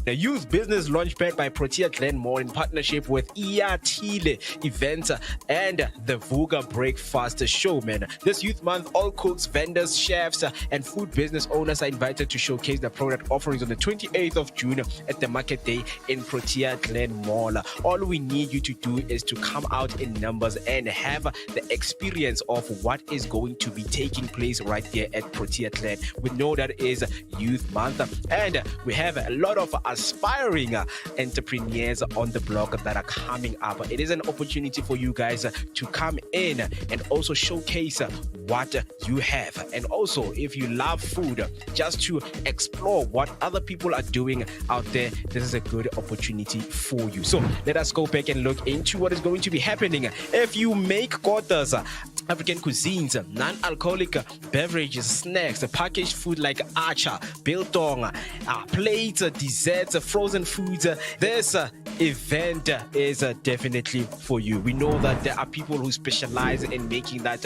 The Youth Business Launchpad by Protea Glenmore in partnership with Iatile Events and the Vooka Breakfast Show, man. This Youth Month, all cooks, vendors, chefs, and food business owners are invited to showcase their product offerings on the 28th of June at the Market Day in Protea Glenmore. All we need you to do is to come out in numbers and have the experience of what is going to be taking place right here at Protea Glen. We know that is Youth Month and we have a lot of aspiring entrepreneurs on the block that are coming up. It is an opportunity for you guys to come in and also showcase what you have. And also, if you love food, just to explore what other people are doing out there, this is a good opportunity for you. So let us go back and look into what is going to be happening. If you make quarters, African cuisines, non-alcoholic beverages, snacks, packaged food like acha, biltong, plates, desserts, frozen foods, this event is definitely for you. We know that there are people who specialize in making that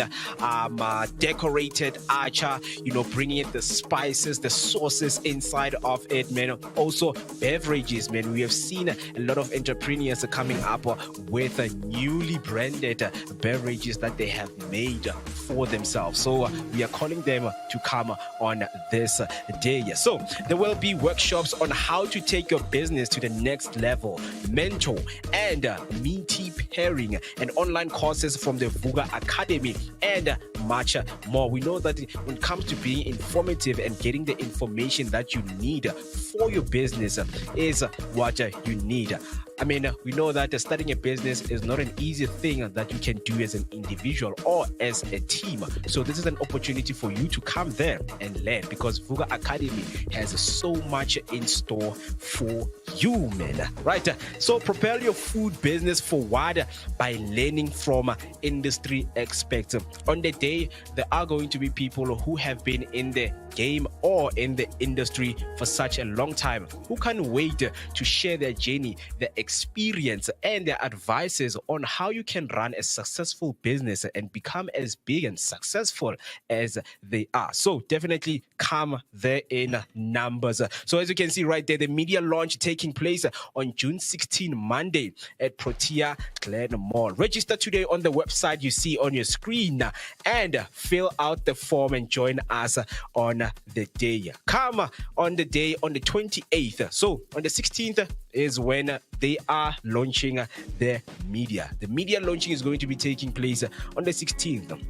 decorated acha, bringing in the spices, the sauces inside of it, man. Also beverages, man. We have seen a lot of entrepreneurs coming up with newly branded beverages that they have made for themselves. So we are calling them to come on this day. So there will be workshops on how to take your business to the next level, mentor and meaty pairing, and online courses from the Vooka Academy and much more. We know that when it comes to being informative and getting the information that you need for your business is what you need. I mean, we know that starting a business is not an easy thing that you can do as an individual or as a team. So this is an opportunity for you to come there and learn, because Vooka Academy has so much in store for you, man. Right? So propel your food business forward by learning from industry experts. On the day, there are going to be people who have been in the game or in the industry for such a long time who can't wait to share their journey, their experience and their advices on how you can run a successful business and become as big and successful as they are. So definitely come there in numbers. So as you can see right there, the media launch taking place on June 16, Monday at Protea Glenmore. Register today on the website you see on your screen and fill out the form and join us on the day. Come on the day on the 28th. So on the 16th is when they are launching their media. The media launching is going to be taking place on the 16th.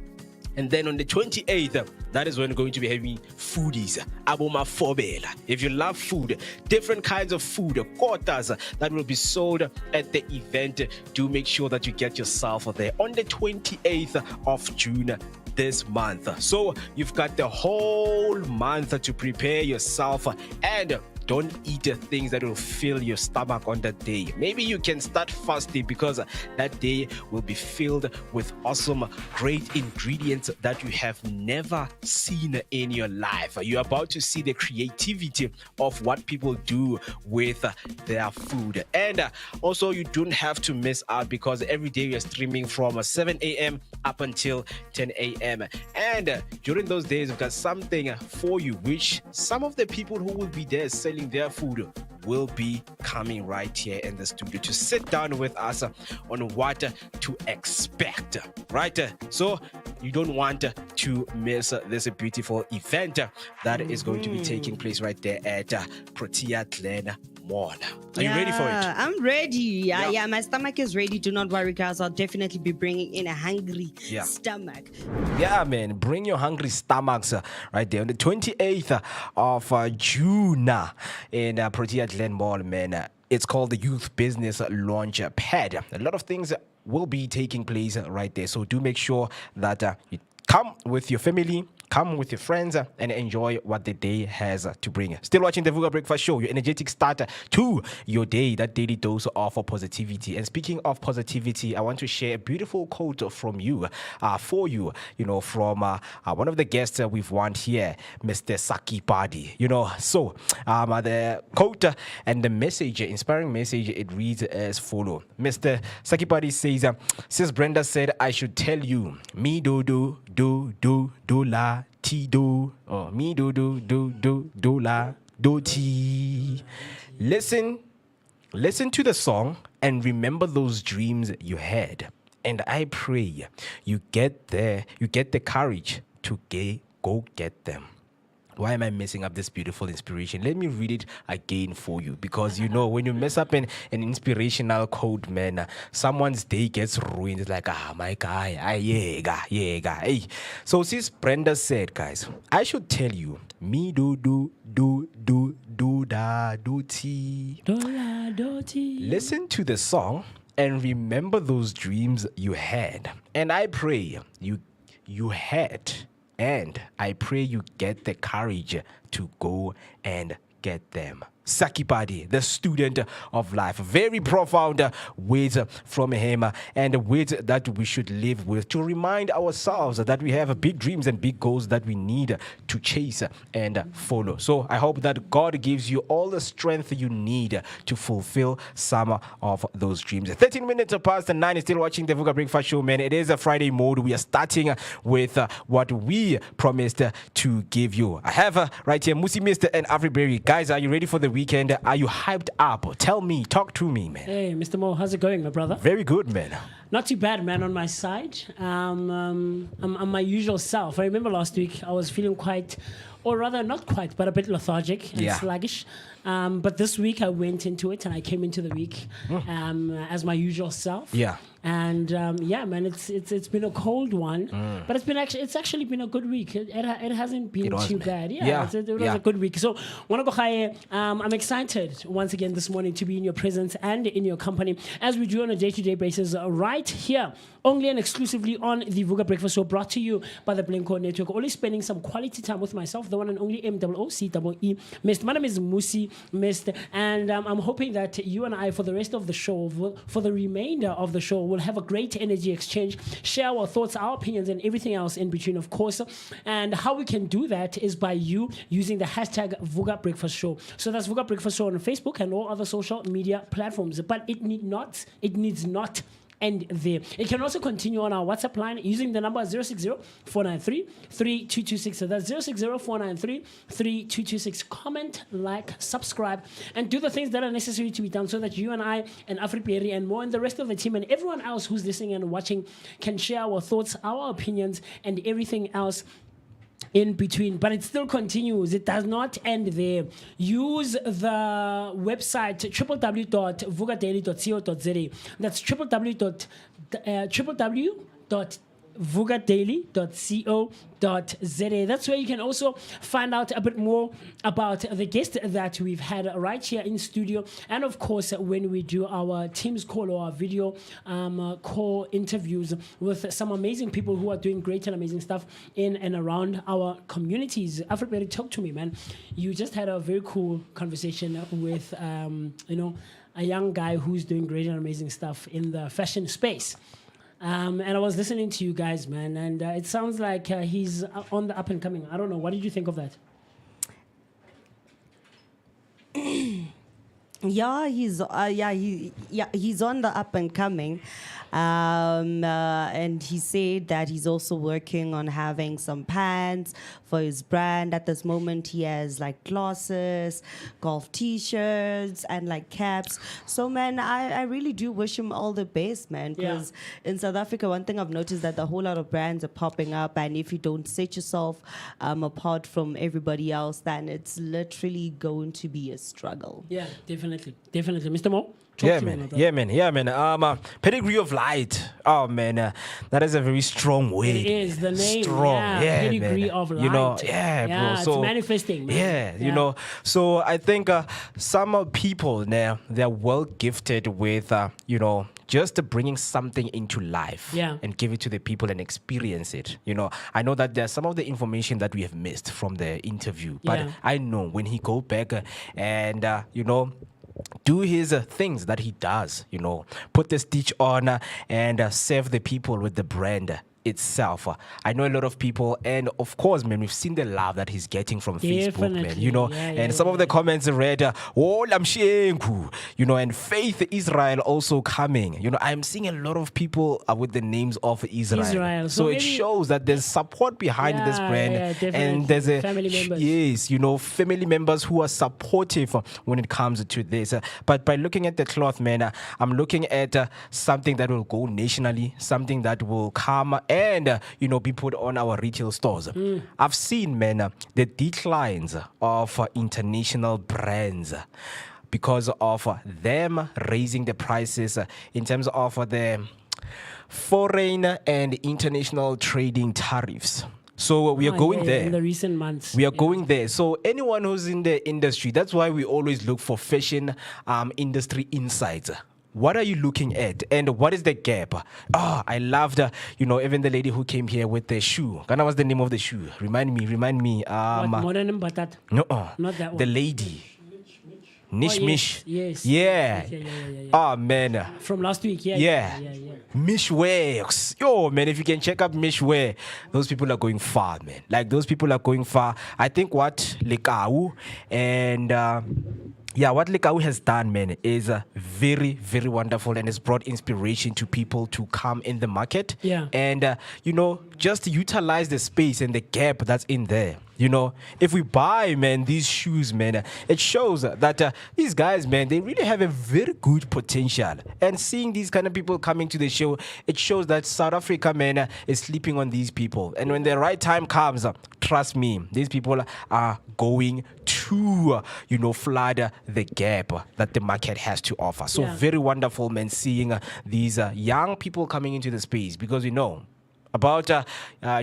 And then on the 28th, that is when we're going to be having foodies. Aboma Fobela. If you love food, different kinds of food, quarters that will be sold at the event, do make sure that you get yourself there on the 28th of June this month. So you've got the whole month to prepare yourself and don't eat things that will fill your stomach on that day. Maybe you can start fasting because that day will be filled with awesome, great ingredients that you have never seen in your life. You're about to see the creativity of what people do with their food. And also, you don't have to miss out because every day we are streaming from 7 a.m. up until 10 a.m. And during those days, we've got something for you, which some of the people who will be there selling their food will be coming right here in the studio to sit down with us on what to expect, right? So you don't want to miss this beautiful event that is going to be taking place right there at Protea Glenmore. Are you ready for it? I'm ready. Yeah, my stomach is ready. Do not worry, guys. I'll definitely be bringing in a hungry stomach. Yeah, man. Bring your hungry stomachs right there on the 28th of June in Protea Glenmore, man. It's called the Youth Business Launch Pad. A lot of things will be taking place right there. So do make sure that you come with your family, come with your friends, and enjoy what the day has to bring. Still watching the Vooka Breakfast Show, your energetic starter to your day, that daily dose of positivity. And speaking of positivity, I want to share a beautiful quote from you, for you, from one of the guests we've won here, Mr. Saki Padi. So the quote and the message, inspiring message, it reads as follow. Mr. Saki Padi says, "Sis Brenda said I should tell you, me do la ti do, or me do la do ti." Listen to the song and remember those dreams you had. And I pray you get the courage to go get them. Why am I messing up this beautiful inspiration? Let me read it again for you, because when you mess up an inspirational quote, man, someone's day gets ruined. It's like, my guy, hey. So sis Brenda said, guys, I should tell you, me do da do ti. Listen to the song and remember those dreams you had. And I pray you had. And I pray you get the courage to go and get them. Saki Padi, the student of life. Very profound words from him, and words that we should live with to remind ourselves that we have big dreams and big goals that we need to chase and follow. So I hope that God gives you all the strength you need to fulfill some of those dreams. 13 minutes past 9, still watching the Vooka Breakfast Show, man. It is a Friday mode. We are starting with what we promised to give you. I have right here Musi Mr. and Afriberry. Guys, are you ready for the weekend? Are you hyped up? Tell me, talk to me, man. Hey, Mr. Mo, how's it going, my brother? Very good, man. Not too bad, man, on my side. I'm my usual self. I remember last week I was feeling quite, or rather not quite, but a bit lethargic and sluggish. But this week I went into it and I came into the week as my usual self. Yeah. And man, it's been a cold one, but it's actually been a good week. It hasn't been too bad. It was a good week. So I'm excited once again this morning to be in your presence and in your company as we do on a day-to-day basis right here, only and exclusively on the Vooka Breakfast Show, brought to you by the Blinko Network. Always spending some quality time with myself, the one and only MOOCEE. Mr. My name is Musi Mr. And I'm hoping that you and I, for the rest of the show, for the remainder of the show, will have a great energy exchange, share our thoughts, our opinions, and everything else in between, of course. And how we can do that is by you using the hashtag Vooka Breakfast Show. So that's Vooka Breakfast Show on Facebook and all other social media platforms. But it needs not end there. It can also continue on our WhatsApp line using the number 060-493-3226. So that's 060-493-3226. Comment, like, subscribe, and do the things that are necessary to be done so that you and I and Afriperi and more and the rest of the team and everyone else who's listening and watching can share our thoughts, our opinions, and everything else in between. But it still continues. It does not end there. Use the website www.vookadaily.co.za. That's www.vookadaily.co.za. That's where you can also find out a bit more about the guest that we've had right here in studio, and of course when we do our Teams call or our video call interviews with some amazing people who are doing great and amazing stuff in and around our communities. Afriberry, talk to me, man. You just had a very cool conversation with a young guy who's doing great and amazing stuff in the fashion space. And I was listening to you guys, man, and it sounds like he's on the up and coming. I don't know. What did you think of that? He's on the up and coming. And he said that he's also working on having some pants for his brand. At this moment, he has like glasses, golf t-shirts, and like caps. So, man, I really do wish him all the best, man. Because in South Africa, one thing I've noticed that a whole lot of brands are popping up, and if you don't set yourself apart from everybody else, then it's literally going to be a struggle. Yeah, definitely. Mr. Mo? Talk to me about that. Yeah, man. Pedigree of Light. Oh, man, that is a very strong word. It is the name. Strong, yeah, Pedigree man. of Light. You know, yeah, bro. It's So manifesting, man. Yeah, you know. So I think some people now they're well gifted with, you know, just bringing something into life and give it to the people and experience it. You know, I know that there's some of the information that we have missed from the interview, but I know when he go back and you know, do his things that he does, you know, put the stitch on and serve the people with the brand itself. I know a lot of people, and of course, man, we've seen the love that he's getting from Facebook, man, you know, and some of the comments read, oh, Lamshenku, you know, and Faith Israel also coming. You know, I'm seeing a lot of people with the names of Israel. So it shows that there's support behind this brand, and there's a family members. Yes, you know, family members who are supportive when it comes to this. But by looking at the cloth, man, I'm looking at something that will go nationally, something that will come and, you know, be put on our retail stores. I've seen, man, the declines of international brands because of them raising the prices in terms of the foreign and international trading tariffs. So we are going there. In the recent months. We are going there. So anyone who's in the industry, that's why we always look for fashion industry insights. What are you looking at? And what is the gap? I loved, you know, even the lady who came here with the shoe. Kana, what's the name of the shoe? Remind me. Modern Batat. No, not that one. The lady. Nish Mish. Yes. Yeah. Oh, man. From last week, Yeah. Mishwear. Yo, man, if you can check out Mishwear, those people are going far, man. Like, those people are going far. I think what Lekau and... what Lekau has done, man, is very, very wonderful, and it's brought inspiration to people to come in the market. And, you know, just utilize the space and the gap that's in there. You know, if we buy, man, these shoes, man, it shows that these guys, man, they really have a very good potential. And seeing these kind of people coming to the show, it shows that South Africa, man, is sleeping on these people. And when the right time comes, trust me, these people are going to, you know, flood the gap that the market has to offer. So very wonderful, man, seeing these young people coming into the space, because, you know, about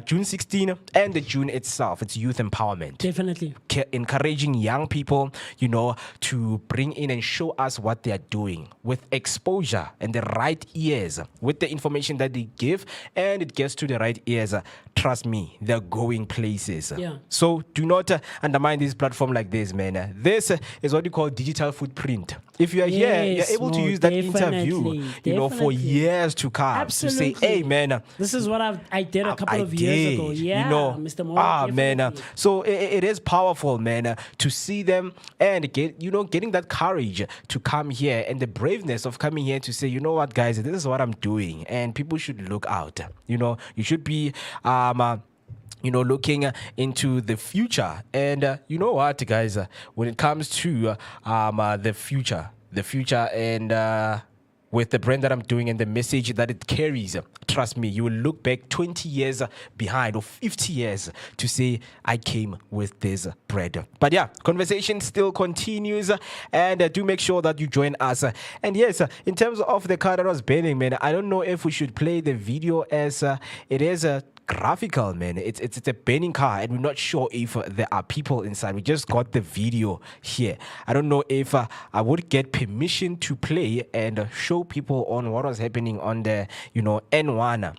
June 16 and the June itself, it's youth empowerment. Definitely. Encouraging young people, you know, to bring in and show us what they are doing with exposure and the right ears, with the information that they give, and it gets to the right ears. Trust me, they're going places. So do not undermine this platform like this, man. This is what you call digital footprint. If you are here, you're able to use that interview, you know, for years to come. Absolutely. To say, hey, man, this is what I did a couple of years ago. Yeah, you know, Mr. Moore. Man. So it is powerful, man, to see them and getting that courage to come here and the braveness of coming here to say, you know what, guys, this is what I'm doing, and people should look out. You know, you should be looking into the future. And you know what, guys, when it comes to the future and with the brand that I'm doing and the message that it carries, trust me, you will look back 20 years behind or 50 years to say, I came with this bread. But yeah, conversation still continues, and do make sure that you join us. And yes, in terms of the car that was burning, man, I don't know if we should play the video as it is graphical, man. It's a burning car, and we're not sure if there are people inside. We just got the video here. I don't know if I would get permission to play and show people on what was happening on the N1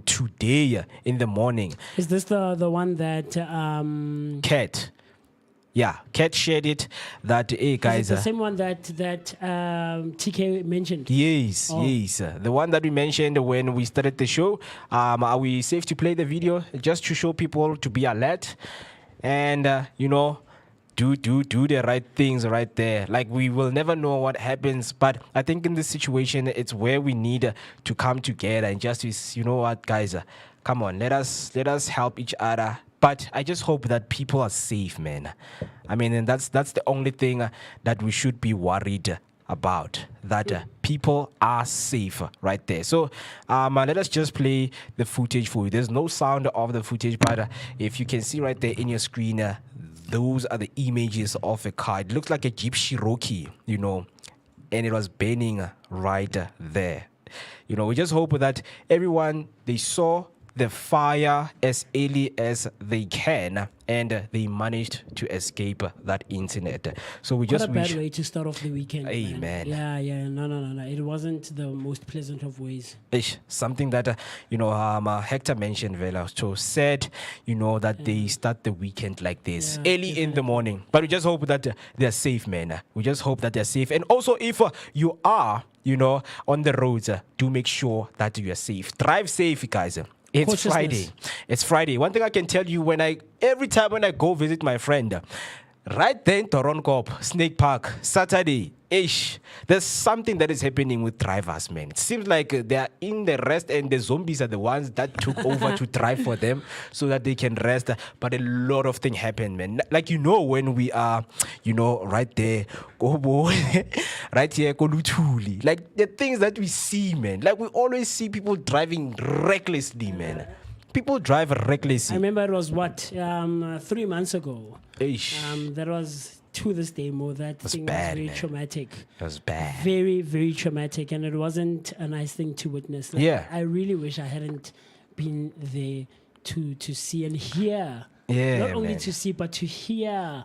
today in the morning. Is this the one that Kat shared it, that, hey, guys, is it the same one that TK mentioned? Yes. The one that we mentioned when we started the show. Are we safe to play the video just to show people to be alert and do the right things right there? Like, we will never know what happens, but I think in this situation, it's where we need to come together and just, you know what, guys, come on, let us help each other. But I just hope that people are safe, man. I mean, and that's the only thing that we should be worried about, that people are safe right there. So let us just play the footage for you. There's no sound of the footage, but if you can see right there in your screen, those are the images of a car. It looks like a Jeep Cherokee, and it was burning right there. You know, we just hope that everyone, they saw the fire as early as they can, and they managed to escape that incident. So we just What a bad way to start off the weekend. Amen. No. It wasn't the most pleasant of ways. Something that Hector mentioned, Vela. So said, that they start the weekend like this early in the morning. But we just hope that they're safe, man. We just hope that they're safe. And also, if you are, on the roads, do make sure that you are safe. Drive safe, guys. It's Friday. It's Friday. One thing I can tell you, every time when I go visit my friend, right then, Toronkop, Snake Park, Saturday, there's something that is happening with drivers, man. It seems like they are in the rest and the zombies are the ones that took over to drive for them so that they can rest. But a lot of things happen, man. Like, when we are, right there, right here, Kolutuli. Like the things that we see, man. Like we always see people driving recklessly, man. People drive recklessly. I remember it was 3 months ago. That was, to this day, more that thing was very traumatic. It was bad. Very, very traumatic, and it wasn't a nice thing to witness. I really wish I hadn't been there to see and hear. Not only to see, but to hear.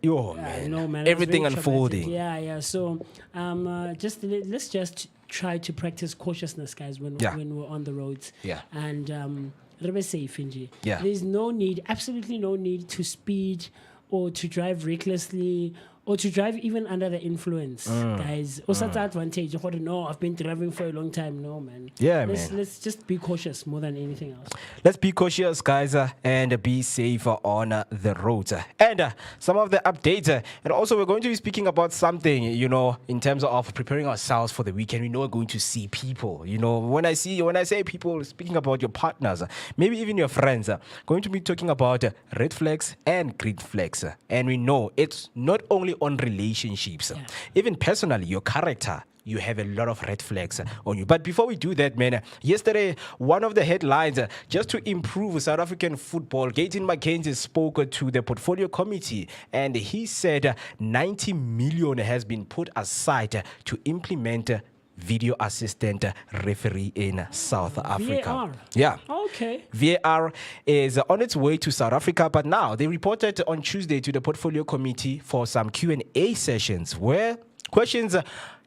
Man. Everything unfolding. So let's just try to practice cautiousness, guys, when we're on the roads. And safe, there's no need, absolutely no need to speed or to drive recklessly or to drive even under the influence, guys. Also, that's advantage. No, I've been driving for a long time. No, man. Let's just be cautious more than anything else. Let's be cautious, guys, and be safe on the roads. And some of the updates. And also, we're going to be speaking about something, in terms of preparing ourselves for the weekend. We know we're going to see people. When I say people, speaking about your partners, maybe even your friends, going to be talking about red flags and green flags. And we know it's not only on relationships, even personally, your character, you have a lot of red flags on you. But before we do that, man, yesterday, one of the headlines, just to improve South African football, Gayton McKenzie spoke to the portfolio committee, and he said 90 million has been put aside to implement video assistant referee in South Africa. VAR. Okay. VAR is on its way to South Africa, but now they reported on Tuesday to the portfolio committee for some Q&A sessions where questions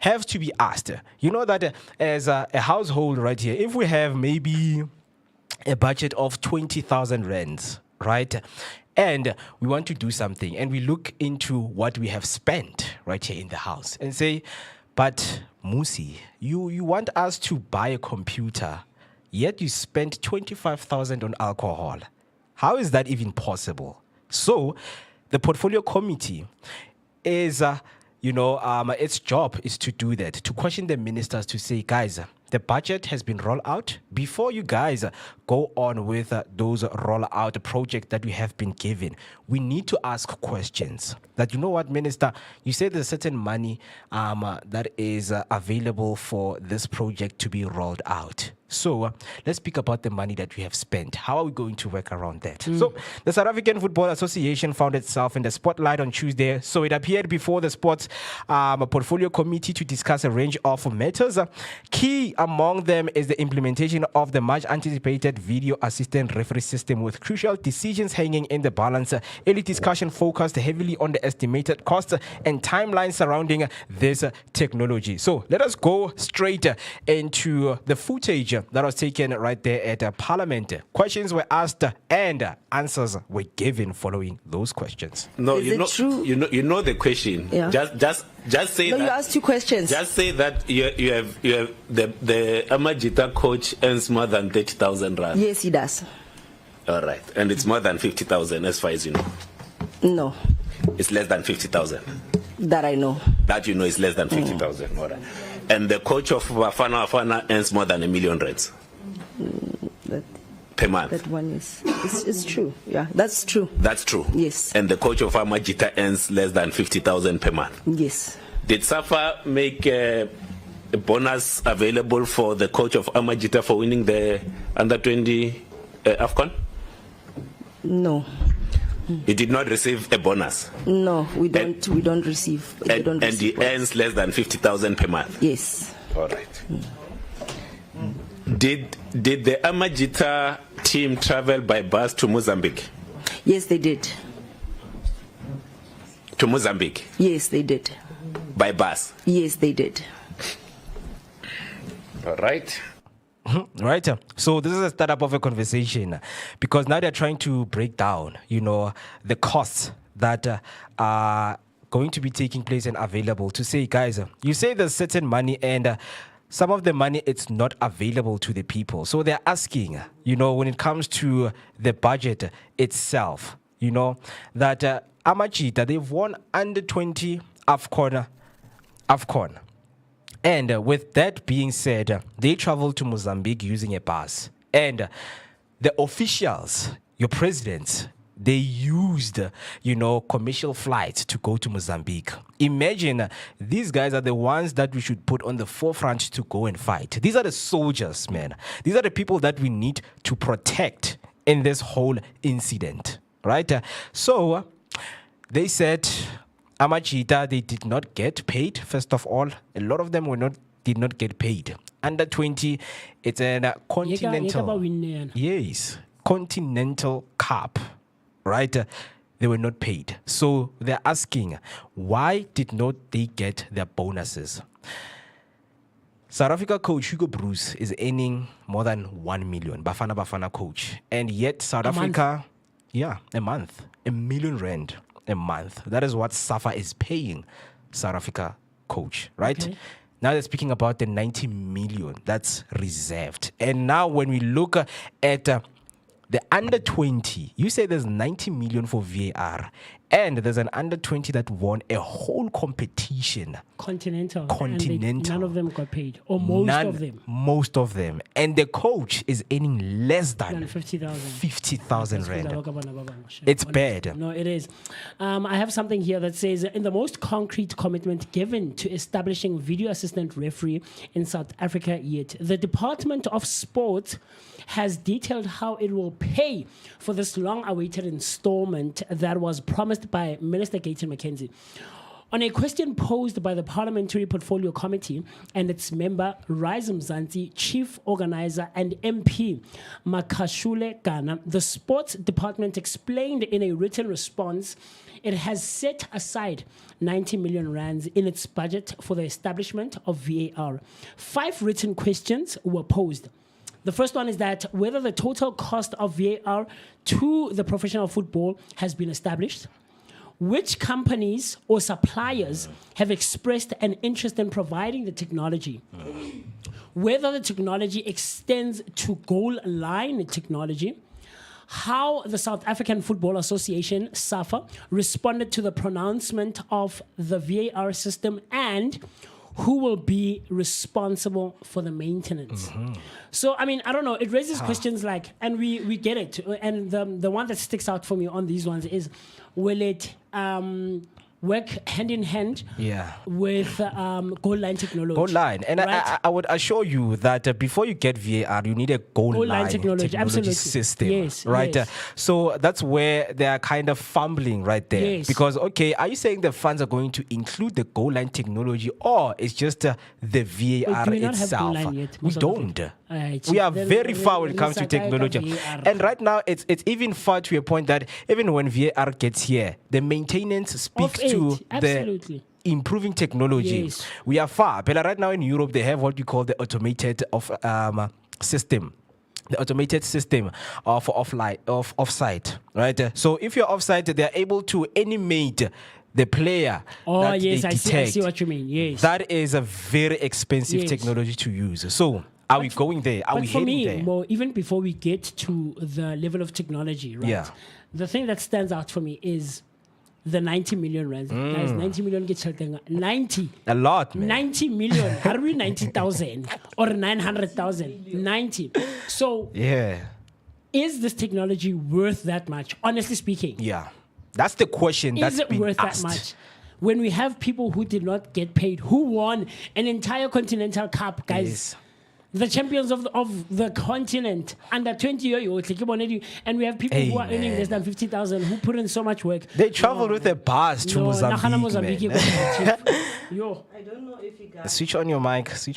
have to be asked. You know that as a household right here, if we have maybe a budget of 20,000 rands, right? And we want to do something, and we look into what we have spent right here in the house and say, but Musi, you want us to buy a computer, yet you spent 25,000 on alcohol. How is that even possible? So the portfolio committee is, its job is to do that, to question the ministers, to say, guys, the budget has been rolled out. Before you guys go on with those roll-out projects that we have been given, we need to ask questions. That, you know what, Minister, you said there's certain money that is available for this project to be rolled out. So let's speak about the money that we have spent. How are we going to work around that? So the South African Football Association found itself in the spotlight on Tuesday. So it appeared before the sports portfolio committee to discuss a range of matters. Key among them is the implementation of the much anticipated video assistant referee system, with crucial decisions hanging in the balance. Early discussion focused heavily on the estimated costs and timelines surrounding this technology. So let us go straight into the footage that was taken right there at Parliament. Questions were asked and answers were given following those questions. No, you know the question. Yeah. Just say that. You asked 2 questions. Just say that you have the Amajita coach earns more than 30,000 rand. Yes, he does. All right, and it's more than 50,000 as far as you know. No. It's less than 50,000. That I know. That you know is less than 50,000. All right. And the coach of Bafana earns more than 1 million rands per month. That one is it's true. Yeah, that's true. That's true. Yes. And the coach of Amajita earns less than 50,000 per month. Yes. Did SAFA make a bonus available for the coach of Amajita for winning the under 20 AFCON? No. He did not receive a bonus. No, we don't. We don't receive. We don't And he receive earns less than 50,000 per month. Yes. All right. Did the Amajita team travel by bus to Mozambique? Yes, they did. To Mozambique? Yes, they did. By bus? Yes, they did. All right. Right. So this is a startup of a conversation because now they're trying to break down, the costs that are going to be taking place and available to say, guys, you say there's certain money and some of the money, it's not available to the people. So they're asking, when it comes to the budget itself, that Amajita, they've won under 20 AFCON. And with that being said, they traveled to Mozambique using a bus. And the officials, your presidents, they used, commercial flights to go to Mozambique. Imagine these guys are the ones that we should put on the forefront to go and fight. These are the soldiers, man. These are the people that we need to protect in this whole incident, right? So they said Amajita, they did not get paid. First of all, a lot of them did not get paid. Under 20, it's a continental. Yes, continental cup, right? They were not paid. So they're asking, why did not they get their bonuses? South Africa coach Hugo Bruce is earning more than 1 million. Bafana coach. And yet South Africa, a month, R1 million. A month. That is what SAFA is paying South Africa coach, right? Okay. Now they're speaking about the 90 million that's reserved. And now when we look at the under 20, you say there's 90 million for VAR. And there's an under 20 that won a whole competition. Continental. And none of them got paid. Or most of them. And the coach is earning less than 50,000 rand. It's bad. No, it is. I have something here that says, in the most concrete commitment given to establishing video assistant referee in South Africa yet, the Department of Sport has detailed how it will pay for this long-awaited installment that was promised by Minister Gayton McKenzie. On a question posed by the Parliamentary Portfolio Committee and its member, Rise Mzansi, Chief Organizer and MP Makashule Ghana, the Sports Department explained in a written response it has set aside 90 million rands in its budget for the establishment of VAR. 5 written questions were posed. The first one is that whether the total cost of VAR to the professional football has been established, which companies or suppliers have expressed an interest in providing the technology, whether the technology extends to goal line technology, how the South African Football Association, SAFA, responded to the pronouncement of the VAR system, and who will be responsible for the maintenance. So, I mean, I don't know. It raises questions like, and we get it. And the one that sticks out for me on these ones is, will it work hand in hand with goal line technology? Goal line. And right? I would assure you that before you get VAR, you need a goal line technology system. Yes, right? Yes. So that's where they are kind of fumbling right there. Yes. Because, okay, are you saying the funds are going to include the goal line technology, or it's just the VAR itself? We don't. We are very far when it comes to technology. And right now, it's even far to a point that even when VAR gets here, the maintenance speaks to the improving technology. Yes. We are far. But right now in Europe, they have what we call the automated system. The automated system of offside, right? So if you're offside, they are able to animate the player. Oh, yes, I see what you mean. Yes. That is a very expensive technology to use. So are we going there? Are we heading there? Well, even before we get to the level of technology, right? Yeah. The thing that stands out for me is the 90 million rands. Guys, 90 million gets 90. A lot, man. 90 million. Are we 90,000 or 900,000? 90. So, is this technology worth that much? Honestly speaking. Yeah. That's the question that's being asked. Is it worth that much? When we have people who did not get paid, who won an entire Continental Cup, guys. the champions of the continent under 20 and we have people who are earning less than 50,000 who put in so much work. They traveled with a bus to Mozambique. Yo. I don't know if you guys. Switch on your mic. It's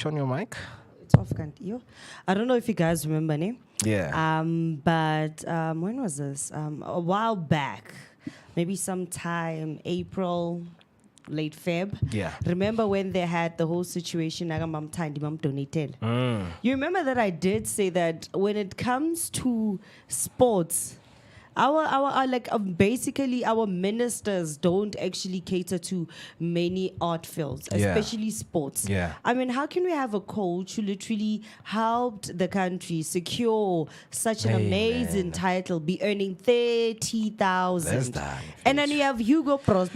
off, can't you? I don't know if you guys remember, ne? Yeah. But when was this? A while back, maybe sometime April, late Feb. Yeah. Remember when they had the whole situation? Donated. You remember that I did say that when it comes to sports, basically our ministers don't actually cater to many art fields, especially sports. Yeah. I mean, how can we have a coach who literally helped the country secure such an amazing title, be earning 30,000? And then you have Hugo Pros, you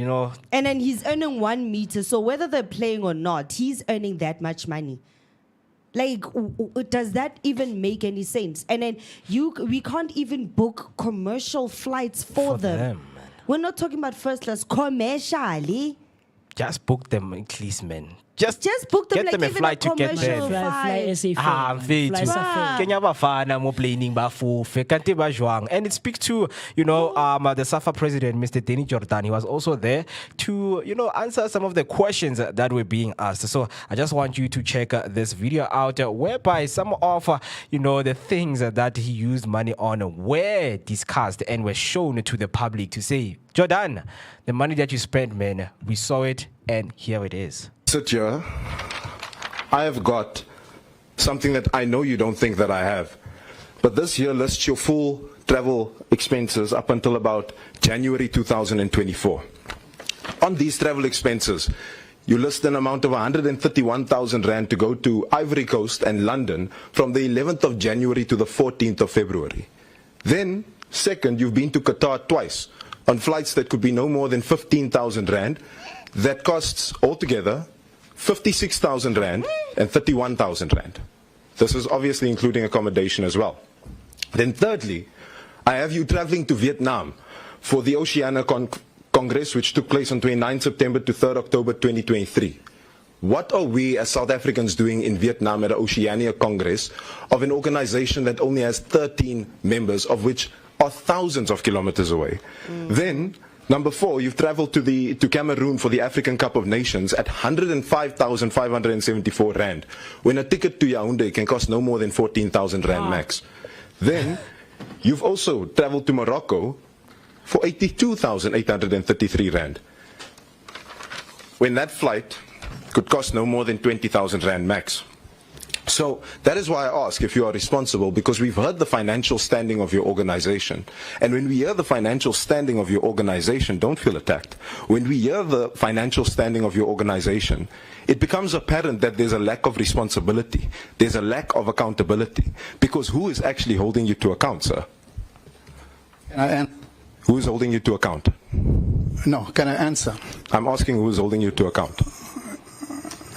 know. And then he's earning 1 meter. So whether they're playing or not, he's earning that much money. Like, does that even make any sense? And then we can't even book commercial flights for them. We're not talking about first class, commercially. Just book them at least, man. Just book them, get like them a even flight to get there. Fly Kenya bafana mo planning ba fufe kanti ba jwang. And it speaks to the SAFA president, Mr. Danny Jordan. He was also there to answer some of the questions that were being asked. So I just want you to check this video out, whereby some of the things that he used money on were discussed and were shown to the public to say, Jordan, the money that you spent, man, we saw it and here it is. Sit here, I have got something that I know you don't think that I have. But this here lists your full travel expenses up until about January 2024. On these travel expenses, you list an amount of 131,000 Rand to go to Ivory Coast and London from the 11th of January to the 14th of February. Then, second, you've been to Qatar twice on flights that could be no more than 15,000 Rand. That costs altogether 56,000 Rand and 31,000 Rand. This is obviously including accommodation as well. Then thirdly, I have you traveling to Vietnam for the Oceania Congress, which took place on 29 September to 3rd October 2023. What are we as South Africans doing in Vietnam at the Oceania Congress of an organization that only has 13 members, of which are thousands of kilometers away? Then, number 4, you've traveled to Cameroon for the African Cup of Nations at 105,574 Rand, when a ticket to Yaoundé can cost no more than 14,000 Rand max. Then, you've also traveled to Morocco for 82,833 Rand, when that flight could cost no more than 20,000 Rand max. So that is why I ask if you are responsible, because we've heard the financial standing of your organization. And when we hear the financial standing of your organization, don't feel attacked. When we hear the financial standing of your organization, it becomes apparent that there's a lack of responsibility. There's a lack of accountability. Because who is actually holding you to account, sir? Who is holding you to account? No, can I answer? I'm asking who is holding you to account.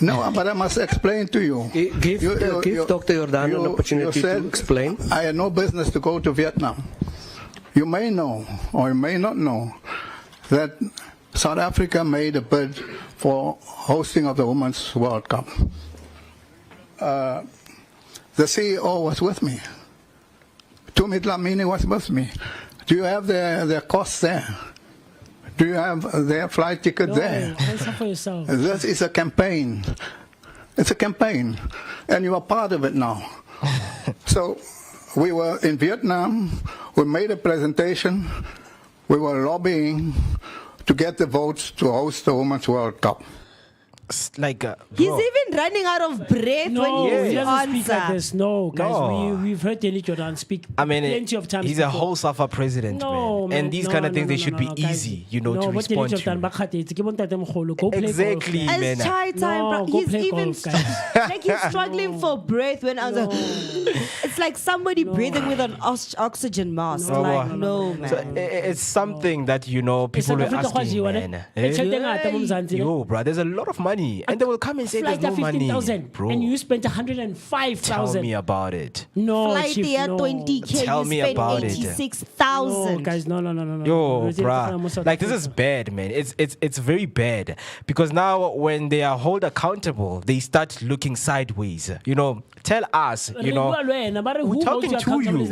No, but I must explain to you. Give Dr. Jordan an opportunity to explain. I had no business to go to Vietnam. You may know, or you may not know, that South Africa made a bid for hosting of the Women's World Cup. The CEO was with me. Tumi Dlamini was with me. Do you have their costs there? Do you have their flight ticket there? Answer for yourself. This is a campaign. It's a campaign. And you are part of it now. So we were in Vietnam. We made a presentation. We were lobbying to get the votes to host the Women's World Cup. Like he's even running out of breath when he doesn't answer. speak like this. No, guys, No. we've heard Danny Jordan speak plenty of times. He's a whole SAFA president, man. And these kind of things, they should be easy, to respond to. Go play Exactly, golf, man. It's chai time, No, bro. go He's play even golf, guys. like he's struggling for breath when I'm it's like somebody breathing with an oxygen mask. Like, no, man. So it's something that, people are asking, man. Yo, bro, there's a lot of money money, and they will come and say there's flight no at money, 15,000, bro. and you spent 105,000. Tell me about it. No, Flight chief, there, no. 20K. Tell you me spent about it. 86,000. No, guys, no. Yo, bruh, like this is bad, man. It's very bad because now when they are held accountable, they start looking sideways. You know, tell us. You know, we're talking to you.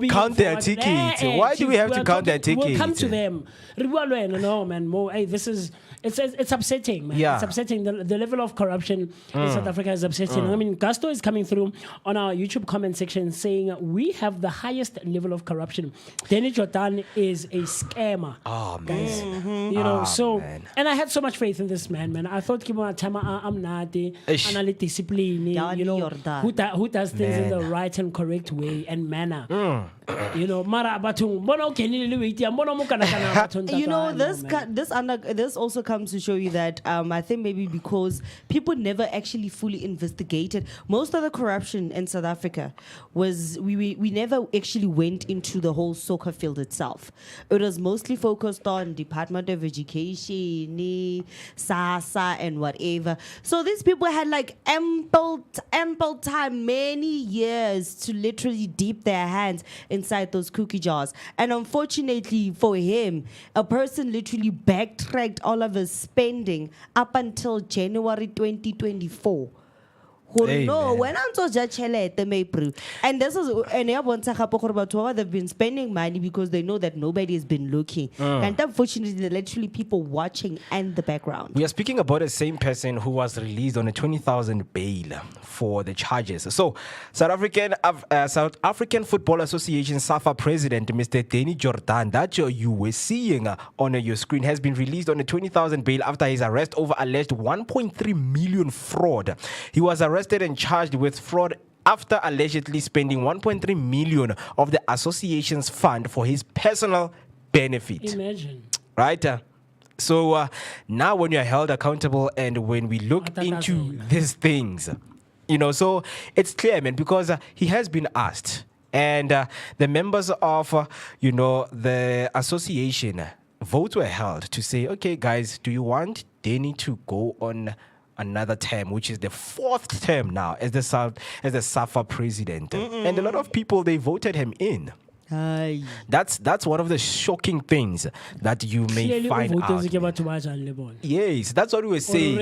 Count their tickets. Why do we have to count their tickets? We'll come to them. No, man. Hey, this is. It's upsetting, man. Yeah. It's upsetting. The level of corruption in South Africa is upsetting. I mean, Gusto is coming through on our YouTube comment section saying we have the highest level of corruption. Danny Jordan is a scammer. Oh, guys. man. You know, man. and I had so much faith in this man. I thought I'm not analytic discipline. You know, who does things in the right and correct way and manner. You know, you know, this also comes to show you that I think maybe because people never actually fully investigated most of the corruption in South Africa was we never actually went into the whole soccer field itself. It was mostly focused on Department of Education, SASA, and whatever. So these people had like ample time, many years to literally dip their hands inside those cookie jars. And unfortunately for him, a person literally backtracked all of his spending up until January 2024. Hey, no, man. when I'm so and this is they've been spending money because they know that nobody has been looking. And unfortunately, there are literally people watching and the background. We are speaking about the same person who was released on a 20,000 bail for the charges. So, South African Football Association SAFA president, Mr. Danny Jordan, that you were seeing on your screen, has been released on a 20,000 bail after his arrest over alleged 1.3 million fraud. He was arrested and charged with fraud after allegedly spending 1.3 million of the association's fund for his personal benefit. Imagine. Right? So now when you're held accountable and when we look into these things, you know, so it's clear, man, because he has been asked. And the members of, you know, the association, votes were held to say, okay, guys, do you want Danny to go on another term, which is the 4th term now as the SAFA president? And a lot of people, they voted him in. That's one of the shocking things that you may find out. Yes, that's what we were saying.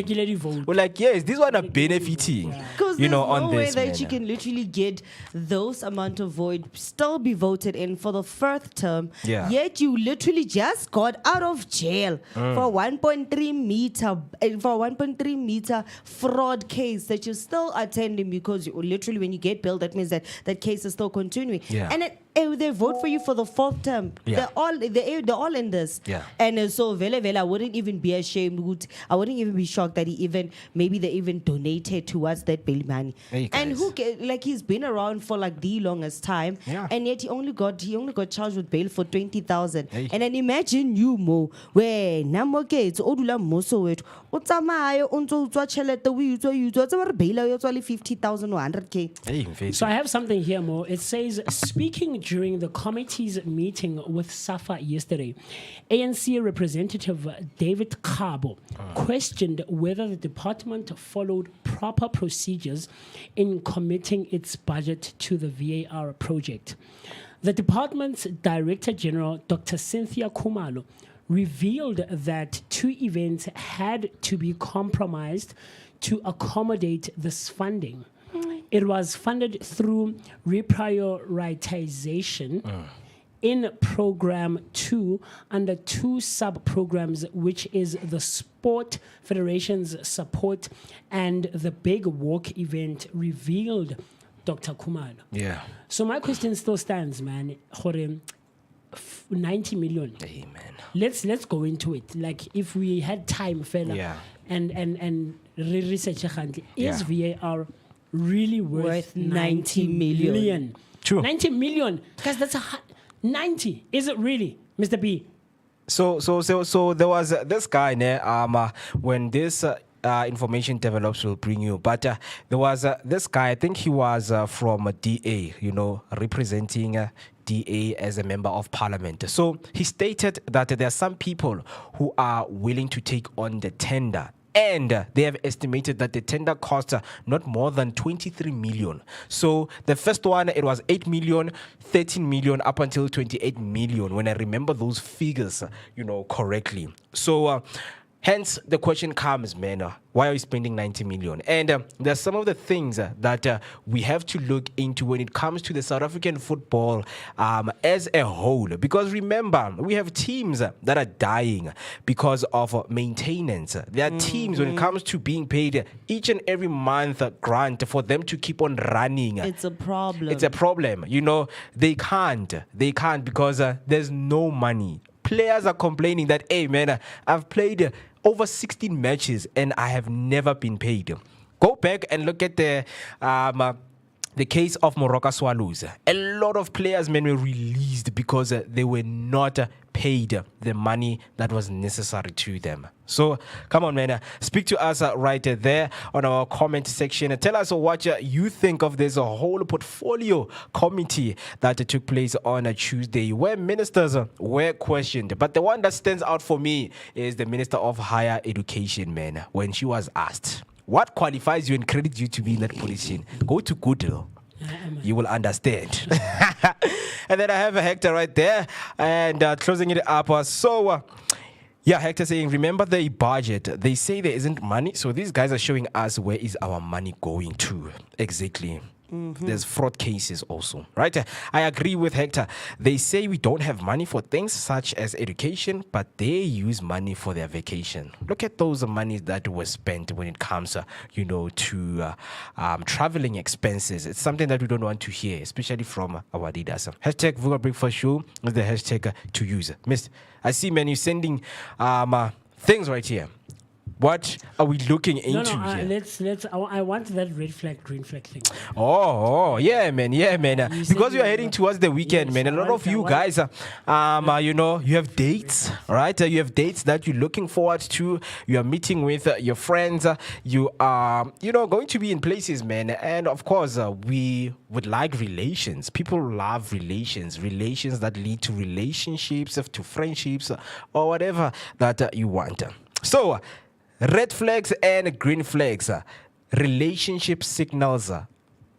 We're like, yes, these one are benefiting. Because you know, there's on no way this, that man. you can literally get those amount of vote, still be voted in for the 4th term. Yeah. Yet you literally just got out of jail for 1.3 meter fraud case that you're still attending, because literally when you get bailed, that means that that case is still continuing. Yeah. And they vote for you for the 4th term. Yeah. They're all in this. Yeah. And so Vele, I wouldn't even be ashamed. I wouldn't even be shocked that maybe they even donated towards that bail money. Hey, and he's been around for like the longest time. Yeah. And yet he only got charged with bail for 20,000. Hey. And then imagine you mo where namoke odula moso wetu utsamayo unzo utswa chelete we utswa tsa bail yo tswa 50,000 or 100K. So I have something here, Mo. It says, speaking during the committee's meeting with SAFA yesterday, ANC representative David Kabo questioned whether the department followed proper procedures in committing its budget to the VAR project. The department's Director General, Dr. Cynthia Khumalo, revealed that 2 events had to be compromised to accommodate this funding. It was funded through reprioritization in Program 2 under 2 sub-programs, which is the Sport Federation's support and the Big Walk event, revealed Dr. Khumalo. Yeah. So my question still stands, man. 90 million. Amen. Let's go into it. Like, if we had time, fella, Yeah. and research is Yeah. VAR really worth 90 million? True. 90 million, because that's 90. Is it really, Mr. B? So there was this guy when this information develops, will bring you. But there was this guy, I think he was from DA, you know, representing DA as a member of parliament. So he stated that there are some people who are willing to take on the tender. And they have estimated that the tender cost not more than 23 million. So the first one, it was 8 million, 13 million, up until 28 million, when I remember those figures, correctly. So hence the question comes, man, why are you spending 90 million? And there's some of the things that we have to look into when it comes to the South African football as a whole. Because remember, we have teams that are dying because of maintenance. There are teams, when it comes to being paid each and every month grant for them to keep on running. It's a problem. It's a problem. They can't because there's no money. Players are complaining that, hey, man, I've played over 16 matches and I have never been paid. Go back and look at the case of Moroka Swallows. A lot of players, man, were released because they were not paid the money that was necessary to them. So, come on, man. Speak to us right there on our comment section. Tell us what you think of this whole portfolio committee that took place on Tuesday, where ministers were questioned. But the one that stands out for me is the Minister of Higher Education, man, when she was asked, what qualifies you and credits you to be in that position? Go to Google. You will understand. And then I have a Hector right there and closing it up. Hector saying, remember the budget. They say there isn't money. So these guys are showing us where is our money going to. Exactly. There's fraud cases also, right? I agree with Hector. They say we don't have money for things such as education, but they use money for their vacation. Look at those monies that were spent when it comes, to traveling expenses. It's something that we don't want to hear, especially from our leaders. Hashtag Vooka Breakfast Show is the hashtag to use. Miss, I see, man, you're sending things right here. What are we looking into here? Let's. I want that red flag, green flag thing. Oh, yeah, man. Because we are heading towards the weekend, man. A lot of you guys, you have dates, right? You have dates that you're looking forward to. You are meeting with your friends. You are, going to be in places, man. And of course, we would like relations. People love relations that lead to relationships, to friendships, or whatever that you want. So, red flags and green flags, relationship signals.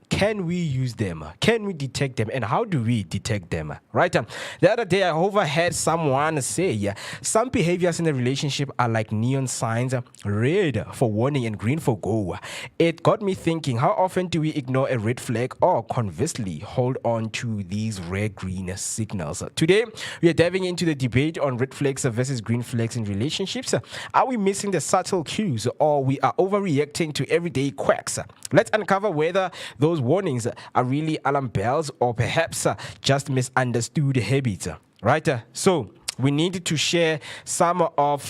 Can we use them? Can we detect them? And how do we detect them? Right? The other day, I overheard someone say, some behaviors in a relationship are like neon signs, red for warning and green for go. It got me thinking, how often do we ignore a red flag or conversely hold on to these red-green signals? Today, we are diving into the debate on red flags versus green flags in relationships. Are we missing the subtle cues or we are overreacting to everyday quacks? Let's uncover whether those warnings are really alarm bells or perhaps just misunderstood habits, right? So we need to share some of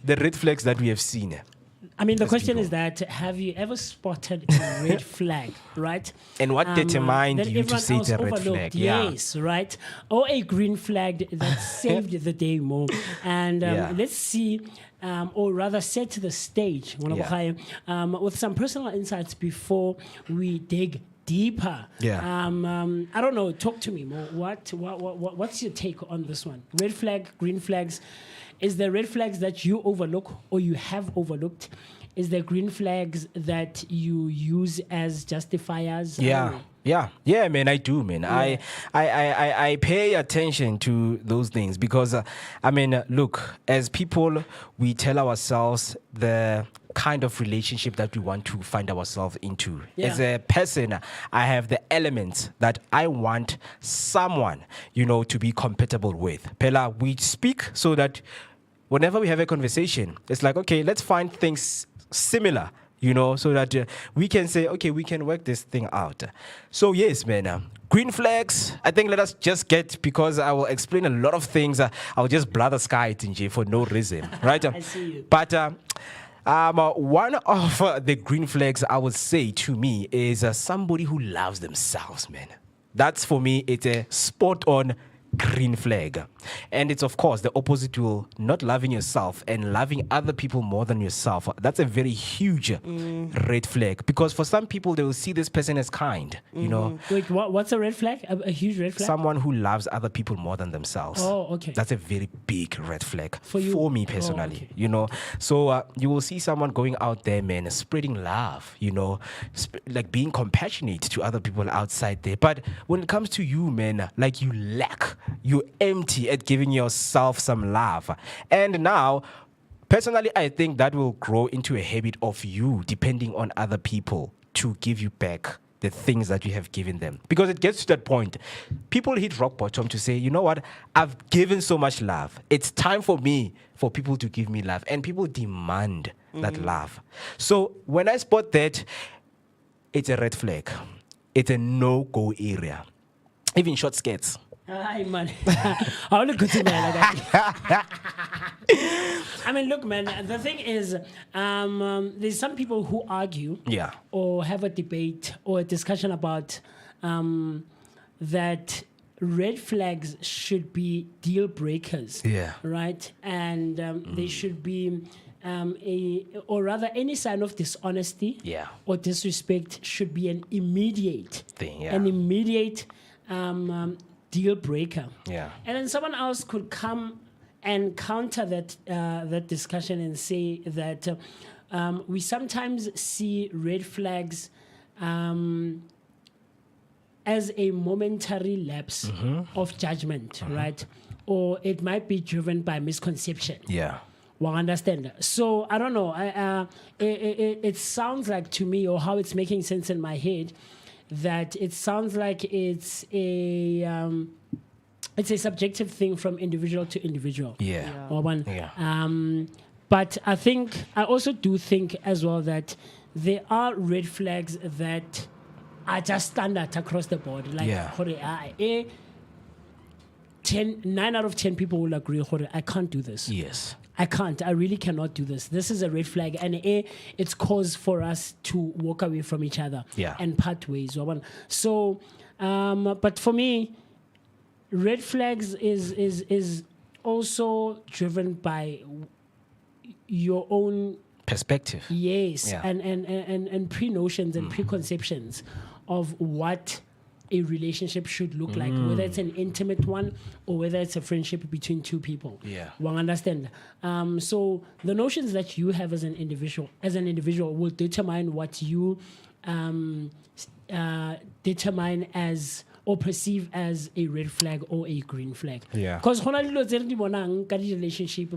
the red flags that we have seen. I mean, the question is that, have you ever spotted a red flag, right? And what determined you to see the red flag? Yes, right? Or a green flag that saved the day more. And let's see, or rather set the stage with some personal insights before we dig deeper. I don't know. Talk to me more. What's your take on this one? Red flag, green flags. Is there red flags that you overlook or you have overlooked? Is there green flags that you use as justifiers? Yeah, man, I do, man. Yeah. I pay attention to those things because, look, as people, we tell ourselves the kind of relationship that we want to find ourselves into. As a person, I have the elements that I want someone, to be compatible with. Pela, we speak so that whenever we have a conversation, it's like, okay, let's find things similar, so that we can say, okay, we can work this thing out. So yes, man, green flags, I think let us just get, because I will explain a lot of things. I'll just blather sky it for no reason, right? I see you. But one of the green flags I would say to me is somebody who loves themselves, man. That's for me, it's a spot on green flag. And it's, of course, the opposite to not loving yourself and loving other people more than yourself. That's a very huge red flag, because for some people, they will see this person as kind, you know. Wait, what's a red flag? A huge red flag? Someone who loves other people more than themselves. Oh, okay. That's a very big red flag For you? for me personally, okay. you know. So you will see someone going out there, man, spreading love, you know, like being compassionate to other people outside there. But when it comes to you, man, like you lack, you're empty at giving yourself some love. And now, personally, I think that will grow into a habit of you depending on other people to give you back the things that you have given them. Because it gets to that point, people hit rock bottom to say, you know what, I've given so much love. It's time for people to give me love. And people demand that love. So when I spot that, it's a red flag. It's a no-go area. Even short skirts. Hi, man. I want to go to that. I mean, look, man, the thing is, there's some people who argue or have a debate or a discussion about that red flags should be deal breakers. Right? And they should be or rather any sign of dishonesty or disrespect should be an immediate thing, an immediate deal breaker. And then someone else could come and counter that discussion and say that we sometimes see red flags as a momentary lapse of judgment, right? Or it might be driven by misconception. Well, understand. So I don't know. It sounds like to me, or how it's making sense in my head, that it sounds like it's a subjective thing from individual to individual. But I also do think as well that there are red flags that are just standard across the board. Like 9 out of 10 people will agree, I can't do this. I can't. I really cannot do this. This is a red flag, and it's cause for us to walk away from each other and part ways. So, but for me, red flags is also driven by your own perspective. And pre-notions and preconceptions of what a relationship should look like, whether it's an intimate one or whether it's a friendship between two people. One understand. So the notions that you have as an individual will determine what you determine as or perceive as a red flag or a green flag. Because relationship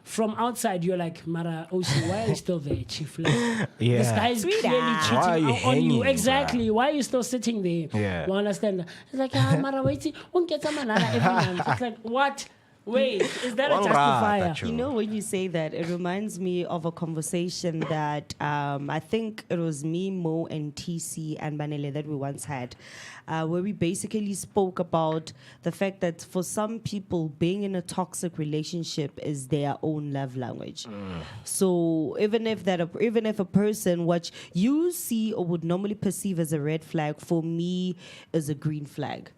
from outside, you're like, Mara, Osi, why are you still there, Chief? Like, this guy is clearly cheating on you. Exactly. Why are you still sitting there? You understand? It's like, Mara, wait, won't get some every month. It's like, what? Wait, is that a justifier? You know, when you say that, it reminds me of a conversation that I think it was me, Mo, and TC and Banele that we once had, where we basically spoke about the fact that for some people, being in a toxic relationship is their own love language. So even if a person, what you see or would normally perceive as a red flag, for me is a green flag.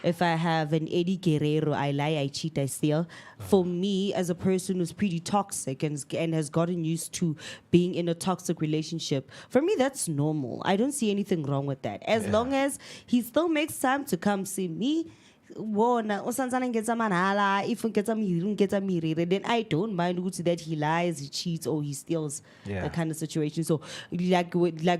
If I have an Eddie Guerrero, I lie, I cheat, I steal. For me, as a person who's pretty toxic and has gotten used to being in a toxic relationship, for me, that's normal. I don't see anything wrong with that. As long as he still makes time to come see me, then I don't mind that he lies, he cheats, or he steals, that kind of situation. So like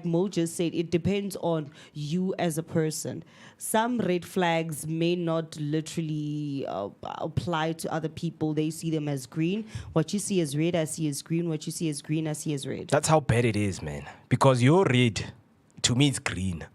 Mo just said, it depends on you as a person. Some red flags may not literally apply to other people. They see them as green. What you see as red, I see as green. What you see as green, I see as red. That's how bad it is, man. Because your red, to me, it's green.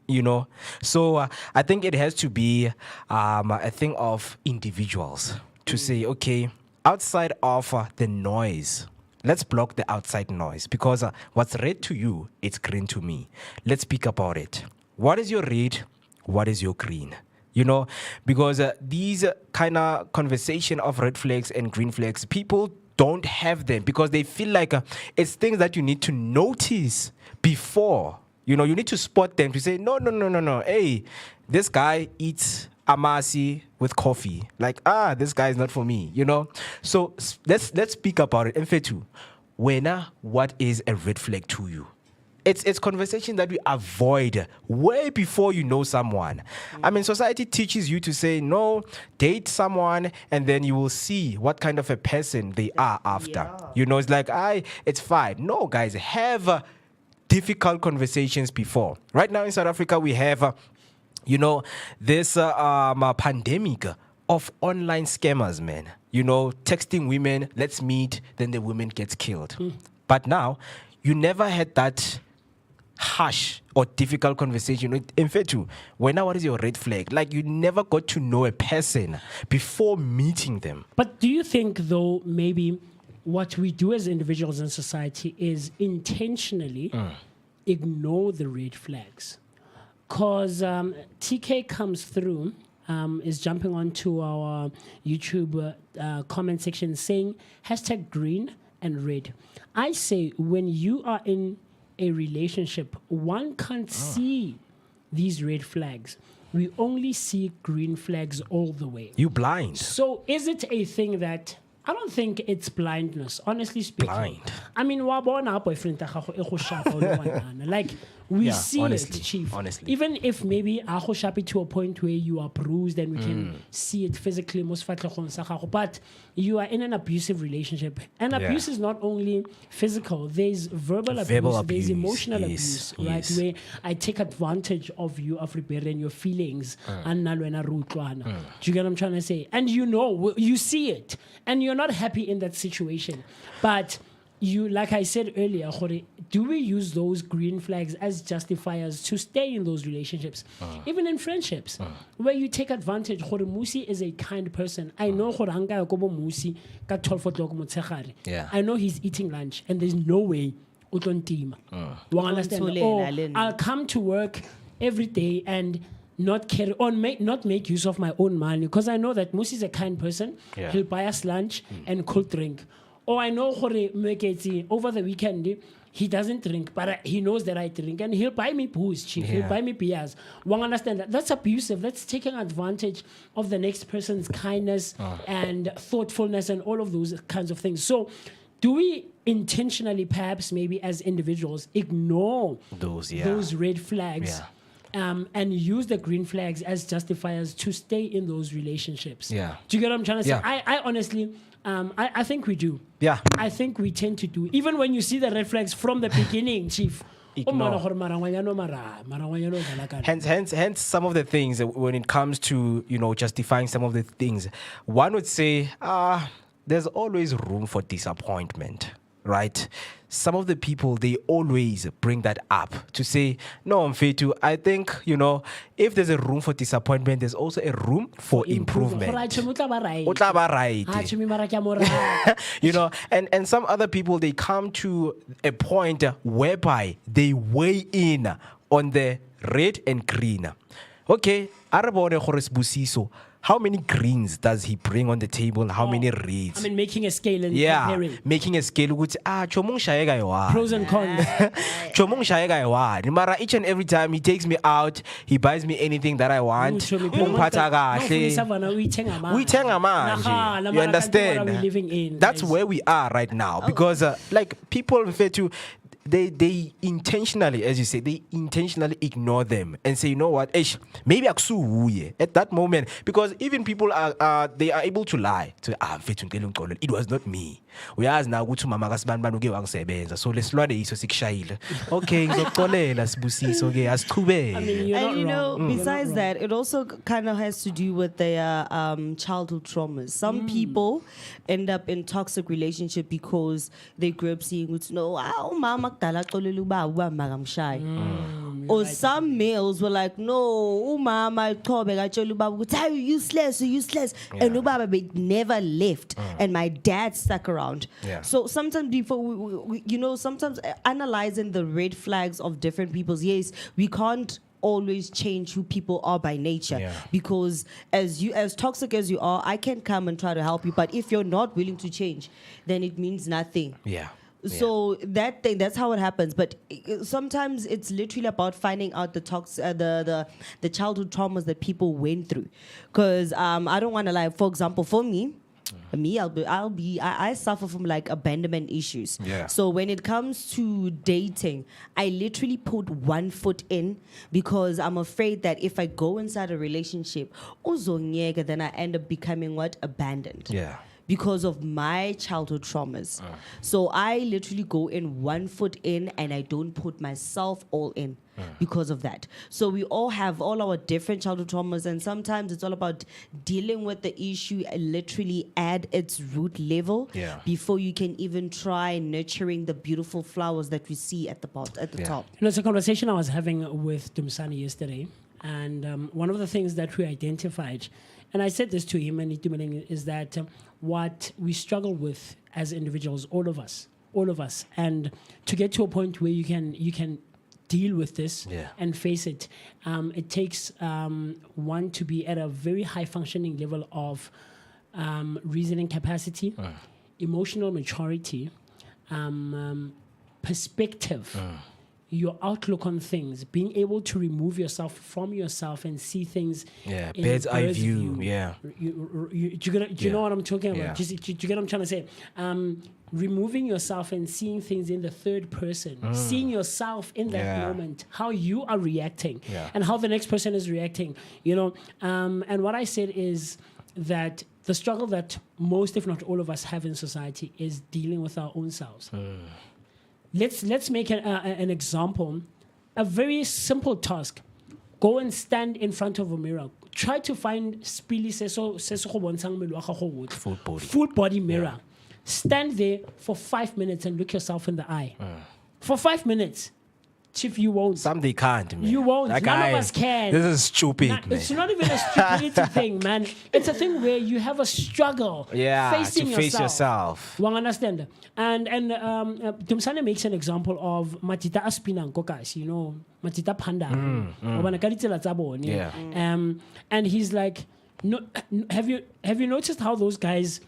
You know, so I think it has to be a thing of individuals to say, okay, outside of the noise, let's block the outside noise, because what's red to you, it's green to me. Let's speak about it. What is your red? What is your green? You know, because these kind of conversation of red flags and green flags, people don't have them because they feel like it's things that you need to notice before. You know, you need to spot them to say, no. Hey, this guy eats amasi with coffee. Like, this guy is not for me, you know? So let's speak about it. Mfethu, what is a red flag to you? It's conversation that we avoid way before you know someone. I mean, society teaches you to say, no, date someone, and then you will see what kind of a person they are after. You know, it's like, it's fine. No, guys, have difficult conversations before. Right now in South Africa, we have, this pandemic of online scammers, man. You know, texting women, let's meet, then the woman gets killed. But now, you never had that harsh or difficult conversation. In fact, what is your red flag? Like, you never got to know a person before meeting them. But do you think, though, maybe what we do as individuals in society is intentionally ignore the red flags? Because TK comes through, is jumping onto our YouTube comment section saying #green and red. I say, when you are in a relationship, one can't see these red flags. We only see green flags all the way. You blind. So is it a thing that, I don't think it's blindness, honestly speaking. Blind. I mean, like, we see honestly, it, Chief. Honestly. Even if maybe aho shapi to a point where you are bruised and we can see it physically, but you are in an abusive relationship. And abuse is not only physical, there's verbal abuse, there's emotional abuse, right? Where I take advantage of you, of repairing your feelings. Do you get what I'm trying to say? And you see it. And you're not happy in that situation. But you, like I said earlier, do we use those green flags as justifiers to stay in those relationships? Even in friendships, where you take advantage. Musi is a kind person. I know Musi got 12 o'clock. I know he's eating lunch, and there's no way team. Understand? I'll come to work every day and not carry on, not make use of my own money, because I know that Musi is a kind person. He'll buy us lunch and cold drink. Or I know over the weekend he doesn't drink, but he knows that I drink, and he'll buy me booze, Chief. He'll buy me beers. One understand that that's abusive. That's taking advantage of the next person's kindness and thoughtfulness and all of those kinds of things. So, do we intentionally, perhaps, maybe as individuals, ignore those red flags? And use the green flags as justifiers to stay in those relationships. Do you get what I'm trying to say? I honestly, I think we do. I think we tend to do. Even when you see the red flags from the beginning, Chief. Hence, some of the things when it comes to justifying some of the things, one would say, there's always room for disappointment. Right? Some of the people, they always bring that up to say, no, Mfethu, I think, if there's a room for disappointment, there's also a room for improvement. And some other people, they come to a point whereby they weigh in on the red and green. Okay, how many greens does he bring on the table? How many reds? I mean, making a scale and comparing. Making a scale. Pros and cons. Each and every time he takes me out, he buys me anything that I want. You understand? That's where we are right now. Because people refer to, they intentionally, as you say, they intentionally ignore them and say, you know what, maybe at that moment, because even people are they are able to lie. So it was not me. We ask now go to mama kasibani uke wangisebenza. So lesilwane iso sikshayile. Okay, ngizoxolela sibusiso ke asiqhubeke. And besides that, it also kind of has to do with their childhood traumas. Some people end up in toxic relationship because they grew up seeing mama or some males were like, no, mama you useless, and ubaba never left, and my dad stuck around. So sometimes before we sometimes analyzing the red flags of different people's, yes, we can't always change who people are by nature, because as toxic as you are, I can come and try to help you, but if you're not willing to change, then it means nothing. So that's how it happens. But sometimes it's literally about finding out the childhood traumas that people went through. Because I don't want to lie. For example, for me, I suffer from like abandonment issues. Yeah. So when it comes to dating, I literally put one foot in because I'm afraid that if I go inside a relationship, then I end up becoming abandoned. Yeah. Because of my childhood traumas. So I literally go in 1 foot in and I don't put myself all in because of that. So we all have all our different childhood traumas, and sometimes it's all about dealing with the issue literally at its root level before you can even try nurturing the beautiful flowers that we see at the top. It's a conversation I was having with Dumsani yesterday, and one of the things that we identified, and I said this to him and is that what we struggle with as individuals, all of us, and to get to a point where you can deal with this and face it, it takes one to be at a very high functioning level of reasoning capacity, emotional maturity, perspective. Your outlook on things, being able to remove yourself from yourself and see things in bird's eye bird's view. Do you know what I'm talking about? Do you get what I'm trying to say? Removing yourself and seeing things in the third person, seeing yourself in that moment, how you are reacting and how the next person is reacting, and what I said is that the struggle that most, if not all of us have in society is dealing with our own selves. Let's make an example. A very simple task. Go and stand in front of a mirror. Try to find full body mirror. Stand there for 5 minutes and look yourself in the eye. For 5 minutes. Chief, you won't. Some they can't, man. You won't. Like None of us can. This is stupid, man. It's not even a stupidity thing, man. It's a thing where you have a struggle facing to face yourself. One understand. And Dumsane makes an example of Matita Aspina Kokas, Matita Panda. And he's like, no, have you noticed how those guys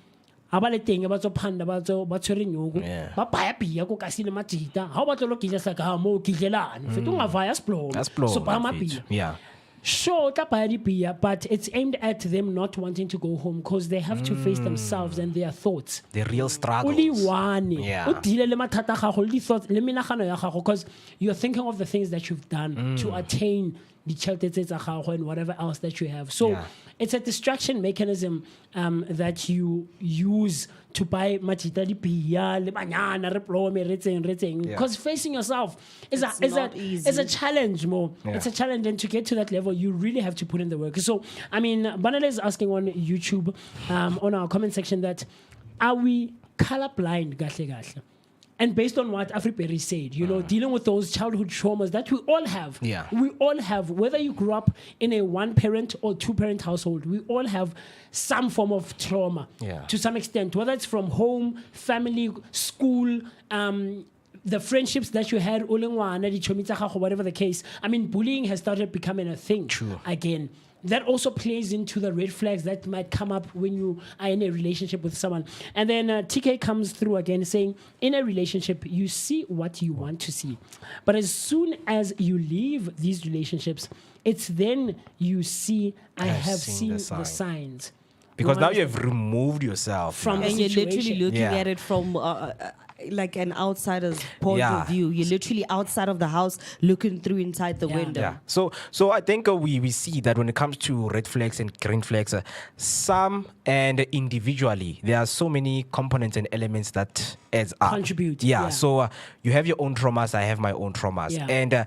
abaleteng ba tso phanda ba tshwere nyoko ba baya pia ko kasi le matita ha ba tlo lokile sa ka mo kitlelane fetunga vaya splolo so ba mapia sure tla baya di pia, but it's aimed at them not wanting to go home because they have to face themselves and their thoughts, the real struggles. Only one o dile le mathata gago le thoughts le menagano ya gago because you're thinking of the things that you've done to attain the cheltetse tsa gago and whatever else that you have. So it's a distraction mechanism that you use to buy matita di pia le banyana re plome retseng because facing yourself is a challenge more. It's a challenge, and to get to that level you really have to put in the work. So I mean, Banale is asking on YouTube on our comment section that are we colorblind gahle? And based on what Afriperi said, dealing with those childhood traumas that we all have. We all have, whether you grew up in a one-parent or two-parent household, we all have some form of trauma to some extent, whether it's from home, family, school, the friendships that you had, whatever the case. I mean, bullying has started becoming a thing again. That also plays into the red flags that might come up when you are in a relationship with someone. And then TK comes through again saying, in a relationship, you see what you want to see. But as soon as you leave these relationships, it's then you see, I have seen the signs. Because now you have removed yourself from, and you're literally looking at it from like an outsider's point of view. You're literally outside of the house looking through inside the window. So I think we see that when it comes to red flags and green flags, some and individually there are so many components and elements that adds up. Contribute. So you have your own traumas, I have my own traumas, and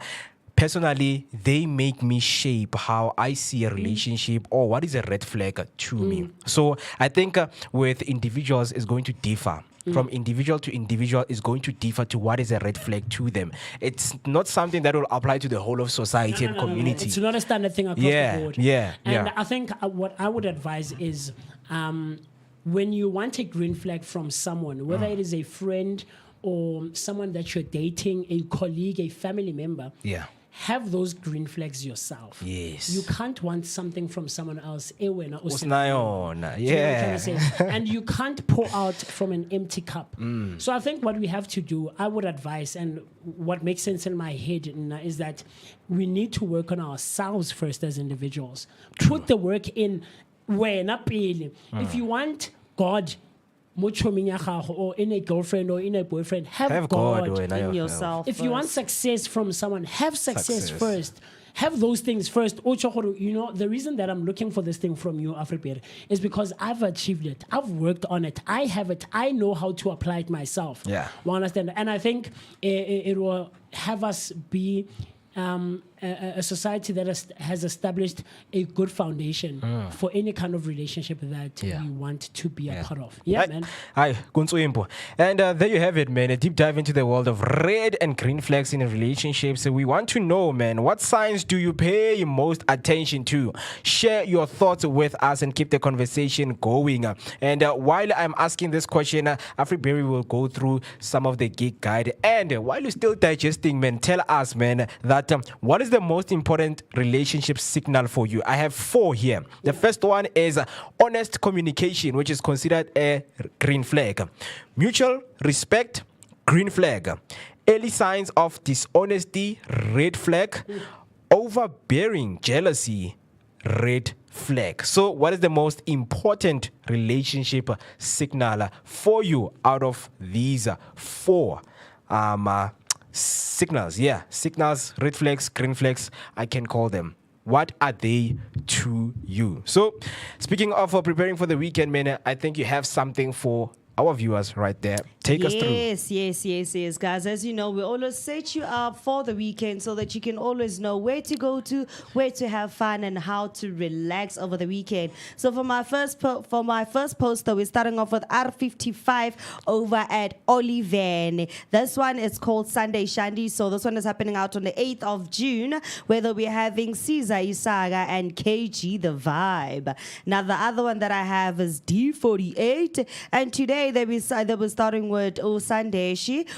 personally, they make me shape how I see a relationship or what is a red flag to me. So I think with individuals, it's going to differ. From individual to individual is going to differ to what is a red flag to them. It's not something that will apply to the whole of society and community. It's not a standard thing across the board. And I think what I would advise is when you want a green flag from someone, whether it is a friend or someone that you're dating, a colleague, a family member, have those green flags yourself. Yes. You can't want something from someone else. Usnayona, You know what I'm yeah. trying to say? And you can't pour out from an empty cup. So I think what we have to do, I would advise, and what makes sense in my head is that we need to work on ourselves first as individuals. Put the work in. If you want God, or in a girlfriend or in a boyfriend, have God in yourself. If you want success from someone, have success first. Have those things first. You know, the reason that I'm looking for this thing from you, Afribeer, is because I've achieved it. I've worked on it. I have it. I know how to apply it myself. Yeah. You understand? And I think it will have us be a society that has established a good foundation for any kind of relationship that we want to be a part of. Yeah, man. Hi, Kunsuimpo. And there you have it, man. A deep dive into the world of red and green flags in relationships. So we want to know, man, what signs do you pay most attention to? Share your thoughts with us and keep the conversation going. And while I'm asking this question, Afriberry will go through some of the gig guide. And while you're still digesting, man, tell us, man, that what is the most important relationship signal for you? I have 4 here. The first one is honest communication, which is considered a green flag. Mutual respect, green flag. Early signs of dishonesty, red flag. Overbearing jealousy, red flag. So what is the most important relationship signal for you out of these 4 signals? Signals, red flags, green flags, I can call them. What are they to you? So speaking of preparing for the weekend, man, I think you have something for our viewers right there. Take us through. Yes, guys. As you know, we always set you up for the weekend so that you can always know where to go to, where to have fun, and how to relax over the weekend. So for my first poster, we're starting off with R55 over at Oliven. This one is called Sunday Shandy. So this one is happening out on the 8th of June, where they'll be having Caesar Isaga and KG The Vibe. Now the other one that I have is D48, and today they were starting with Sandeshi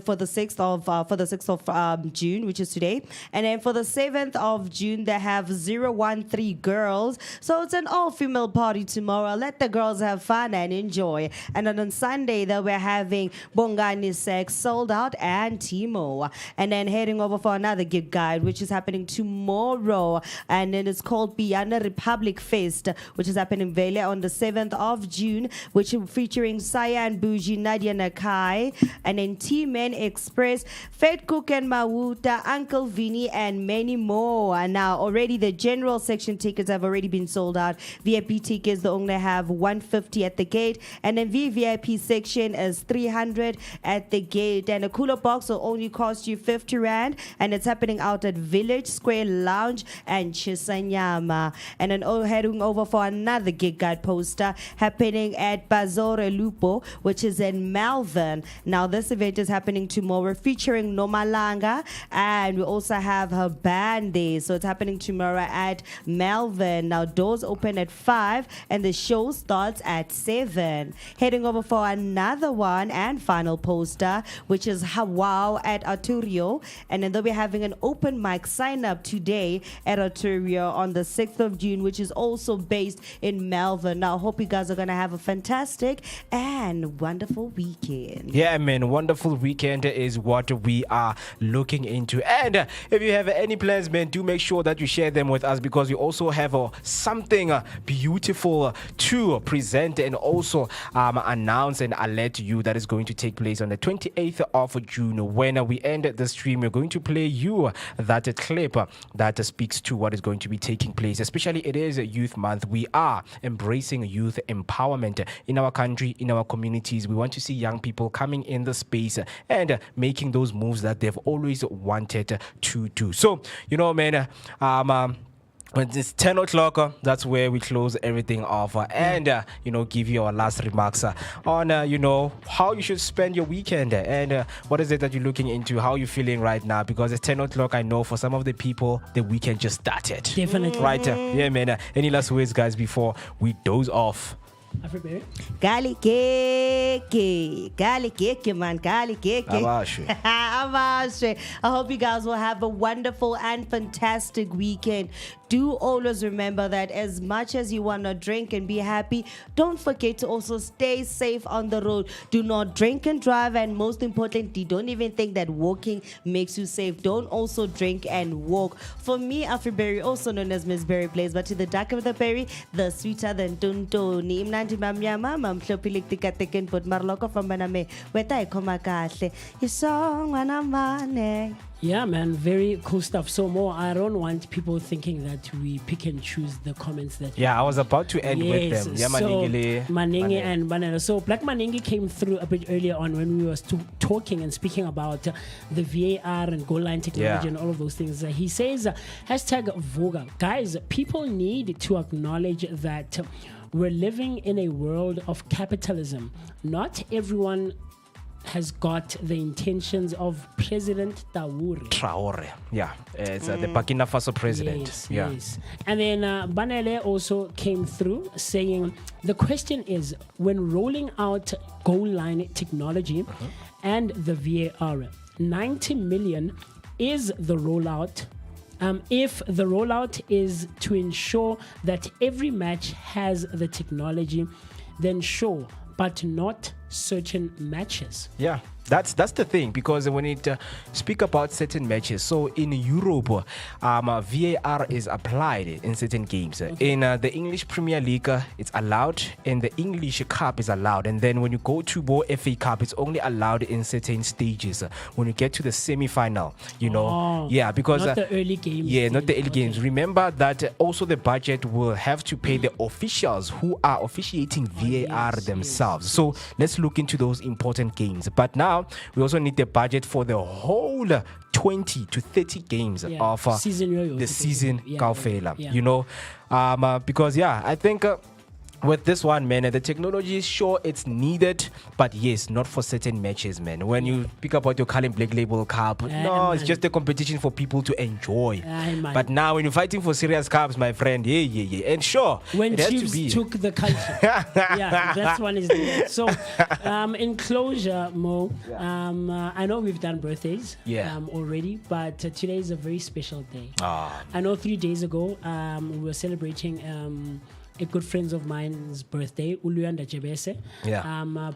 for the 6th of June, which is today, and then for the 7th of June they have 013 girls. So it's an all-female party tomorrow. Let the girls have fun and enjoy. And then on Sunday they were having Bongani Sex, Sold Out, and Timo. And then heading over for another gig guide, which is happening tomorrow, and then it's called Piana Republic Fest, which is happening in Vele on the 7th of June, which is featuring Saya and Bougie, Nadia Nakai, and then T-Men Express, Fed Cook and Mawuta, Uncle Vinny, and many more. And now already the general section tickets have already been sold out. VIP tickets, they only have 150 at the gate, and then VVIP section is 300 at the gate. And a cooler box will only cost you 50 Rand, and it's happening out at Village Square Lounge and Chisanyama. And then heading over for another gig guide poster happening at Bazore Lupo, which is in Malvern. Now this event is happening tomorrow, featuring Nomalanga, and we also have her band there. So it's happening tomorrow at Malvern. Now doors open at 5 and the show starts at 7. Heading over for another one and final poster, which is Wow at Arturio, and then they'll be having an open mic sign up today at Arturio on the 6th of June, which is also based in Malvern. Now I hope you guys are gonna have a fantastic and wonderful weekend. Yeah, man, wonderful weekend is what we are looking into. And if you have any plans, man, do make sure that you share them with us, because we also have something beautiful to present and also announce and alert you that is going to take place on the 28th of June. When we end the stream, we're going to play you that clip that speaks to what is going to be taking place. Especially it is Youth Month. We are embracing youth empowerment in our country, in our communities. We want to see young people coming in the space and making those moves that they've always wanted to do. So, you know, man, when it's 10 o'clock, that's where we close everything off and, give you our last remarks on, how you should spend your weekend and what is it that you're looking into, how you're feeling right now, because it's 10 o'clock. I know for some of the people, the weekend just started. Definitely. Right? Yeah, man. Any last words, guys, before we doze off? Afriberry. Gali keke, man, gali keke. Abashwe. Abashwe. I hope you guys will have a wonderful and fantastic weekend. Do always remember that as much as you want to drink and be happy, don't forget to also stay safe on the road. Do not drink and drive, and most importantly, don't even think that walking makes you safe. Don't also drink and walk. For me, Afriberry, also known as Miss Berry Blaze, but to the darker of the berry, the sweeter than tuntoni. Imnandi mamnyama, mamhlopilik tikatekin put marloko from baname. Weta ikoma kahle. Isong wanamane. Yeah, man, very cool stuff. So more, I don't want people thinking that we pick and choose the comments that. Yeah, I was about to end with them. Yeah, so Maningile, Maningi and Banana. So Black Maningi came through a bit earlier on when we were talking and speaking about the VAR and goal line technology and all of those things. He says, hashtag Vooka. Guys, people need to acknowledge that we're living in a world of capitalism. Not everyone has got the intentions of President Traore. Yeah, it's the Burkina Faso president. Yes. And then Banele also came through saying, the question is, when rolling out goal line technology and the VAR, 90 million is the rollout. If the rollout is to ensure that every match has the technology, then sure, but not certain matches. Yeah, that's the thing, because when it speak about certain matches, so in Europe, VAR is applied in certain games. In the English Premier League, it's allowed. In the English Cup, is allowed. And then when you go to FA Cup, it's only allowed in certain stages. When you get to the semi-final, you know, because not the early games. Yeah, not the early games. Remember that also the budget will have to pay the officials who are officiating VAR themselves. So let's look into those important games. But now we also need the budget for the whole 20 to 30 games of the season Kaufela. You know, because I think with this one, man, the technology is sure it's needed, but yes, not for certain matches, man. When you pick up what you're calling Black Label Cup, no, it's just a competition for people to enjoy. But now when you're fighting for serious cups, my friend, and sure, when it has Chiefs to be. took the country, that one is there. So, in closure, Mo, I know we've done birthdays already, but today is a very special day. I know 3 days ago we were celebrating a good friend of mine's birthday, Uluyanda Jebese.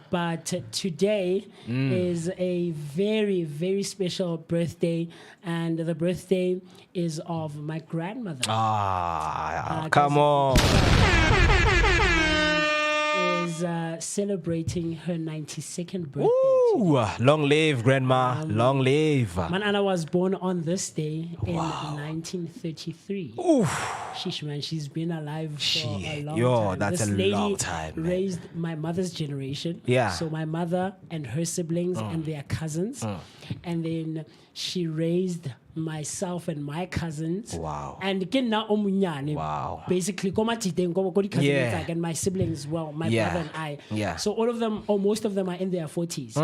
But today is a very, very special birthday, and the birthday is of my grandmother. Come on. Is celebrating her 92nd birthday. Ooh, long live, Grandma. Long live. Man, Anna was born on this day in 1933. Sheesh, man, she's been alive for a long time. That's this a lady long time, man. raised my mother's generation. So my mother and her siblings and their cousins. And then she raised myself and my cousins. And basically, and my siblings, well, my brother and I. So all of them, or most of them, are in their 40s.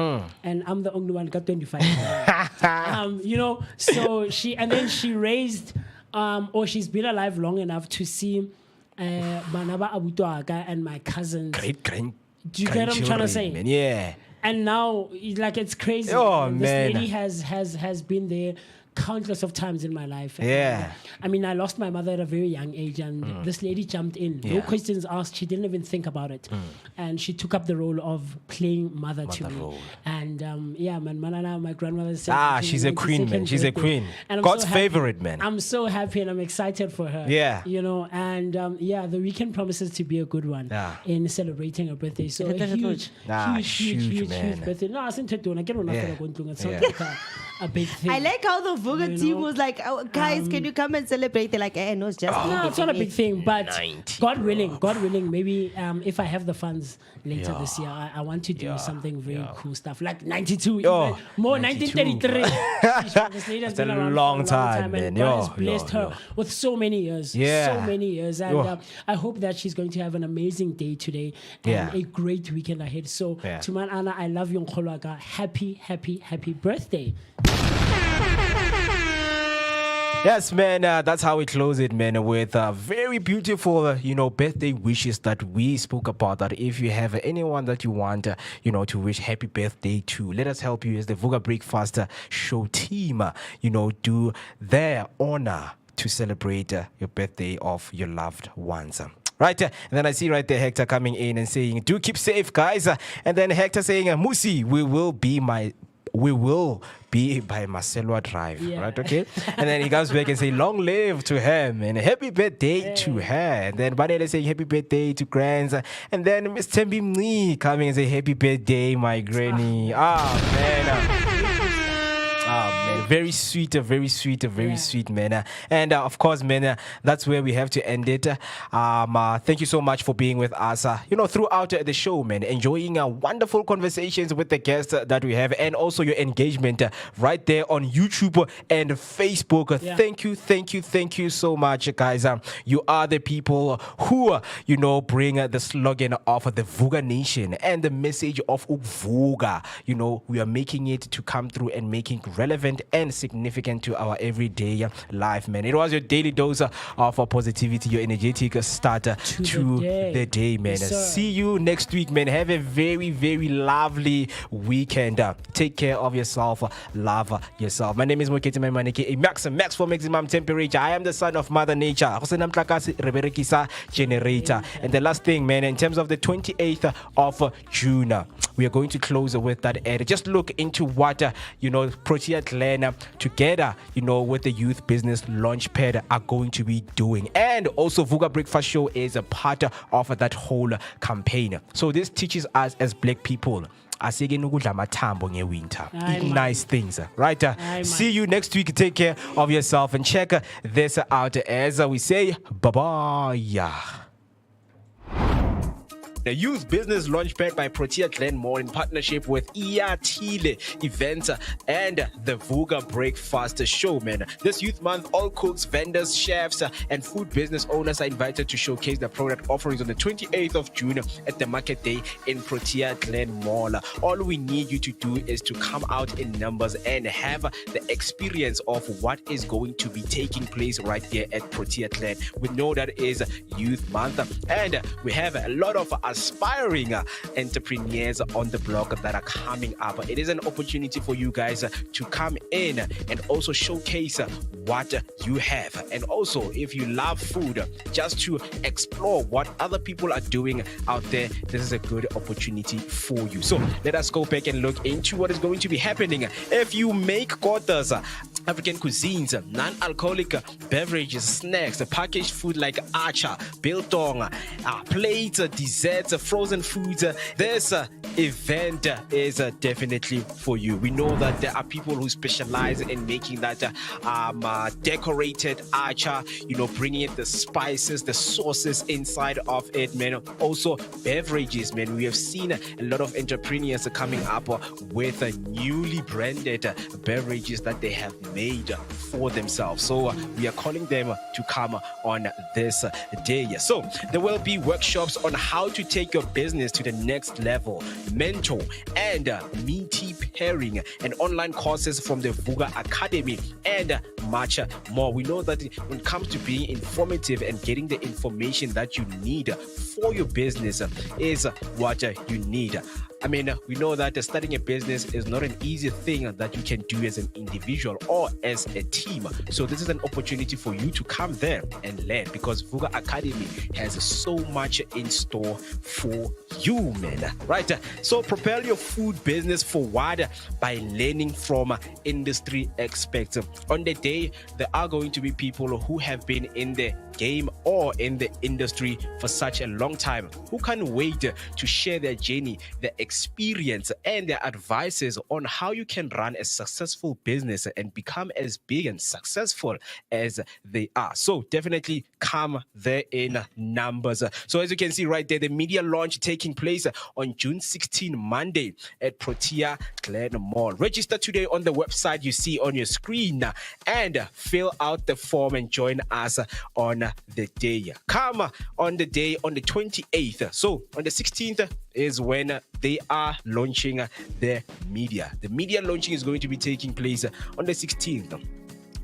And I'm the only one got 25. You know, so she raised, or she's been alive long enough to see Manaba Abutuaga and my cousins. Great. Do you get what I'm trying to say? Man, yeah. And now, like, it's crazy. This lady has been there countless of times in my life. I mean, I lost my mother at a very young age, and this lady jumped in. No questions asked. She didn't even think about it. And she took up the role of playing mother to me. And my grandmother said, she's a queen, man. She's a queen. And God's favorite, man. I'm so happy and I'm excited for her. You know, and the weekend promises to be a good one in celebrating her birthday. So a huge birthday. No, I sent her to it's not like a big thing. I like how the Vooka team was like, oh, guys, can you come and celebrate? They're like, no, it's just no, it's not a big thing, but God willing, maybe if I have the funds later this year, I want to do something very cool stuff, like 92, even more 1933. This lady has been around for a long time, and God has blessed her with so many years, and I hope that she's going to have an amazing day today and a great weekend ahead. So to Man Anna, I love you, Nkholwaga. Happy birthday. Yes, man, that's how we close it, man, with very beautiful, birthday wishes that we spoke about. That if you have anyone that you want, to wish happy birthday to, let us help you as the Vooka Breakfast Show team, do their honor to celebrate your birthday of your loved ones. Right, and then I see right there Hector coming in and saying, do keep safe, guys. And then Hector saying, Musi, we will be by Marcelo Drive, right? Okay. And then he comes back and say, long live to him and happy birthday to her. And then Banele saying happy birthday to Grands. And then Miss Tembi Mni coming and say happy birthday, my granny. Man, very sweet, very sweet, man. And of course, man, that's where we have to end it. Thank you so much for being with us, throughout the show, man. Enjoying wonderful conversations with the guests that we have, and also your engagement right there on YouTube and Facebook. Thank you so much, guys. You are the people who, bring the slogan of the Vooka Nation and the message of Vooka. We are making it to come through and making relevant and significant to our everyday life, man. It was your daily dose of positivity, your energetic start to the day, man. Yes, see you next week, man. Have a very, very lovely weekend. Take care of yourself. Love yourself. My name is Mokete Maimaneke, Max for maximum temperature. I am the son of Mother Nature. Generator. And the last thing, man, in terms of the 28th of June, we are going to close with that ad. Just look into what, Protea Clan together, with the Youth Business Launchpad are going to be doing. And also Vooka Breakfast Show is a part of that whole campaign. So this teaches us as black people, winter. Eat nice things, right? See you next week. Take care of yourself and check this out as we say bye-bye. The Youth Business Launchpad by Protea Glenmore in partnership with Iatile Events and the Vooka Breakfast Show, man. This youth month, all cooks, vendors, chefs, and food business owners are invited to showcase their product offerings on the 28th of June at the Market Day in Protea Glenmore. All we need you to do is to come out in numbers and have the experience of what is going to be taking place right there at Protea Glen. We know that is Youth Month, and we have a lot of aspiring entrepreneurs on the block that are coming up. It is an opportunity for you guys to come in and also showcase what you have. And also, if you love food, just to explore what other people are doing out there, this is a good opportunity for you. So let us go back and look into what is going to be happening. If you make quarters, African cuisines, non-alcoholic beverages, snacks, packaged food like acha, biltong, plates, desserts, frozen foods, this event is definitely for you. We know that there are people who specialize in making that decorated acha, bringing in the spices, the sauces inside of it, man. Also beverages, man. We have seen a lot of entrepreneurs coming up with newly branded beverages that they have made for themselves. So we are calling them to come on this day. So there will be workshops on how to take your business to the next level, mentor and meaty pairing, and online courses from the Vooka Academy, and much more. We know that when it comes to being informative and getting the information that you need for your business is what you need. I mean, we know that starting a business is not an easy thing that you can do as an individual or as a team. So this is an opportunity for you to come there and learn, because Vooka Academy has so much in store for you, man. Right? So propel your food business forward by learning from industry experts. On the day, there are going to be people who have been in the game or in the industry for such a long time, who can't wait to share their journey, their experience, and their advices on how you can run a successful business and become as big and successful as they are. So definitely come there in numbers. So as you can see right there, the media launch taking place on June 16, Monday at Protea Glenmore. Register today on the website you see on your screen and fill out the form and join us on the day. Come on the day on the 28th. So on the 16th is when they are launching their media. The media launching is going to be taking place on the 16th.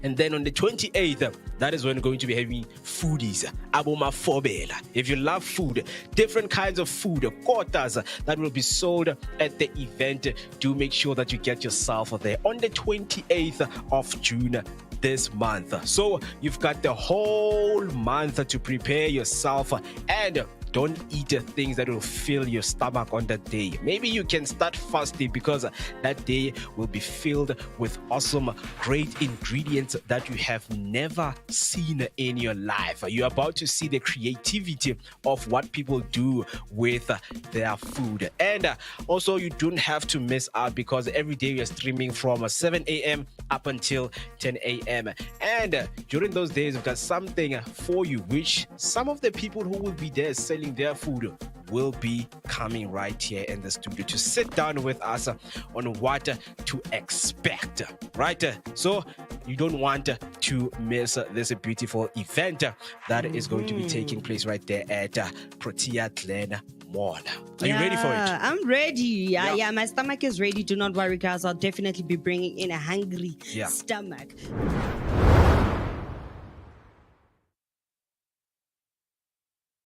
And then on the 28th, that is when we're going to be having foodies, aboma fobela. If you love food, different kinds of food, kotas that will be sold at the event, do make sure that you get yourself there on the 28th of June this month. So you've got the whole month to prepare yourself, and don't eat things that will fill your stomach on that day. Maybe you can start fasting, because that day will be filled with awesome, great ingredients that you have never seen in your life. You're about to see the creativity of what people do with their food. And also, you don't have to miss out, because every day we are streaming from 7 a.m. up until 10 a.m. And during those days, we've got something for you, which some of the people who will be there selling their food will be coming right here in the studio to sit down with us on what to expect, right? So you don't want to miss this beautiful event that is going to be taking place right there at Protea Glen Mall. Are you ready for it? I'm ready. Yeah, my stomach is ready. Do not worry, guys. I'll definitely be bringing in a hungry stomach.